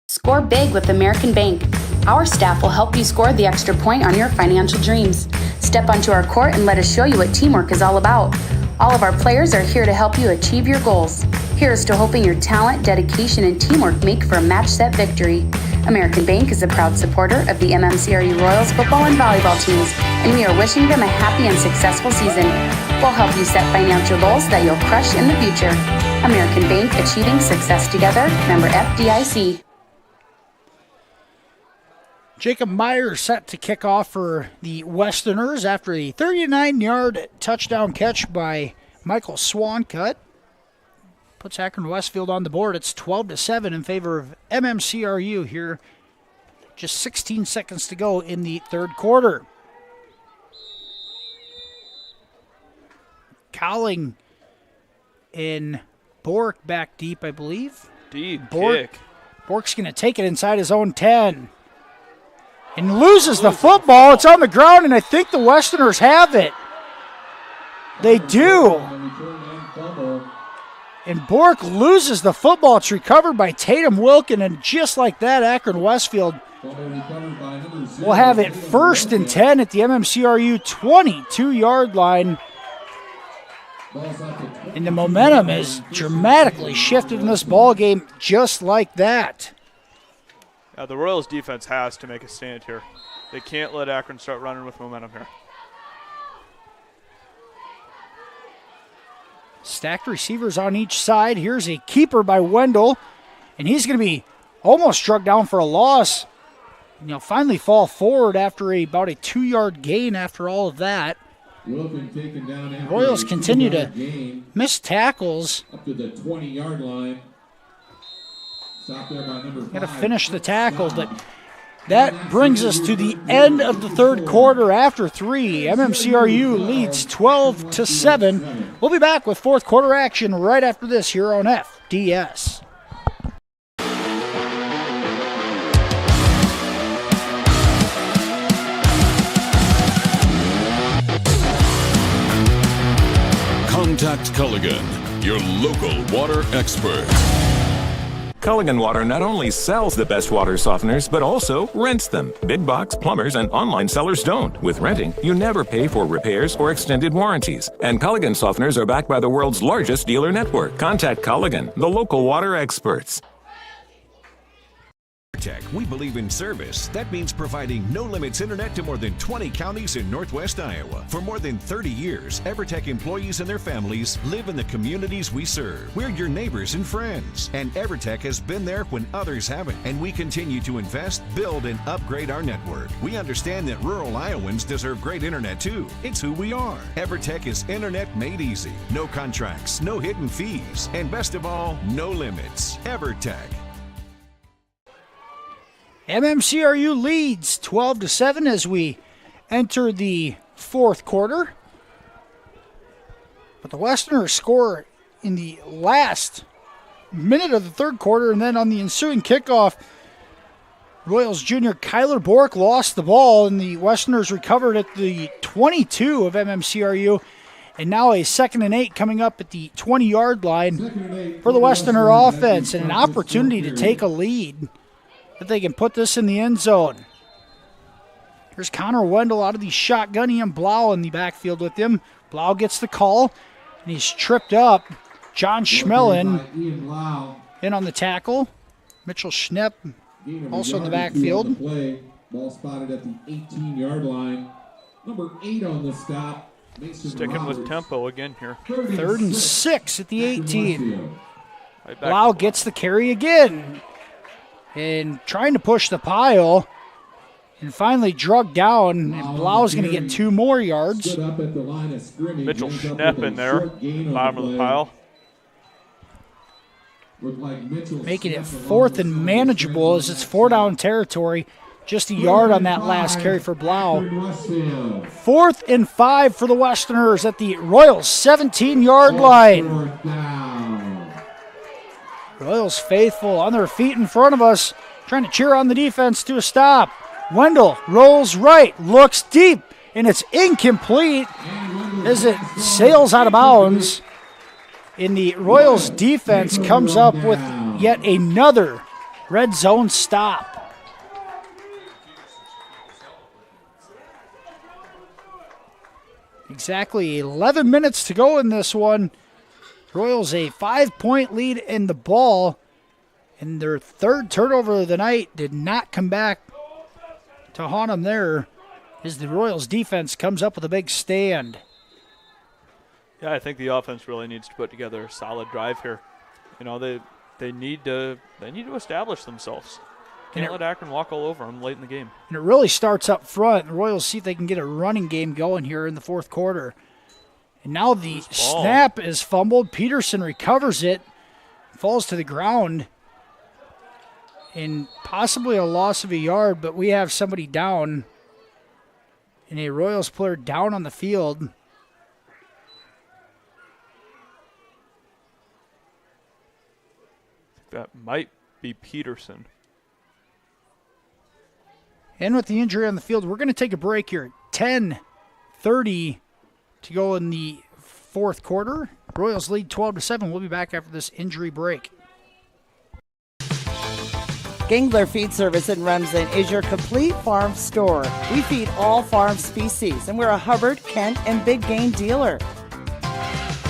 Score big with American Bank. Our staff will help you score the extra point on your financial dreams. Step onto our court and let us show you what teamwork is all about. All of our players are here to help you achieve your goals. Here's to hoping your talent, dedication, and teamwork make for a match set victory. American Bank is a proud supporter of the MMCRU Royals football and volleyball teams, and we are wishing them a happy and successful season. We'll help you set financial goals that you'll crush in the future. American Bank, achieving success together. Member FDIC. Jacob Meyer set to kick off for the Westerners after a 39-yard touchdown catch by Michael Swankett. Puts Akron-Westfield on the board. It's 12-7 in favor of MMCRU here. Just 16 seconds to go in the 3rd quarter. Cowling in Bork back deep, I believe. Deep kick. Bork's going to take it inside his own 10. And loses the football. It's on the ground, and I think the Westerners have it. They do. And Bork loses the football. It's recovered by Tatum Wilkin, and just like that, Akron-Westfield will have it 1st and 10 at the MMCRU 22-yard line. And the momentum is dramatically shifted in this ball game just like that. The Royals defense has to make a stand here. They can't let Akron start running with momentum here. Stacked receivers on each side. Here's a keeper by Wendell, and he's going to be almost struck down for a loss. And he'll finally fall forward after about a 2-yard gain after all of that. Royals continue to miss tackles. Up to the 20-yard line. Got to finish the tackle, but that brings us to the end of the 3rd quarter after 3. MMCRU leads 12-7. We'll be back with 4th quarter action right after this here on FDS. Contact Culligan, your local water expert. Culligan Water not only sells the best water softeners, but also rents them. Big box plumbers and online sellers don't. With renting, you never pay for repairs or extended warranties. And Culligan softeners are backed by the world's largest dealer network. Contact Culligan, the local water experts. EverTech, we believe in service. That means providing no-limits internet to more than 20 counties in Northwest Iowa. For more than 30 years, EverTech employees and their families live in the communities we serve. We're your neighbors and friends. And EverTech has been there when others haven't. And we continue to invest, build, and upgrade our network. We understand that rural Iowans deserve great internet too. It's who we are. EverTech is internet made easy. No contracts, no hidden fees, and best of all, no limits. EverTech. MMCRU leads 12-7 as we enter the fourth quarter. But the Westerners score in the last minute of the third quarter, and then on the ensuing kickoff, Royals junior Kyler Bork lost the ball, and the Westerners recovered at the 22 of MMCRU. And now a 2nd and 8 coming up at the 20-yard line for the Westerner offense, and an opportunity to take a lead that they can put this in the end zone. Here's Connor Wendell out of the shotgun. Ian Blau in the backfield with him. Blau gets the call, and he's tripped up. John Schmellen in on the tackle. Mitchell Schnepp also in the backfield. Ball spotted at the 18-yard line. Number 8 on the stop. Sticking with tempo again here. 3rd and 6 at the 18. Blau gets the carry again. And trying to push the pile. And finally drugged down. And Blau's going to get 2 more yards. Mitchell Schnepp in there, bottom of the pile. Making it 4th and manageable as it's 4-down territory. Just a yard on that last carry for Blau. 4th and 5 for the Westerners at the Royals 17-yard line. Royals faithful on their feet in front of us, trying to cheer on the defense to a stop. Wendell rolls right, looks deep, and it's incomplete as it sails out of bounds. And the Royals defense comes up with yet another red zone stop. Exactly 11 minutes to go in this one. Royals a 5-point lead in the ball, and their 3rd turnover of the night did not come back to haunt them there as the Royals defense comes up with a big stand. Yeah, I think the offense really needs to put together a solid drive here. You know, they need to establish themselves. Can't let Akron walk all over them late in the game. And it really starts up front. The Royals see if they can get a running game going here in the fourth quarter. And now the snap is fumbled. Peterson recovers it, falls to the ground, and possibly a loss of a yard, but we have somebody down, and a Royals player down on the field. That might be Peterson. And with the injury on the field, we're going to take a break here. 10:30 to go in the fourth quarter. Royals lead 12-7. We'll be back after this injury break. Gangler Feed Service in Remsen is your complete farm store. We feed all farm species, and we're a Hubbard, Kent, and big game dealer.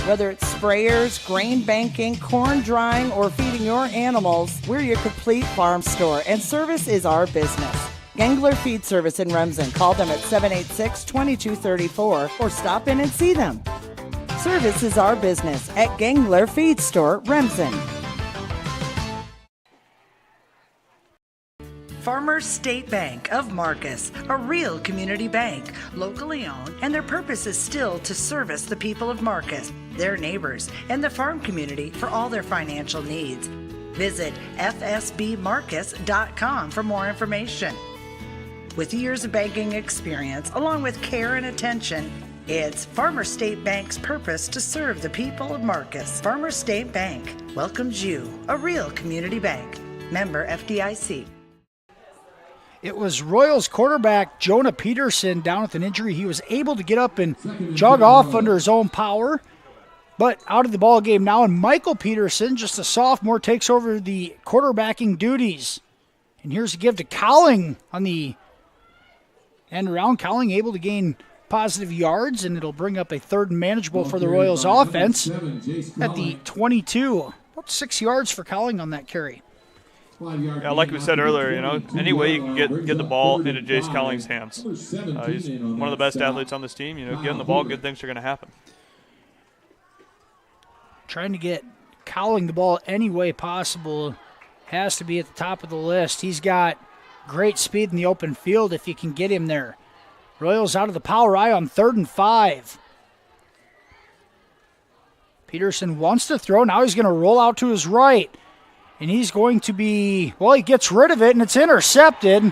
Whether it's sprayers, grain banking, corn drying, or feeding your animals, we're your complete farm store, and service is our business. Gangler Feed Service in Remsen. Call them at 786-2234 or stop in and see them. Service is our business at Gangler Feed Store, Remsen. Farmers State Bank of Marcus, a real community bank, locally owned, and their purpose is still to service the people of Marcus, their neighbors, and the farm community for all their financial needs. Visit fsbmarcus.com for more information. With years of banking experience, along with care and attention, it's Farmers State Bank's purpose to serve the people of Marcus. Farmers State Bank welcomes you, a real community bank. Member FDIC. It was Royals quarterback Jonah Peterson down with an injury. He was able to get up and jog off under his own power, but out of the ball game now. And Michael Peterson, just a sophomore, takes over the quarterbacking duties. And here's a give to Cowling on the end around. Cowling able to gain positive yards, and it'll bring up a third and manageable for the Royals offense at the 22. About 6 yards for Cowling on that carry. Yeah, like we said earlier, any way you can get the ball into Jace Collings' hands. He's one of the best athletes on this team. Get him the ball, good things are going to happen. Trying to get Cowling the ball any way possible has to be at the top of the list. He's got great speed in the open field if you can get him there. Royals out of the power I on 3rd and 5. Peterson wants to throw. Now he's going to roll out to his right. And he's going to be, he gets rid of it, and it's intercepted.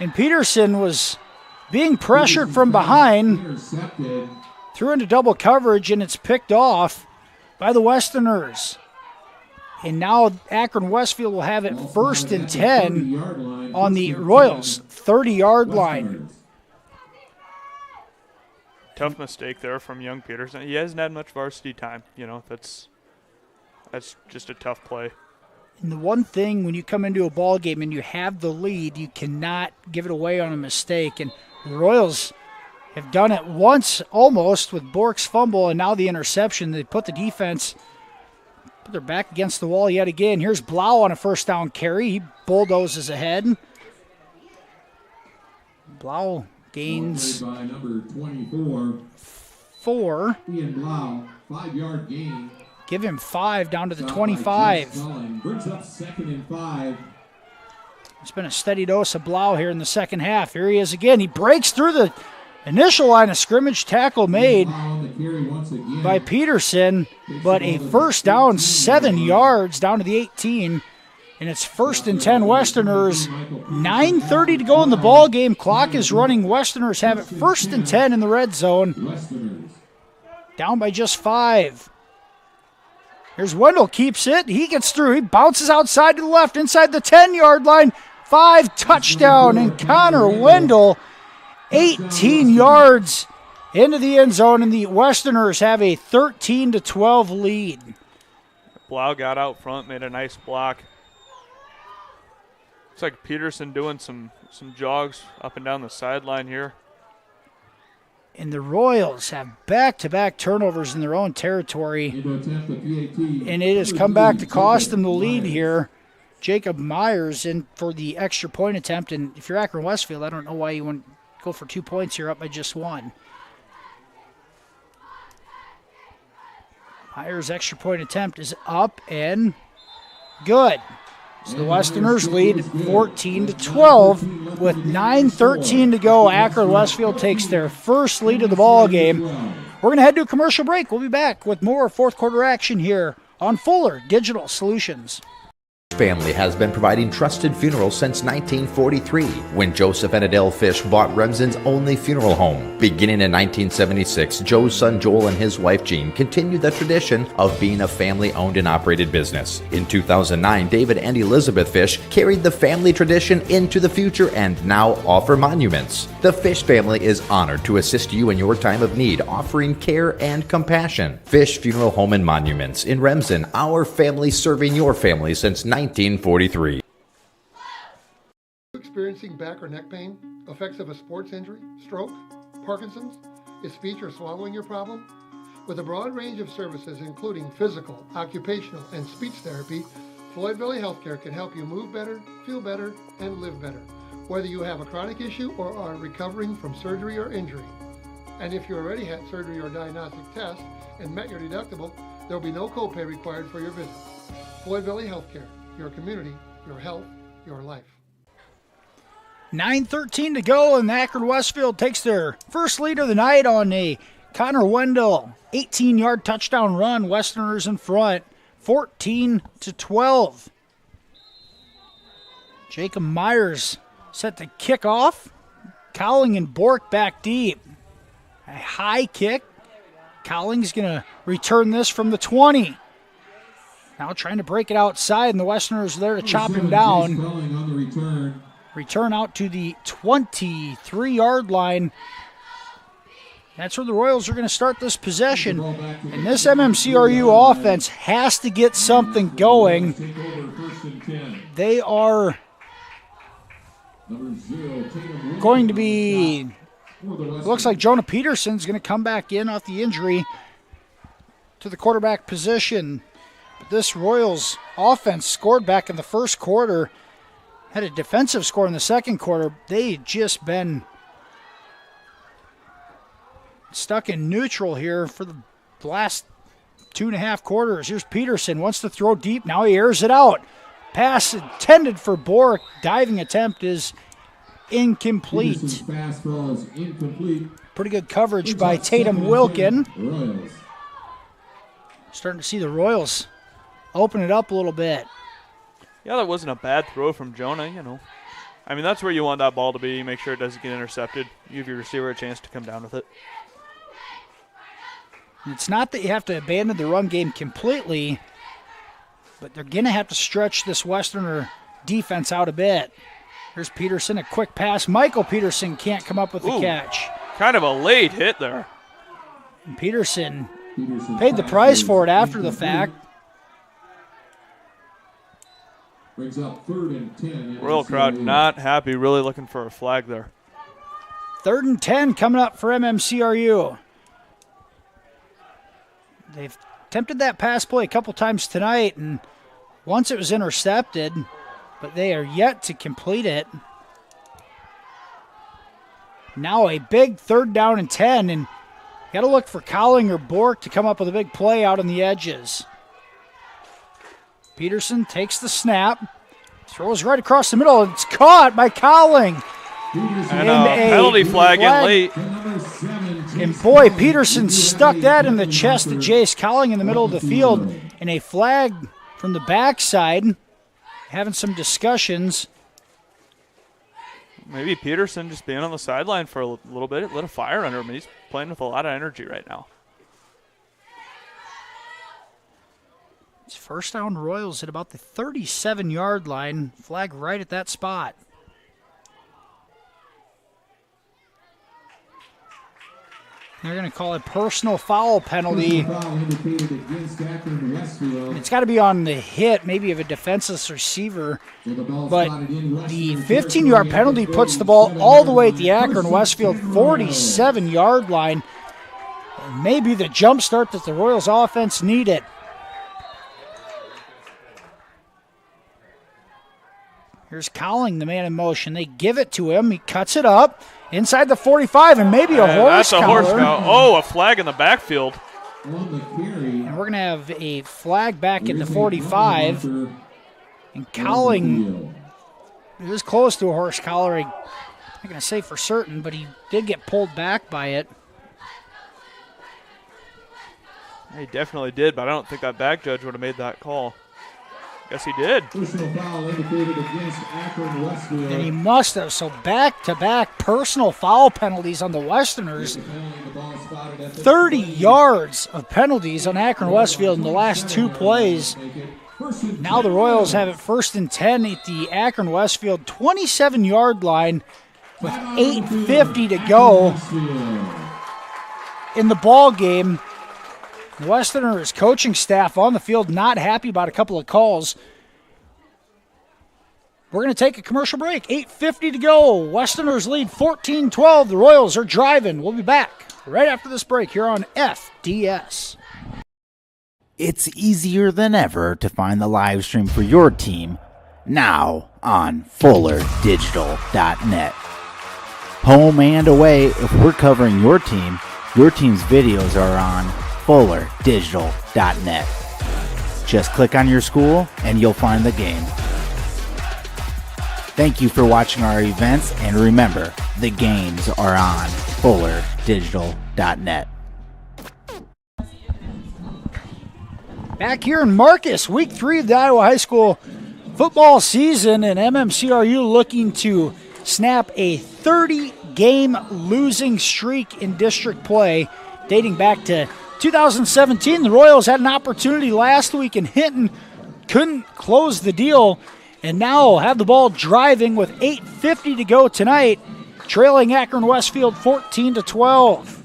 And Peterson was being pressured from behind. Threw into double coverage, and it's picked off by the Westerners. And now Akron-Westfield will have it 1st and 10 on the Royals' 30-yard line. Tough mistake there from young Peterson. He hasn't had much varsity time. That's just a tough play. And the one thing when you come into a ball game and you have the lead, you cannot give it away on a mistake. And the Royals have done it once almost with Bork's fumble and now the interception. They put the defense, put their back against the wall yet again. Here's Blau on a 1st down carry. He bulldozes ahead. Blau gains by number 24. 4. Ian Blau, 5-yard gain. Give him 5 down to the 25. Brings up 2nd and 5. It's been a steady dose of Blau here in the second half. Here he is again. He breaks through the initial line of scrimmage. Tackle made by Peterson, but a 1st down, 7 yards down to the 18. And it's 1st and 10 Westerners. 9:30 to go in the ball game. Clock is running. Westerners have it 1st and 10 in the red zone. Down by just 5. Here's Wendell, keeps it. He gets through. He bounces outside to the left, inside the 10-yard line. 5, touchdown. And Connor Wendell, 18 yards into the end zone, and the Westerners have a 13-12 lead. Blau got out front, made a nice block. Looks like Peterson doing some jogs up and down the sideline here. And the Royals have back-to-back turnovers in their own territory. And it has come back to cost them the lead here. Jacob Myers in for the extra point attempt. And if you're Akron-Westfield, I don't know why you wouldn't go for 2 points here up by just 1. Myers' extra point attempt is up and good. So the Westerners lead 14-12 with 9:13 to go. Akron-Westfield takes their first lead of the ball game. We're going to head to a commercial break. We'll be back with more 4th quarter action here on Fuller Digital Solutions. Family has been providing trusted funerals since 1943, when Joseph and Adele Fish bought Remsen's only funeral home. Beginning in 1976, Joe's son Joel and his wife Jean continued the tradition of being a family-owned and operated business. In 2009, David and Elizabeth Fish carried the family tradition into the future and now offer monuments. The Fish family is honored to assist you in your time of need, offering care and compassion. Fish Funeral Home and Monuments in Remsen, our family serving your family since 1943. Experiencing back or neck pain, effects of a sports injury, stroke, Parkinson's, is speech or swallowing your problem? With a broad range of services including physical, occupational, and speech therapy, Floyd Valley Healthcare can help you move better, feel better, and live better, whether you have a chronic issue or are recovering from surgery or injury. And if you already had surgery or diagnostic tests and met your deductible, there will be no copay required for your visit. Floyd Valley Healthcare. Your community, your health, your life. 9:13 to go, and Akron-Westfield takes their first lead of the night on a Connor Wendell 18-yard touchdown run. Westerners in front, 14-12. Jacob Myers set to kick off. Cowling and Bork back deep. A high kick. Cowling's going to return this from the 20. Now trying to break it outside, and the Westerners are there to chop him down. Return out to the 23-yard line. That's where the Royals are going to start this possession. And this MMCRU offense has to get something going. They are going to be, looks like Jonah Peterson's going to come back in off the injury to the quarterback position. But this Royals offense scored back in the first quarter, had a defensive score in the second quarter. They just been stuck in neutral here for the last 2.5 quarters. Here's Peterson, wants to throw deep. Now he airs it out. Pass intended for Bork. Diving attempt is incomplete. Pass falls incomplete. Pretty good coverage by Tatum Wilkin. Starting to see the Royals open it up a little bit. Yeah, that wasn't a bad throw from Jonah, you know. I mean, that's where you want that ball to be. Make sure it doesn't get intercepted. You give your receiver a chance to come down with it. It's not that you have to abandon the run game completely, but they're going to have to stretch this Westerner defense out a bit. Here's Peterson, a quick pass. Michael Peterson can't come up with the catch. Kind of a late hit there. And Peterson paid the price for it after the fact. Brings up 3rd and 10. Royal crowd not happy, really looking for a flag there. 3rd and 10 coming up for MMCRU. They've attempted that pass play a couple times tonight, and once it was intercepted, but they are yet to complete it. Now a big 3rd down and 10, and got to look for Cowling or Bork to come up with a big play out on the edges. Peterson takes the snap, throws right across the middle, and it's caught by Cowling. And a penalty flag in late. And boy, Peterson stuck that in the chest of Jace Cowling in the middle of the field. And a flag from the backside, having some discussions. Maybe Peterson just being on the sideline for a little bit. It lit a fire under him. He's playing with a lot of energy right now. It's first down Royals at about the 37-yard line. Flag right at that spot. They're going to call a personal foul penalty. It's got to be on the hit, maybe of a defenseless receiver. But the 15-yard penalty puts the ball all the way at the Akron-Westfield 47-yard line. And maybe the jump start that the Royals offense needed. Here's Cowling, the man in motion. They give it to him. He cuts it up inside the 45, and maybe a horse collar. That's a horse collar. Oh, a flag in the backfield. And we're going to have a flag back at the 45. And Cowling is close to a horse collar. I'm not going to say for certain, but he did get pulled back by it. He definitely did, but I don't think that back judge would have made that call. Guess he did. Personal foul indicated against Akron-Westfield. And he must have. So back-to-back personal foul penalties on the Westerners. 30 yards of penalties on Akron-Westfield in the last 2 plays. Now the Royals have it 1st and 10 at the Akron-Westfield 27-yard line with 8:50 to go in the ball game. The Westerners coaching staff on the field not happy about a couple of calls. We're going to take a commercial break. 8:50 to go. Westerners lead 14-12. The Royals are driving. We'll be back right after this break here on FDS. It's easier than ever to find the live stream for your team now on FullerDigital.net. Home and away, if we're covering your team's videos are on FullerDigital.net. Just click on your school and you'll find the game. Thank you for watching our events, and remember, the games are on FullerDigital.net. Back here in Marcus, week 3 of the Iowa High School football season, and MMCRU looking to snap a 30-game losing streak in district play dating back to 2017. The Royals had an opportunity last week in Hinton, couldn't close the deal, and now have the ball driving with 8:50 to go tonight, trailing Akron-Westfield 14-12.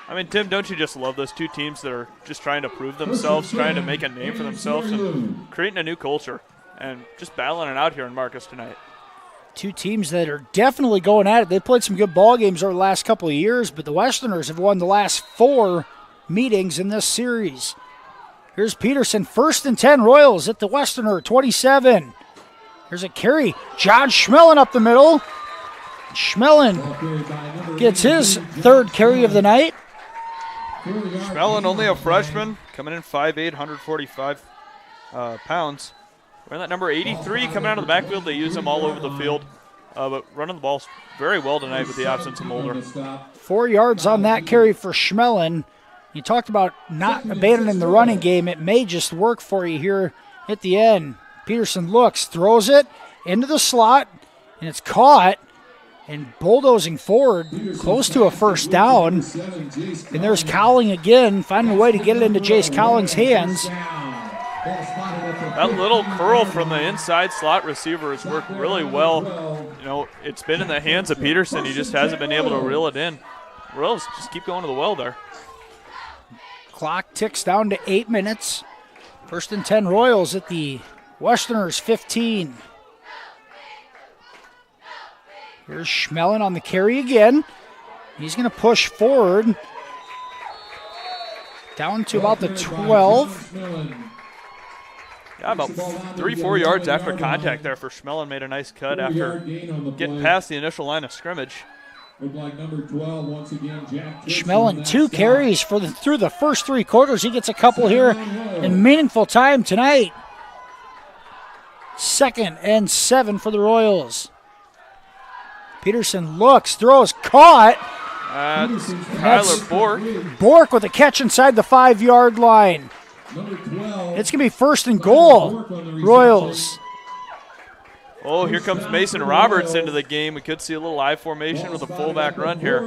I mean, Tim, don't you just love those two teams that are just trying to prove themselves, trying to make a name for themselves, and creating a new culture, and just battling it out here in Marcus tonight? Two teams that are definitely going at it. They played some good ball games over the last couple of years, but the Westerners have won the last 4 meetings in this series. Here's Peterson, 1st and 10, Royals at the Westerner, 27. Here's a carry. John Schmelin up the middle. Schmelin gets his 3rd carry of the night. Schmelin, only a freshman, coming in 5'8", 145 pounds. Wearing that number 83 coming out of the backfield. They use him all over the field, but running the ball very well tonight with the absence of Mulder. 4 yards on that carry for Schmelin. You talked about not abandoning the running game. It may just work for you here at the end. Peterson looks, throws it into the slot, and it's caught. And bulldozing forward, close to a 1st down. And there's Cowling again, finding a way to get it into Jace Cowling's hands. That little curl from the inside slot receiver has worked really well. You know, it's been in the hands of Peterson. He just hasn't been able to reel it in. Royals just keep going to the well there. Clock ticks down to 8 minutes. 1st and 10 Royals at the Westerners 15. Here's Schmelin on the carry again. He's going to push forward. Down to about the 12. Yeah, about 3-4 yards after contact there for Schmelin. Made a nice cut after getting past the initial line of scrimmage. Schmelin, 2 carries through the first 3 quarters. He gets a couple here in meaningful time tonight. 2nd and 7 for the Royals. Peterson looks, throws, caught. That's Kyler Bork. Bork with a catch inside the 5-yard line. It's going to be 1st and goal, Royals. Oh, here comes Mason Roberts into the game. We could see a little I formation with a fullback run here.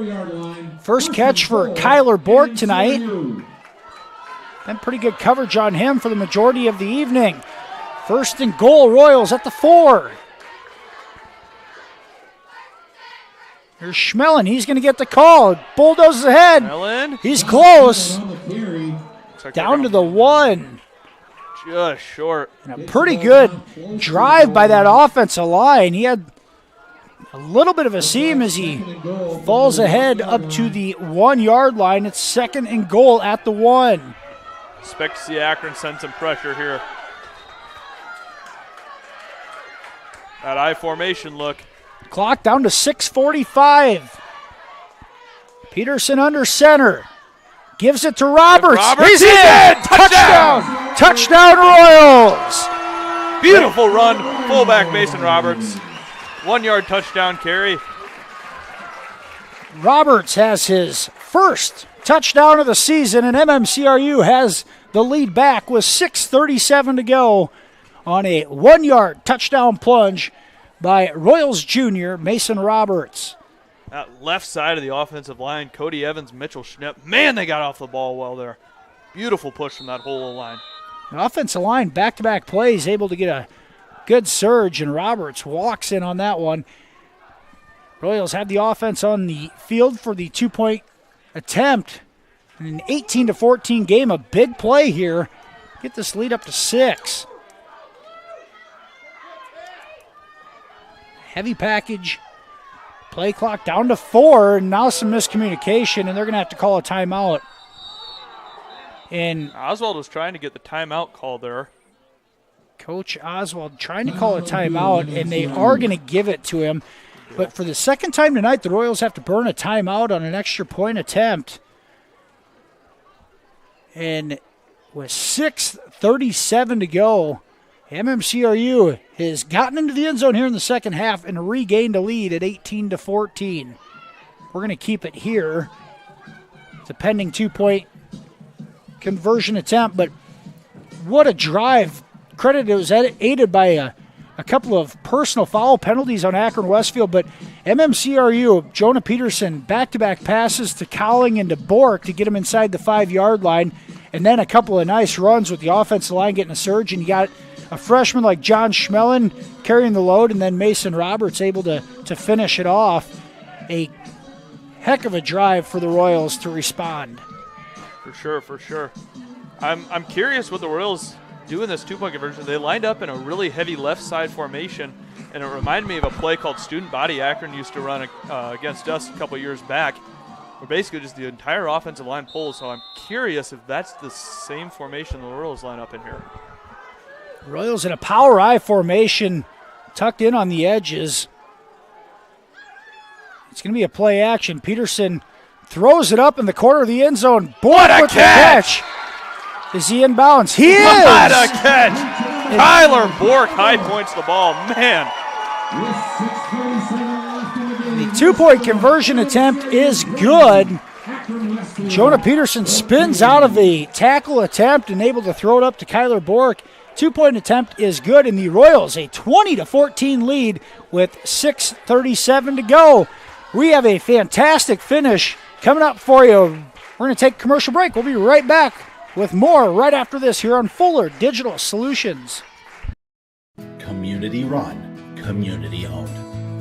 First catch for Kyler Bork tonight. Been pretty good coverage on him for the majority of the evening. 1st and goal, Royals at the 4. Here's Schmelin. He's going to get the call. Bulldozes ahead. Schmelin. He's close. Down to the 1. Just short. And a pretty good drive by that offensive line. He had a little bit of a seam as he falls ahead up to the 1-yard line. It's 2nd and goal at the 1. Expect to see Akron send some pressure here. That I formation look. Clock down to 6:45. Peterson under center. Gives it to Roberts. He's in! Touchdown! Touchdown, Royals! Beautiful run. Fullback Mason Roberts. 1-yard touchdown carry. Roberts has his first touchdown of the season, and MMCRU has the lead back with 6:37 to go on a 1-yard touchdown plunge by Royals junior Mason Roberts. That left side of the offensive line, Cody Evans, Mitchell Schnipp. Man, they got off the ball well there. Beautiful push from that whole line. The offensive line, back-to-back plays, able to get a good surge, and Roberts walks in on that one. Royals have the offense on the field for the 2-point attempt. In an 18-14 game, a big play here. Get this lead up to 6. Heavy package. Play clock down to 4, and now some miscommunication, and they're going to have to call a timeout. And Oswald was trying to get the timeout call there. Coach Oswald trying to call a timeout, and they are going to give it to him. But for the second time tonight, the Royals have to burn a timeout on an extra point attempt. And with 6:37 to go, MMCRU has gotten into the end zone here in the second half and regained a lead at 18-14. We're going to keep it here. It's a pending 2-point conversion attempt, but what a drive. Credit, it was aided by a couple of personal foul penalties on Akron-Westfield, but MMCRU, Jonah Peterson, back-to-back passes to Cowling and to Bork to get him inside the 5-yard line, and then a couple of nice runs with the offensive line getting a surge, and you got a freshman like John Schmelin carrying the load, and then Mason Roberts able to finish it off. A heck of a drive for the Royals to respond. For sure. I'm curious what the Royals do in this 2-point conversion. They lined up in a really heavy left side formation, and it reminded me of a play called Student Body Akron used to run against us a couple years back. where basically just the entire offensive line pulls. So I'm curious if that's the same formation the Royals line up in here. Royals in a power I formation, tucked in on the edges. It's going to be a play action. Peterson throws it up in the corner of the end zone. What a catch! Is he in bounds? He is! What a catch! Kyler Bork high points the ball. Man. The 2-point conversion attempt is good. Jonah Peterson spins out of the tackle attempt and able to throw it up to Kyler Bork. 2-point attempt is good, and the Royals a 20-14 lead with 6:37 to go. We have a fantastic finish coming up for you. We're going to take a commercial break. We'll be right back with more right after this here on Fuller Digital Solutions. Community run, community owned.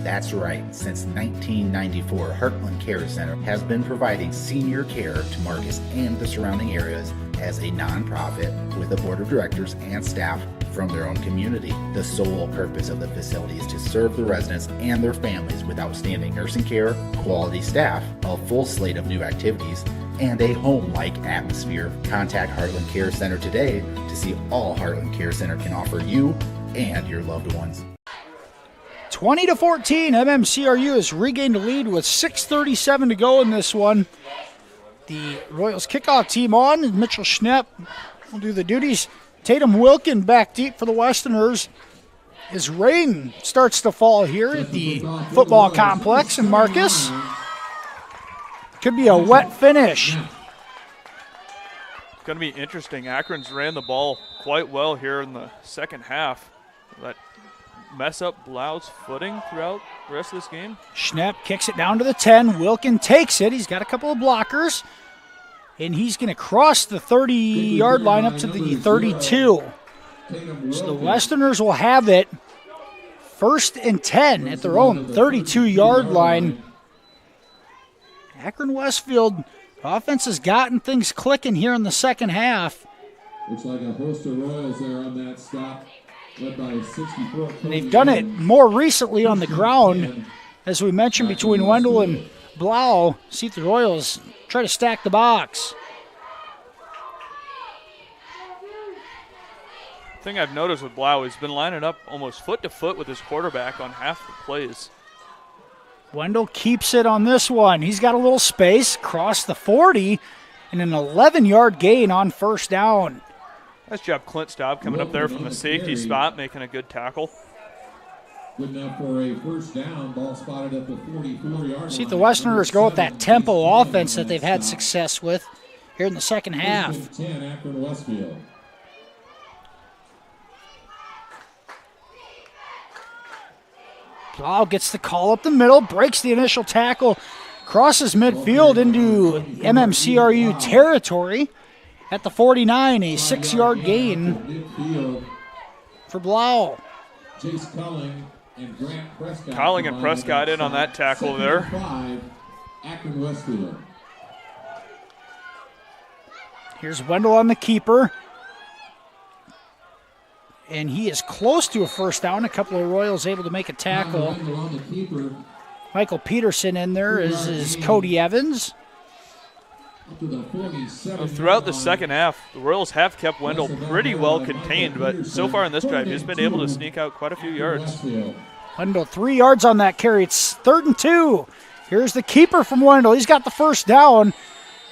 That's right. Since 1994, Heartland Care Center has been providing senior care to Marcus and the surrounding areas as a nonprofit with a board of directors and staff from their own community. The sole purpose of the facility is to serve the residents and their families with outstanding nursing care, quality staff, a full slate of new activities, and a home-like atmosphere. Contact Heartland Care Center today to see all Heartland Care Center can offer you and your loved ones. 20-14, MMCRU has regained the lead with 6:37 to go in this one. The Royals kickoff team on. Mitchell Schnepp will do the duties. Tatum Wilkin back deep for the Westerners as rain starts to fall here at the football complex in Marcus. Could be a wet finish. It's going to be interesting. Akron's ran the ball quite well here in the second half. That mess up Blau's footing throughout the rest of this game. Schnepp kicks it down to the 10. Wilkin takes it. He's got a couple of blockers. And he's going to cross the 30-yard line up to the 32. So the Westerners will have it 1st and 10 at their own 32-yard line. Akron-Westfield offense has gotten things clicking here in the second half. Looks like a host of Royals there on that stop. Led by 64. And they've done it more recently on the ground, as we mentioned, between Wendell and Blau. See if the Royals try to stack the box. The thing I've noticed with Blau, he's been lining up almost foot to foot with his quarterback on half the plays. Wendell keeps it on this one. He's got a little space, cross the 40, and an 11-yard gain on first down. Nice job, Clint Staub, coming up there from the safety spot, making a good tackle. Good enough for a first down. Ball spotted at the 44-yard line. See if the Westerners go with that tempo offense that they've had success with here in the second half. 10, Akron-Westfield. Blau gets the call up the middle, breaks the initial tackle, crosses midfield into MMCRU territory. At the 49, a 6-yard gain for Blau. Colling and Prescott in on that tackle there. Here's Wendell on the keeper. And he is close to a first down. A couple of Royals able to make a tackle. Michael Peterson in there is Cody Evans. Throughout the second half, the Royals have kept Wendell pretty well contained, but so far in this drive, he's been able to sneak out quite a few yards. Wendell 3 yards on that carry. It's 3rd and 2. Here's the keeper from Wendell. He's got the first down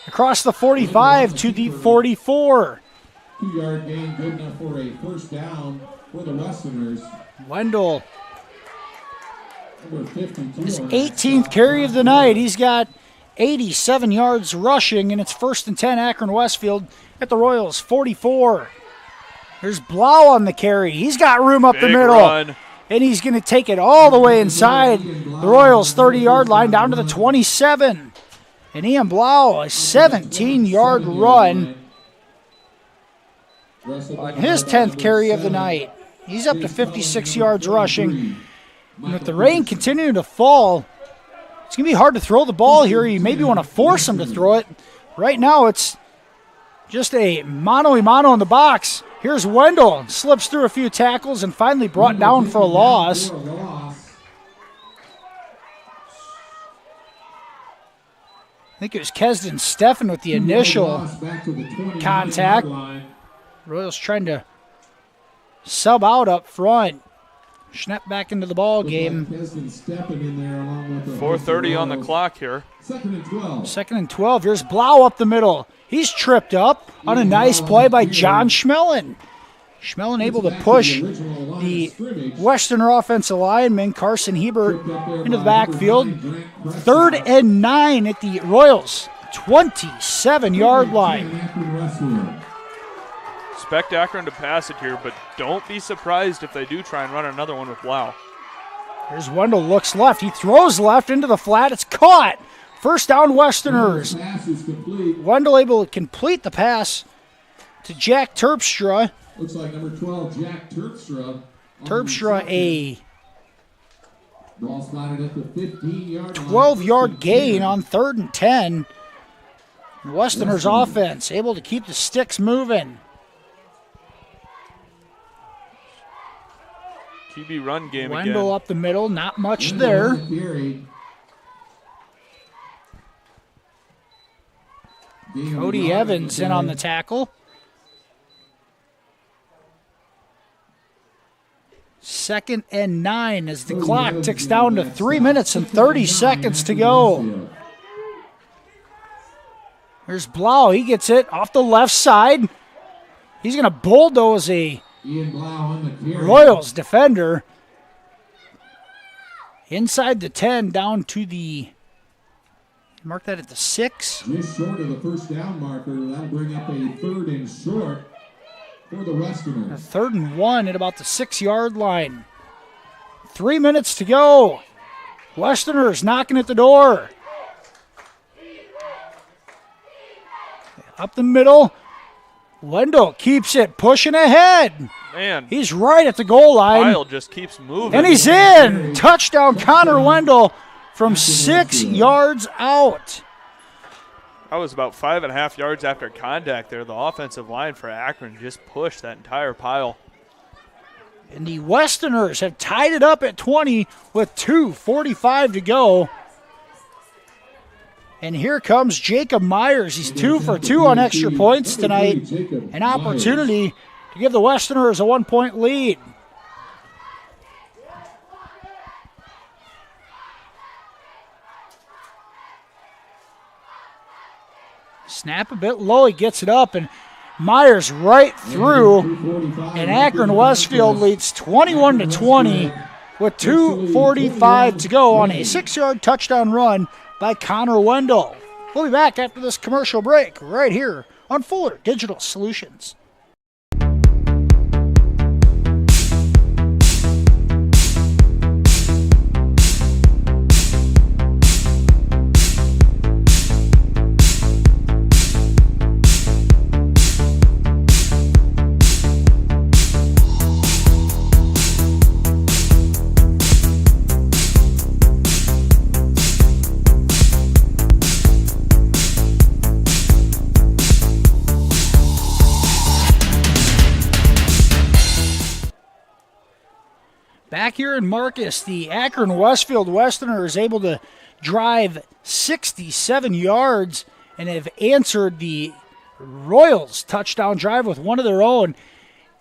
across the 45 to the 44. 2-yard gain, good enough for a first down for the Westerners. Wendell, his 18th carry of the night. He's got 87 yards rushing, and it's 1st and 10 Akron-Westfield at the Royals 44. There's Blau on the carry. He's got room up the middle. Run. And he's going to take it all the way inside the Royals' 30-yard line down to the 27. And Ian Blau, a 17-yard run on his 10th carry of the night. He's up to 56 yards rushing. And with the rain continuing to fall, it's going to be hard to throw the ball here. You maybe want to force him to throw it. Right now, it's just a mano-a-mano in the box. Here's Wendell. Slips through a few tackles and finally brought down for a loss. I think it was Kesden Steffen with the initial contact. Royals trying to sub out up front. Schnepp back into the ball game. 4:30 on the clock here. Second and 12. Here's Blau up the middle. He's tripped up on a nice play by John Schmellen. Schmellen able to push the Westerner offensive lineman, Carson Hebert, into the backfield. 3rd and 9 at the Royals' 27-yard line. Expect Akron to pass it here, but don't be surprised if they do try and run another one with Blau. Here's Wendell, looks left. He throws left into the flat. It's caught. First down, Westerners. Wendell able to complete the pass to Jack Terpstra. Looks like number 12, Jack Terpstra. Terpstra, a Ball spotted at the 15-yard line. 12-yard gain on 3rd and 10. The Westerners offense able to keep the sticks moving. QB run game Wendell again. up the middle, not much there. Cody Evans in on the tackle. 2nd and 9 as the clock ticks down to 3 minutes and 30 seconds to go. Here's Blau. He gets it off the left side. He's going to bulldoze a Royals defender. Inside the 10, down to the, mark that at the 6. Just short of the first down marker. That'll bring up a 3rd and short for the Westerners. A 3rd and 1 at about the 6-yard line. 3 minutes to go. Westerners knocking at the door. Up the middle. Wendell keeps it, pushing ahead. Man, he's right at the goal line. Kyle just keeps moving. And he's in. Touchdown, Connor Wendell from 6 yards out. I was about 5.5 yards after contact there. The offensive line for Akron just pushed that entire pile. And the Westerners have tied it up at 20 with 2:45 to go. And here comes Jacob Myers. He's 2 for 2 on extra points tonight. An opportunity to give the Westerners a 1-point lead. Snap a bit low. He gets it up, and Myers right through. And Akron-Westfield leads 21-20 with 2:45 to go on a 6-yard touchdown run by Connor Wendell. We'll be back after this commercial break right here on Fuller Digital Solutions. Back here in Marcus, the Akron-Westfield Westerner is able to drive 67 yards and have answered the Royals' touchdown drive with one of their own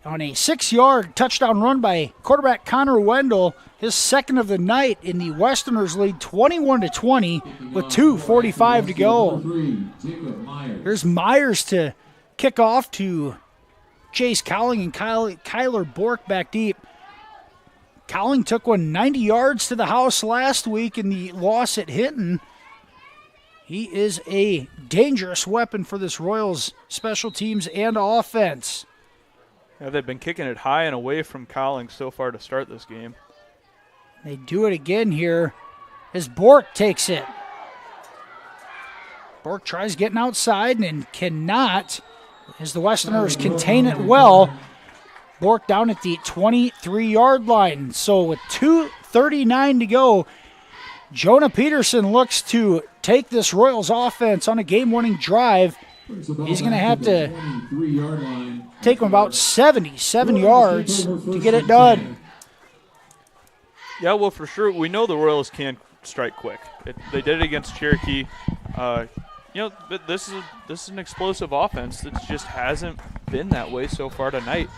on a 6-yard touchdown run by quarterback Connor Wendell, his second of the night, in the Westerners lead 21-20 with 2:45 to go. Here's Myers to kick off to Chase Cowling and Kyler Bork back deep. Cowling took one 90 yards to the house last week in the loss at Hinton. He is a dangerous weapon for this Royals special teams and offense. Yeah, they've been kicking it high and away from Cowling so far to start this game. They do it again here as Bork takes it. Bork tries getting outside and cannot as the Westerners contain it well. Bork down at the 23-yard line. So with 2:39 to go, Jonah Peterson looks to take this Royals offense on a game-winning drive. He's going to have to take him about 77 yards to get it done. Yeah, well, for sure, we know the Royals can strike quick. They did it against Cherokee. but this is an explosive offense that just hasn't been that way so far tonight.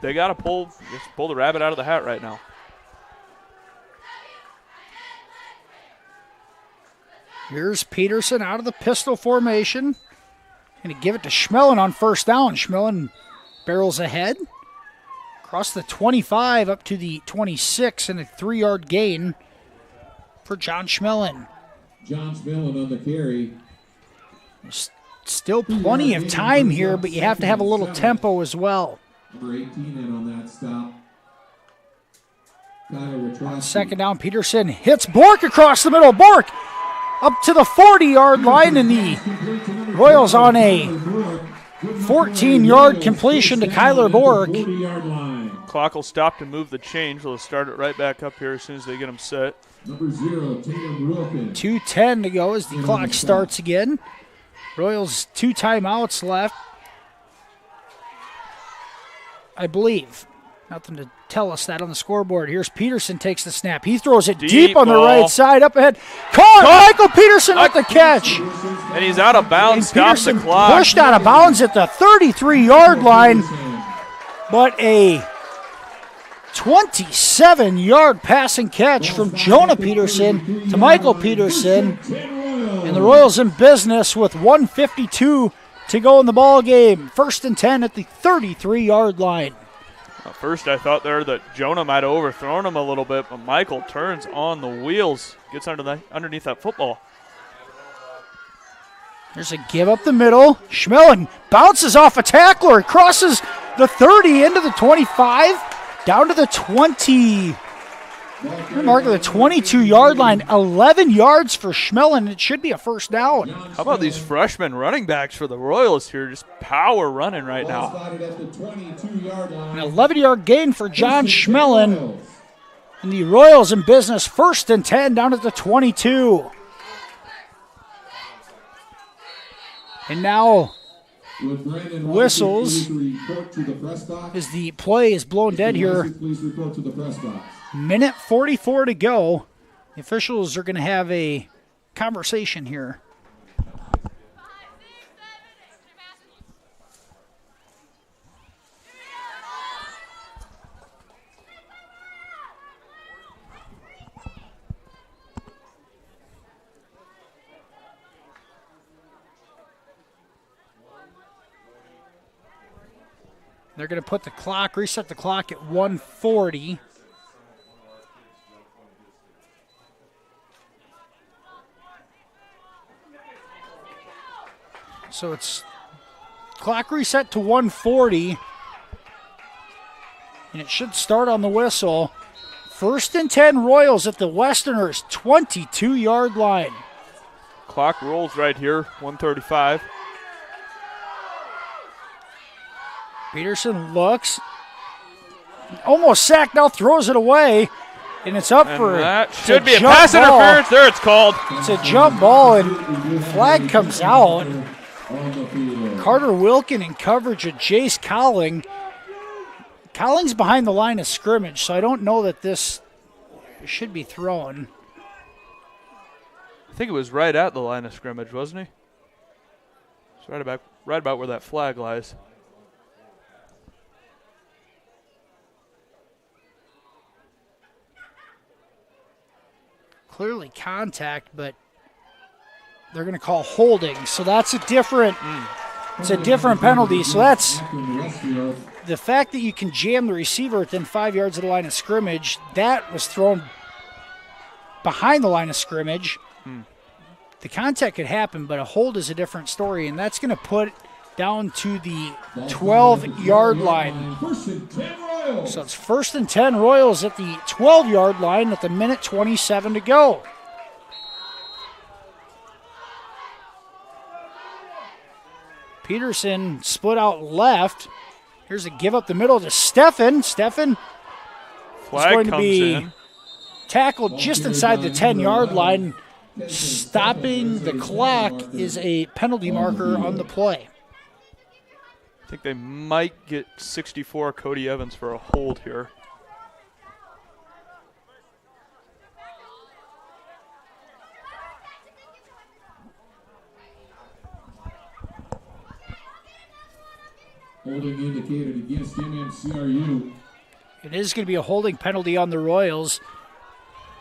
They got to pull the rabbit out of the hat right now. Here's Peterson out of the pistol formation. Going to give it to Schmelin on first down. Schmelin barrels ahead. Across the 25 up to the 26 and a 3-yard gain for John Schmelin. John Schmelin on the carry. Still plenty of time here, but you have to have a little tempo as well. Number 18 in on that stop. On second down, Peterson hits Bork across the middle. Bork up to the 40-yard line, and the Royals on a 14-yard completion to Kyler Bork. Clock will stop to move the change. They'll start it right back up here as soon as they get them set. Number 0, Tatum Ruoken. 2:10 to go as the clock starts again. Royals 2 timeouts left, I believe. Nothing to tell us that on the scoreboard. Here's Peterson takes the snap. He throws it deep on the right side, up ahead. Caught! Michael Peterson with the catch. And he's out of bounds, stops the clock. Pushed out of bounds at the 33-yard line, but a 27-yard passing catch from Jonah Peterson to Michael Peterson. And the Royals in business with 1:52 to go in the ball game. 1st and 10 at the 33-yard line. At first I thought there that Jonah might have overthrown him a little bit, but Michael turns on the wheels, gets underneath that football. There's a give up the middle. Schmelin bounces off a tackler, crosses the 30 into the 25, down to the 20. Mark of the 22-yard line, 11 yards for Schmelin. It should be a first down. How about these freshman running backs for the Royals here? Just power running right now. An 11-yard gain for John Schmelin. And the Royals in business, 1st and 10 down at the 22. And now whistles as the play is blown dead here. Minute 44 to go. The officials are going to have a conversation here. They're going to put the clock, reset the clock at 1:40. So it's clock reset to 1:40, and it should start on the whistle. 1st and 10 Royals at the Westerners' 22-yard line. Clock rolls right here, 1:35. Peterson looks, almost sacked, now throws it away, and it's up for that should be a pass interference. There it's called. It's a jump ball, and flag comes out. Carter Wilkin in coverage of Jace Colling. Colling's behind the line of scrimmage, so I don't know that this should be thrown. I think it was right at the line of scrimmage, wasn't he? It's right about where that flag lies. Clearly contact, but they're going to call holding. So that's a different it's a different penalty. So that's the fact that you can jam the receiver within 5 yards of the line of scrimmage. That was thrown behind the line of scrimmage. The contact could happen, but a hold is a different story, and that's going to put down to the 12-yard line. So it's 1st and 10 Royals at the 12-yard line at the minute 27 to go. Peterson split out left. Here's a give up the middle to Steffen. Steffen is going to be tackled just inside the 10-yard line. Stopping the clock is a penalty marker on the play. I think they might get 64 Cody Evans for a hold here. Holding indicated against MMCRU. It is going to be a holding penalty on the Royals.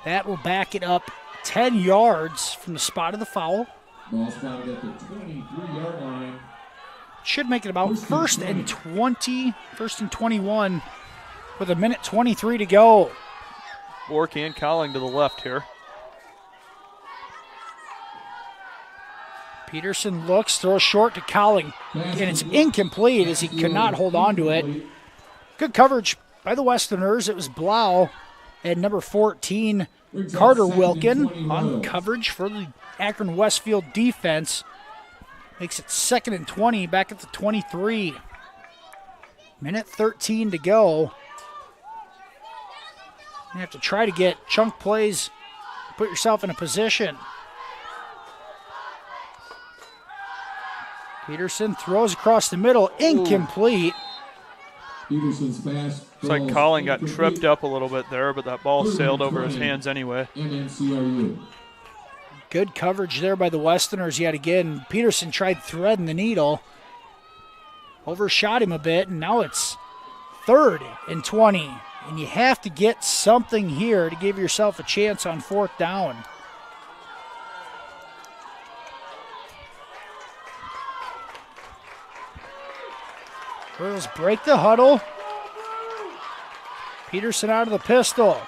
That will back it up 10 yards from the spot of the foul. Ball spotted at the 23-yard line. Should make it about first and 21 with a minute 23 to go. Borky and Cowling to the left here. Peterson looks, throws short to Cowling, and it's incomplete as he could not hold on to it. Good coverage by the Westerners. It was Blau and number 14, Carter Wilkin, on coverage for the Akron-Westfield defense. Makes it 2nd and 20, back at the 23. Minute 13 to go. You have to try to get chunk plays, put yourself in a position. Peterson throws across the middle, incomplete. Peterson's pass. Looks like Colin got tripped up a little bit there, but that ball sailed over his hands anyway. MMCRU. Good coverage there by the Westerners yet again. Peterson tried threading the needle. Overshot him a bit, and now it's 3rd and 20. And you have to get something here to give yourself a chance on 4th down. Royals break the huddle. Peterson out of the pistol.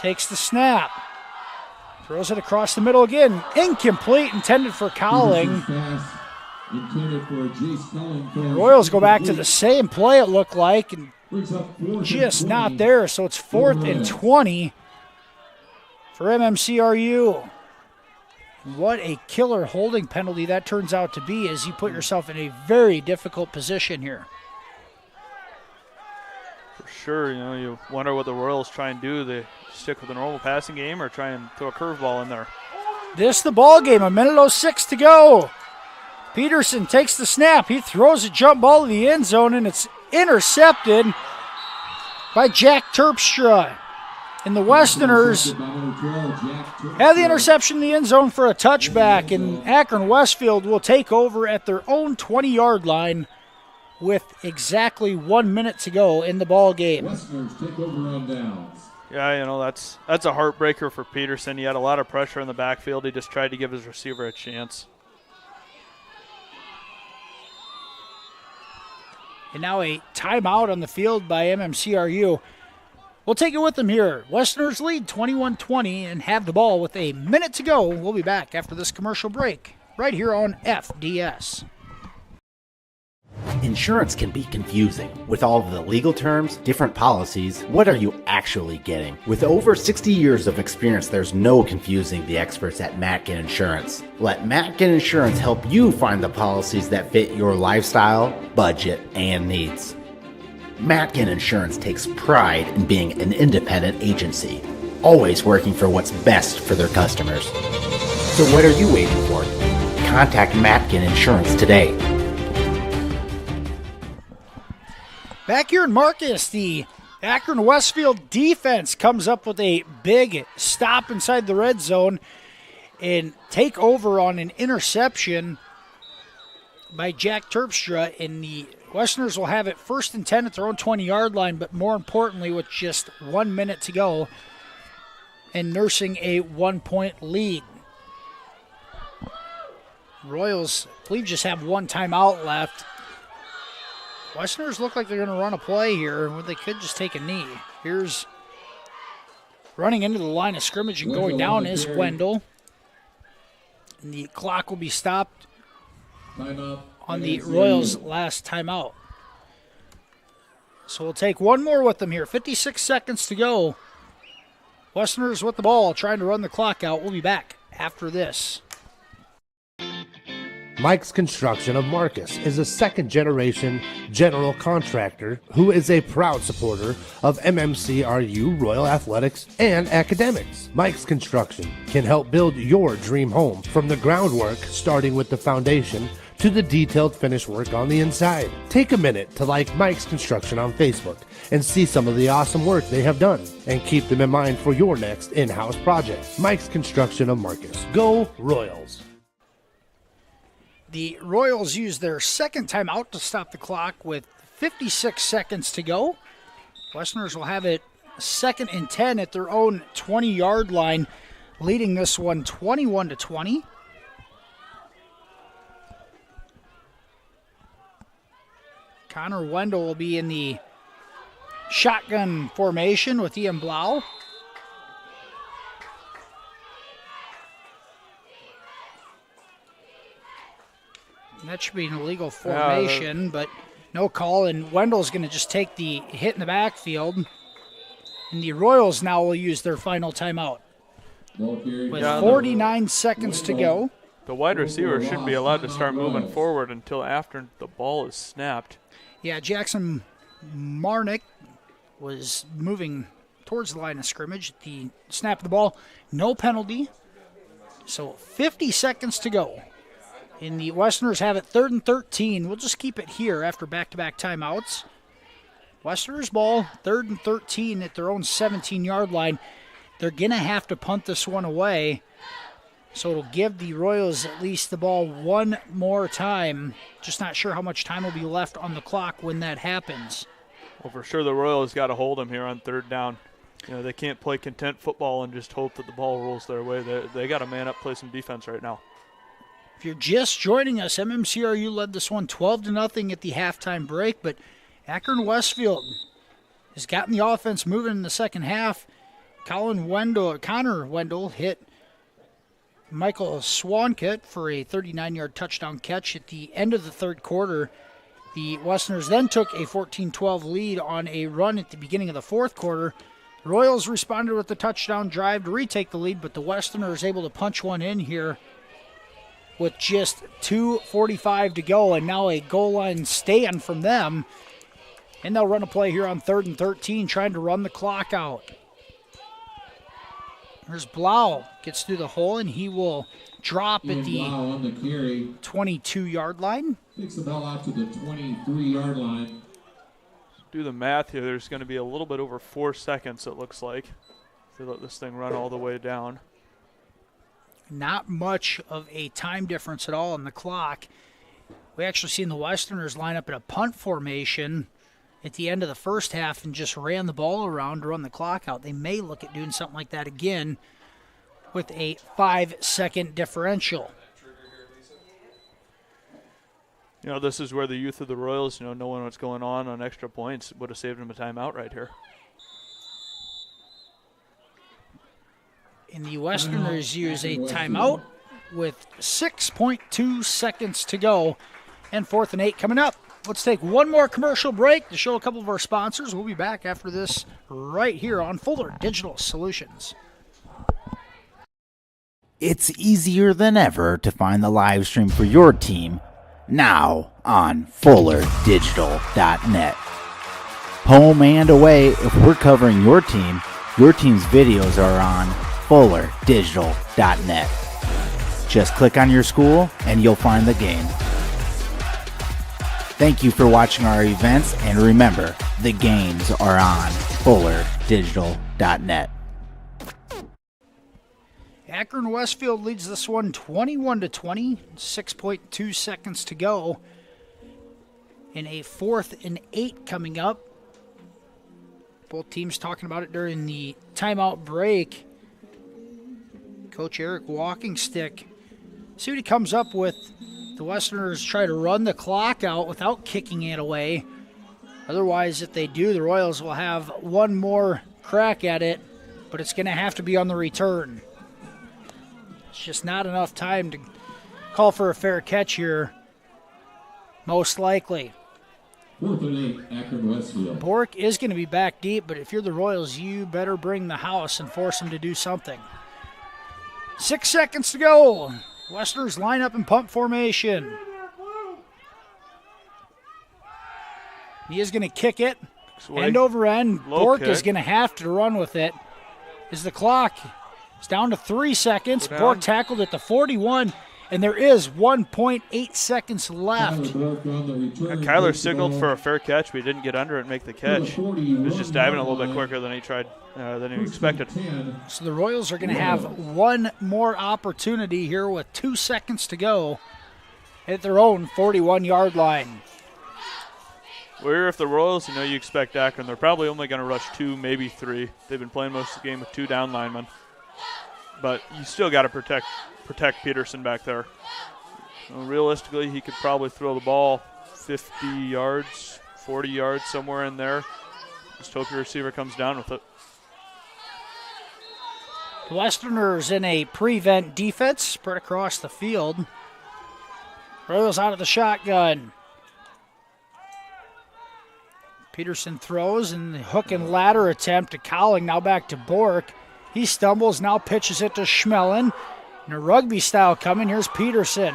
Takes the snap. Throws it across the middle again. Incomplete, intended for Cowling. The Royals go back to the same play, it looked like, and just not there. So it's 4th and 20 for MMCRU. What a killer holding penalty that turns out to be, as you put yourself in a very difficult position here. For sure, you wonder what the Royals try and do. They stick with a normal passing game or try and throw a curveball in there. This the ball game, 1:06 to go. Peterson takes the snap. He throws a jump ball to the end zone, and it's intercepted by Jack Terpstra. And the Westerners have the interception in the end zone for a touchback, and Akron-Westfield will take over at their own 20-yard line with exactly 1 minute to go in the ball game. Westerners take over on downs. Yeah, that's a heartbreaker for Peterson. He had a lot of pressure in the backfield. He just tried to give his receiver a chance. And now a timeout on the field by MMCRU. We'll take it with them here. Westerners lead 21-20 and have the ball with a minute to go. We'll be back after this commercial break right here on FDS. Insurance can be confusing. With all of the legal terms, different policies, what are you actually getting? With over 60 years of experience, there's no confusing the experts at Matkin Insurance. Let Matkin Insurance help you find the policies that fit your lifestyle, budget, and needs. Matkin Insurance takes pride in being an independent agency, always working for what's best for their customers. So what are you waiting for? Contact Matkin Insurance today. Back here in Marcus, the Akron-Westfield defense comes up with a big stop inside the red zone and take over on an interception by Jack Terpstra, and the Westerners will have it 1st and 10 at their own 20-yard line, but more importantly with just 1 minute to go and nursing a 1-point lead. Royals, I believe, just have one timeout left. Westerners look like they're going to run a play here, where they could just take a knee. Here's running into the line of scrimmage and going down is Wendell. And the clock will be stopped on the Royals' last timeout. So we'll take one more with them here. 56 seconds to go. Westerners with the ball, trying to run the clock out. We'll be back after this. Mike's Construction of Marcus is a second-generation general contractor who is a proud supporter of MMCRU, Royal Athletics, and academics. Mike's Construction can help build your dream home from the groundwork, starting with the foundation, to the detailed finish work on the inside. Take a minute to like Mike's Construction on Facebook and see some of the awesome work they have done, and keep them in mind for your next in-house project. Mike's Construction of Marcus. Go Royals! The Royals use their second timeout to stop the clock with 56 seconds to go. Westerners will have it 2nd and 10 at their own 20-yard line, leading this one 21-20. Connor Wendell will be in the shotgun formation with Ian Blau. That should be an illegal formation, but no call, and Wendell's going to just take the hit in the backfield. And the Royals now will use their final timeout. With 49 seconds to go. The wide receiver shouldn't be allowed to start moving forward until after the ball is snapped. Yeah, Jackson Marnick was moving towards the line of scrimmage. The snap of the ball, no penalty. So 50 seconds to go. And the Westerners have it 3rd and 13. We'll just keep it here after back-to-back timeouts. Westerners ball, 3rd and 13 at their own 17-yard line. They're going to have to punt this one away. So it'll give the Royals at least the ball one more time. Just not sure how much time will be left on the clock when that happens. Well, for sure the Royals got to hold them here on 3rd down. You know, they can't play content football and just hope that the ball rolls their way. They got to man up, play some defense right now. If you're just joining us, MMCRU led this one 12-0 at the halftime break, but Akron-Westfield has gotten the offense moving in the second half. Connor Wendell hit Michael Swankett for a 39-yard touchdown catch at the end of the 3rd quarter. The Westerners then took a 14-12 lead on a run at the beginning of the 4th quarter. The Royals responded with a touchdown drive to retake the lead, but the Westerners able to punch one in here with just 2:45 to go, and now a goal line stand from them. And they'll run a play here on 3rd and 13, trying to run the clock out. Here's Blau, gets through the hole, and he will drop at the 22-yard line. Takes the ball out to the 23-yard line. Do the math here. There's going to be a little bit over 4 seconds, it looks like. They let this thing run all the way down. Not much of a time difference at all on the clock. We actually seen the Westerners line up in a punt formation at the end of the first half and just ran the ball around to run the clock out. They may look at doing something like that again with a 5-second differential. You know, this is where the youth of the Royals, knowing what's going on extra points, would have saved them a timeout right here. And the Westerners use a timeout with 6.2 seconds to go, and 4th and 8 coming up. Let's take one more commercial break to show a couple of our sponsors. We'll be back after this right here on Fuller Digital Solutions. It's easier than ever to find the live stream for your team now on FullerDigital.net. Home and away, if we're covering your team's videos are on FullerDigital.net. Just click on your school and you'll find the game. Thank you for watching our events, and remember, the games are on FullerDigital.net. Akron-Westfield leads this one 21-20, 6.2 seconds to go. And a 4th and 8 coming up. Both teams talking about it during the timeout break. Coach Eric Walkingstick, see what he comes up with. The Westerners try to run the clock out without kicking it away. Otherwise, if they do, the Royals will have one more crack at it, but it's going to have to be on the return. It's just not enough time to call for a fair catch here, most likely. 4th and 8, Akron-Westfield. Bork is going to be back deep, but if you're the Royals, you better bring the house and force them to do something. 6 seconds to go. Westerners line up in punt formation. He is going to kick it. End over end. Bork is going to have to run with it. As the clock is down to 3 seconds. Bork tackled at the 41, and there is 1.8 seconds left. Kyler signaled for a fair catch, but he didn't get under it and make the catch. He was just diving a little bit quicker than he expected. So the Royals are going to have one more opportunity here with 2 seconds to go. at their own 41-yard line. Where if the Royals, you expect Akron, they're probably only going to rush 2, maybe 3. They've been playing most of the game with 2 down linemen. But you still got to protect Peterson back there. Realistically, he could probably throw the ball 50 yards, 40 yards, somewhere in there. Just hope your receiver comes down with it. The Westerners in a prevent defense spread across the field. Royals out of the shotgun. Peterson throws and the hook and ladder attempt to Cowling. Now back to Bork. He stumbles, now pitches it to Schmelin. And a rugby style coming. Here's Peterson.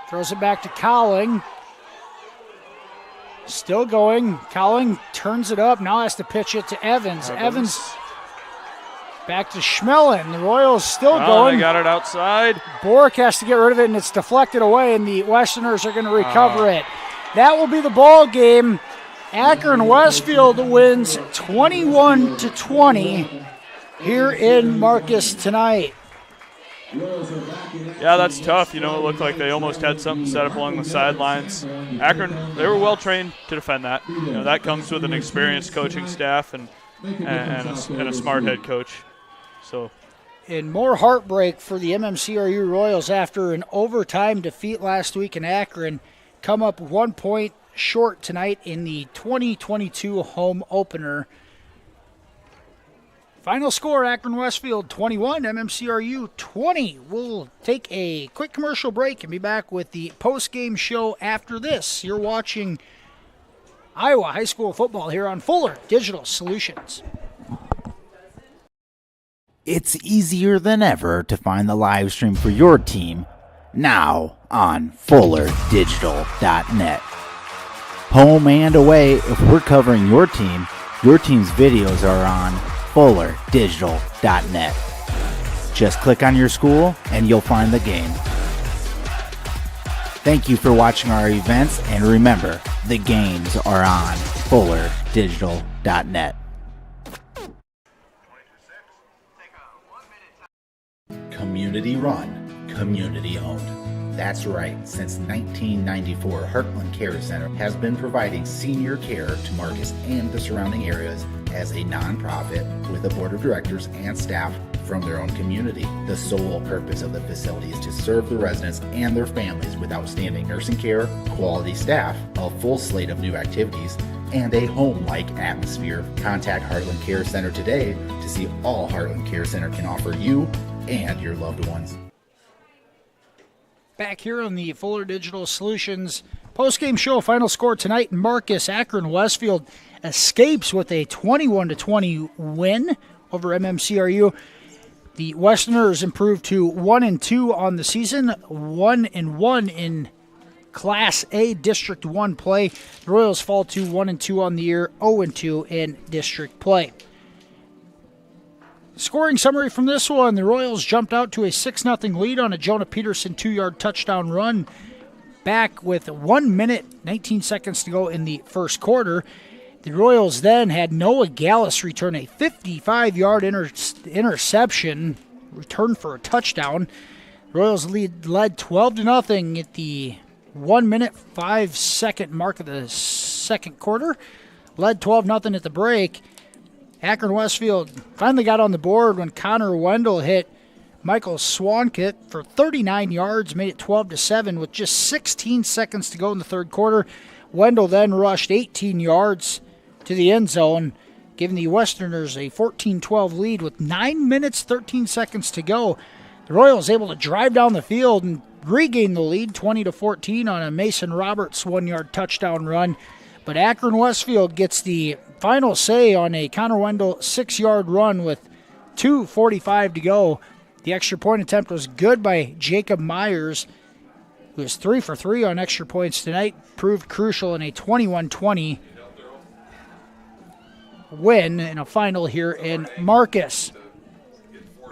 Throws it back to Cowling. Still going. Cowling turns it up. Now has to pitch it to Evans. Evans back to Schmelin. The Royals still going. They got it outside. Bork has to get rid of it, and it's deflected away, and the Westerners are going to recover it. That will be the ball game. Akron-Westfield wins 21-20 here in Marcus tonight. Yeah, that's tough. It looked like they almost had something set up along the sidelines. Akron, they were well trained to defend that. That comes with an experienced coaching staff and a smart head coach. So, and more heartbreak for the MMCRU Royals after an overtime defeat last week in Akron. Come up 1 point short tonight in the 2022 home opener. Final score, Akron-Westfield 21, MMCRU 20. We'll take a quick commercial break and be back with the post-game show after this. You're watching Iowa High School football here on Fuller Digital Solutions. It's easier than ever to find the live stream for your team now on FullerDigital.net. Home and away, if we're covering your team's videos are on FullerDigital.net. Just click on your school and you'll find the game. Thank you for watching our events, and remember, the games are on FullerDigital.net. Community run, community owned. That's right, since 1994, Heartland Care Center has been providing senior care to Marcus and the surrounding areas as a nonprofit with a board of directors and staff from their own community. The sole purpose of the facility is to serve the residents and their families with outstanding nursing care, quality staff, a full slate of new activities, and a home-like atmosphere. Contact Heartland Care Center today to see all Heartland Care Center can offer you and your loved ones. Back here on the Fuller Digital Solutions postgame show, final score tonight, Marcus Akron-Westfield escapes with a 21-20 win over MMCRU. The Westerners improved to 1-2 on the season, 1-1 in Class A District 1 play. The Royals fall to 1-2 on the year, 0-2 in district play. Scoring summary from this one, the Royals jumped out to a 6-0 lead on a Jonah Peterson 2-yard touchdown run back with 1 minute, 19 seconds to go in the first quarter. The Royals then had Noah Gallus return a 55-yard interception, return for a touchdown. The Royals led 12-0 at the 1 minute, 5 second mark of the second quarter. Led 12-0 at the break. Akron-Westfield finally got on the board when Connor Wendell hit Michael Swankett for 39 yards, made it 12-7 with just 16 seconds to go in the third quarter. Wendell then rushed 18 yards to the end zone, giving the Westerners a 14-12 lead with 9 minutes, 13 seconds to go. The Royals able to drive down the field and regain the lead 20-14 on a Mason Roberts 1-yard touchdown run. But Akron-Westfield gets the final say on a Connor Wendell 6-yard run with 2:45 to go. The extra point attempt was good by Jacob Myers, who is 3 for 3 on extra points tonight, proved crucial in a 21-20 win in a final here in Marcus.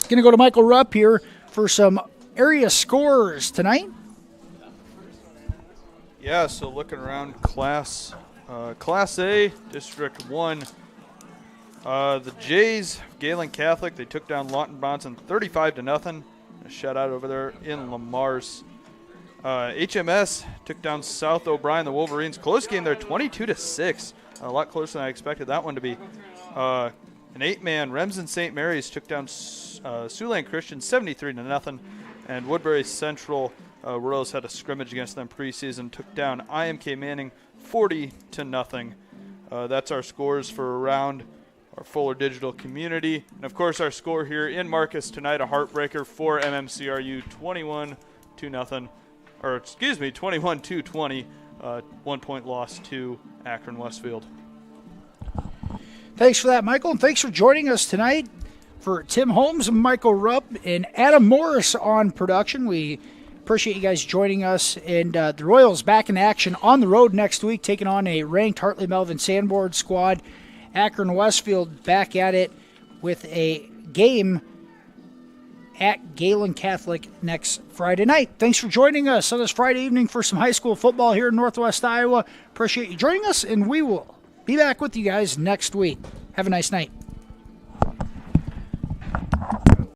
Going to go to Michael Rupp here for some area scores tonight. Yeah, so looking around Class A, District 1, the Jays, Galen Catholic, they took down Lawton Bronson 35-0. A shutout over there in Lamar's. HMS took down South O'Brien, the Wolverines. Close game there, 22-6. A lot closer than I expected that one to be. An 8-man, Remsen St. Mary's took down Siouxland Christian 73-0. And Woodbury Central Royals had a scrimmage against them preseason, took down IMK Manning 40-0. That's our scores for around our Fuller Digital community. And, of course, our score here in Marcus tonight, a heartbreaker for MMCRU, 21-0. Or, excuse me, 21-20. 1-point loss to Akron-Westfield. Thanks for that, Michael, and thanks for joining us tonight. For Tim Holmes and Michael Rupp and Adam Morris on production, we appreciate you guys joining us. And the Royals back in action on the road next week, taking on a ranked Hartley Melvin Sandboard squad. Akron-Westfield back at it with a game at Galen Catholic next Friday night. Thanks for joining us on this Friday evening for some high school football here in Northwest Iowa. Appreciate you joining us, and we will be back with you guys next week. Have a nice night.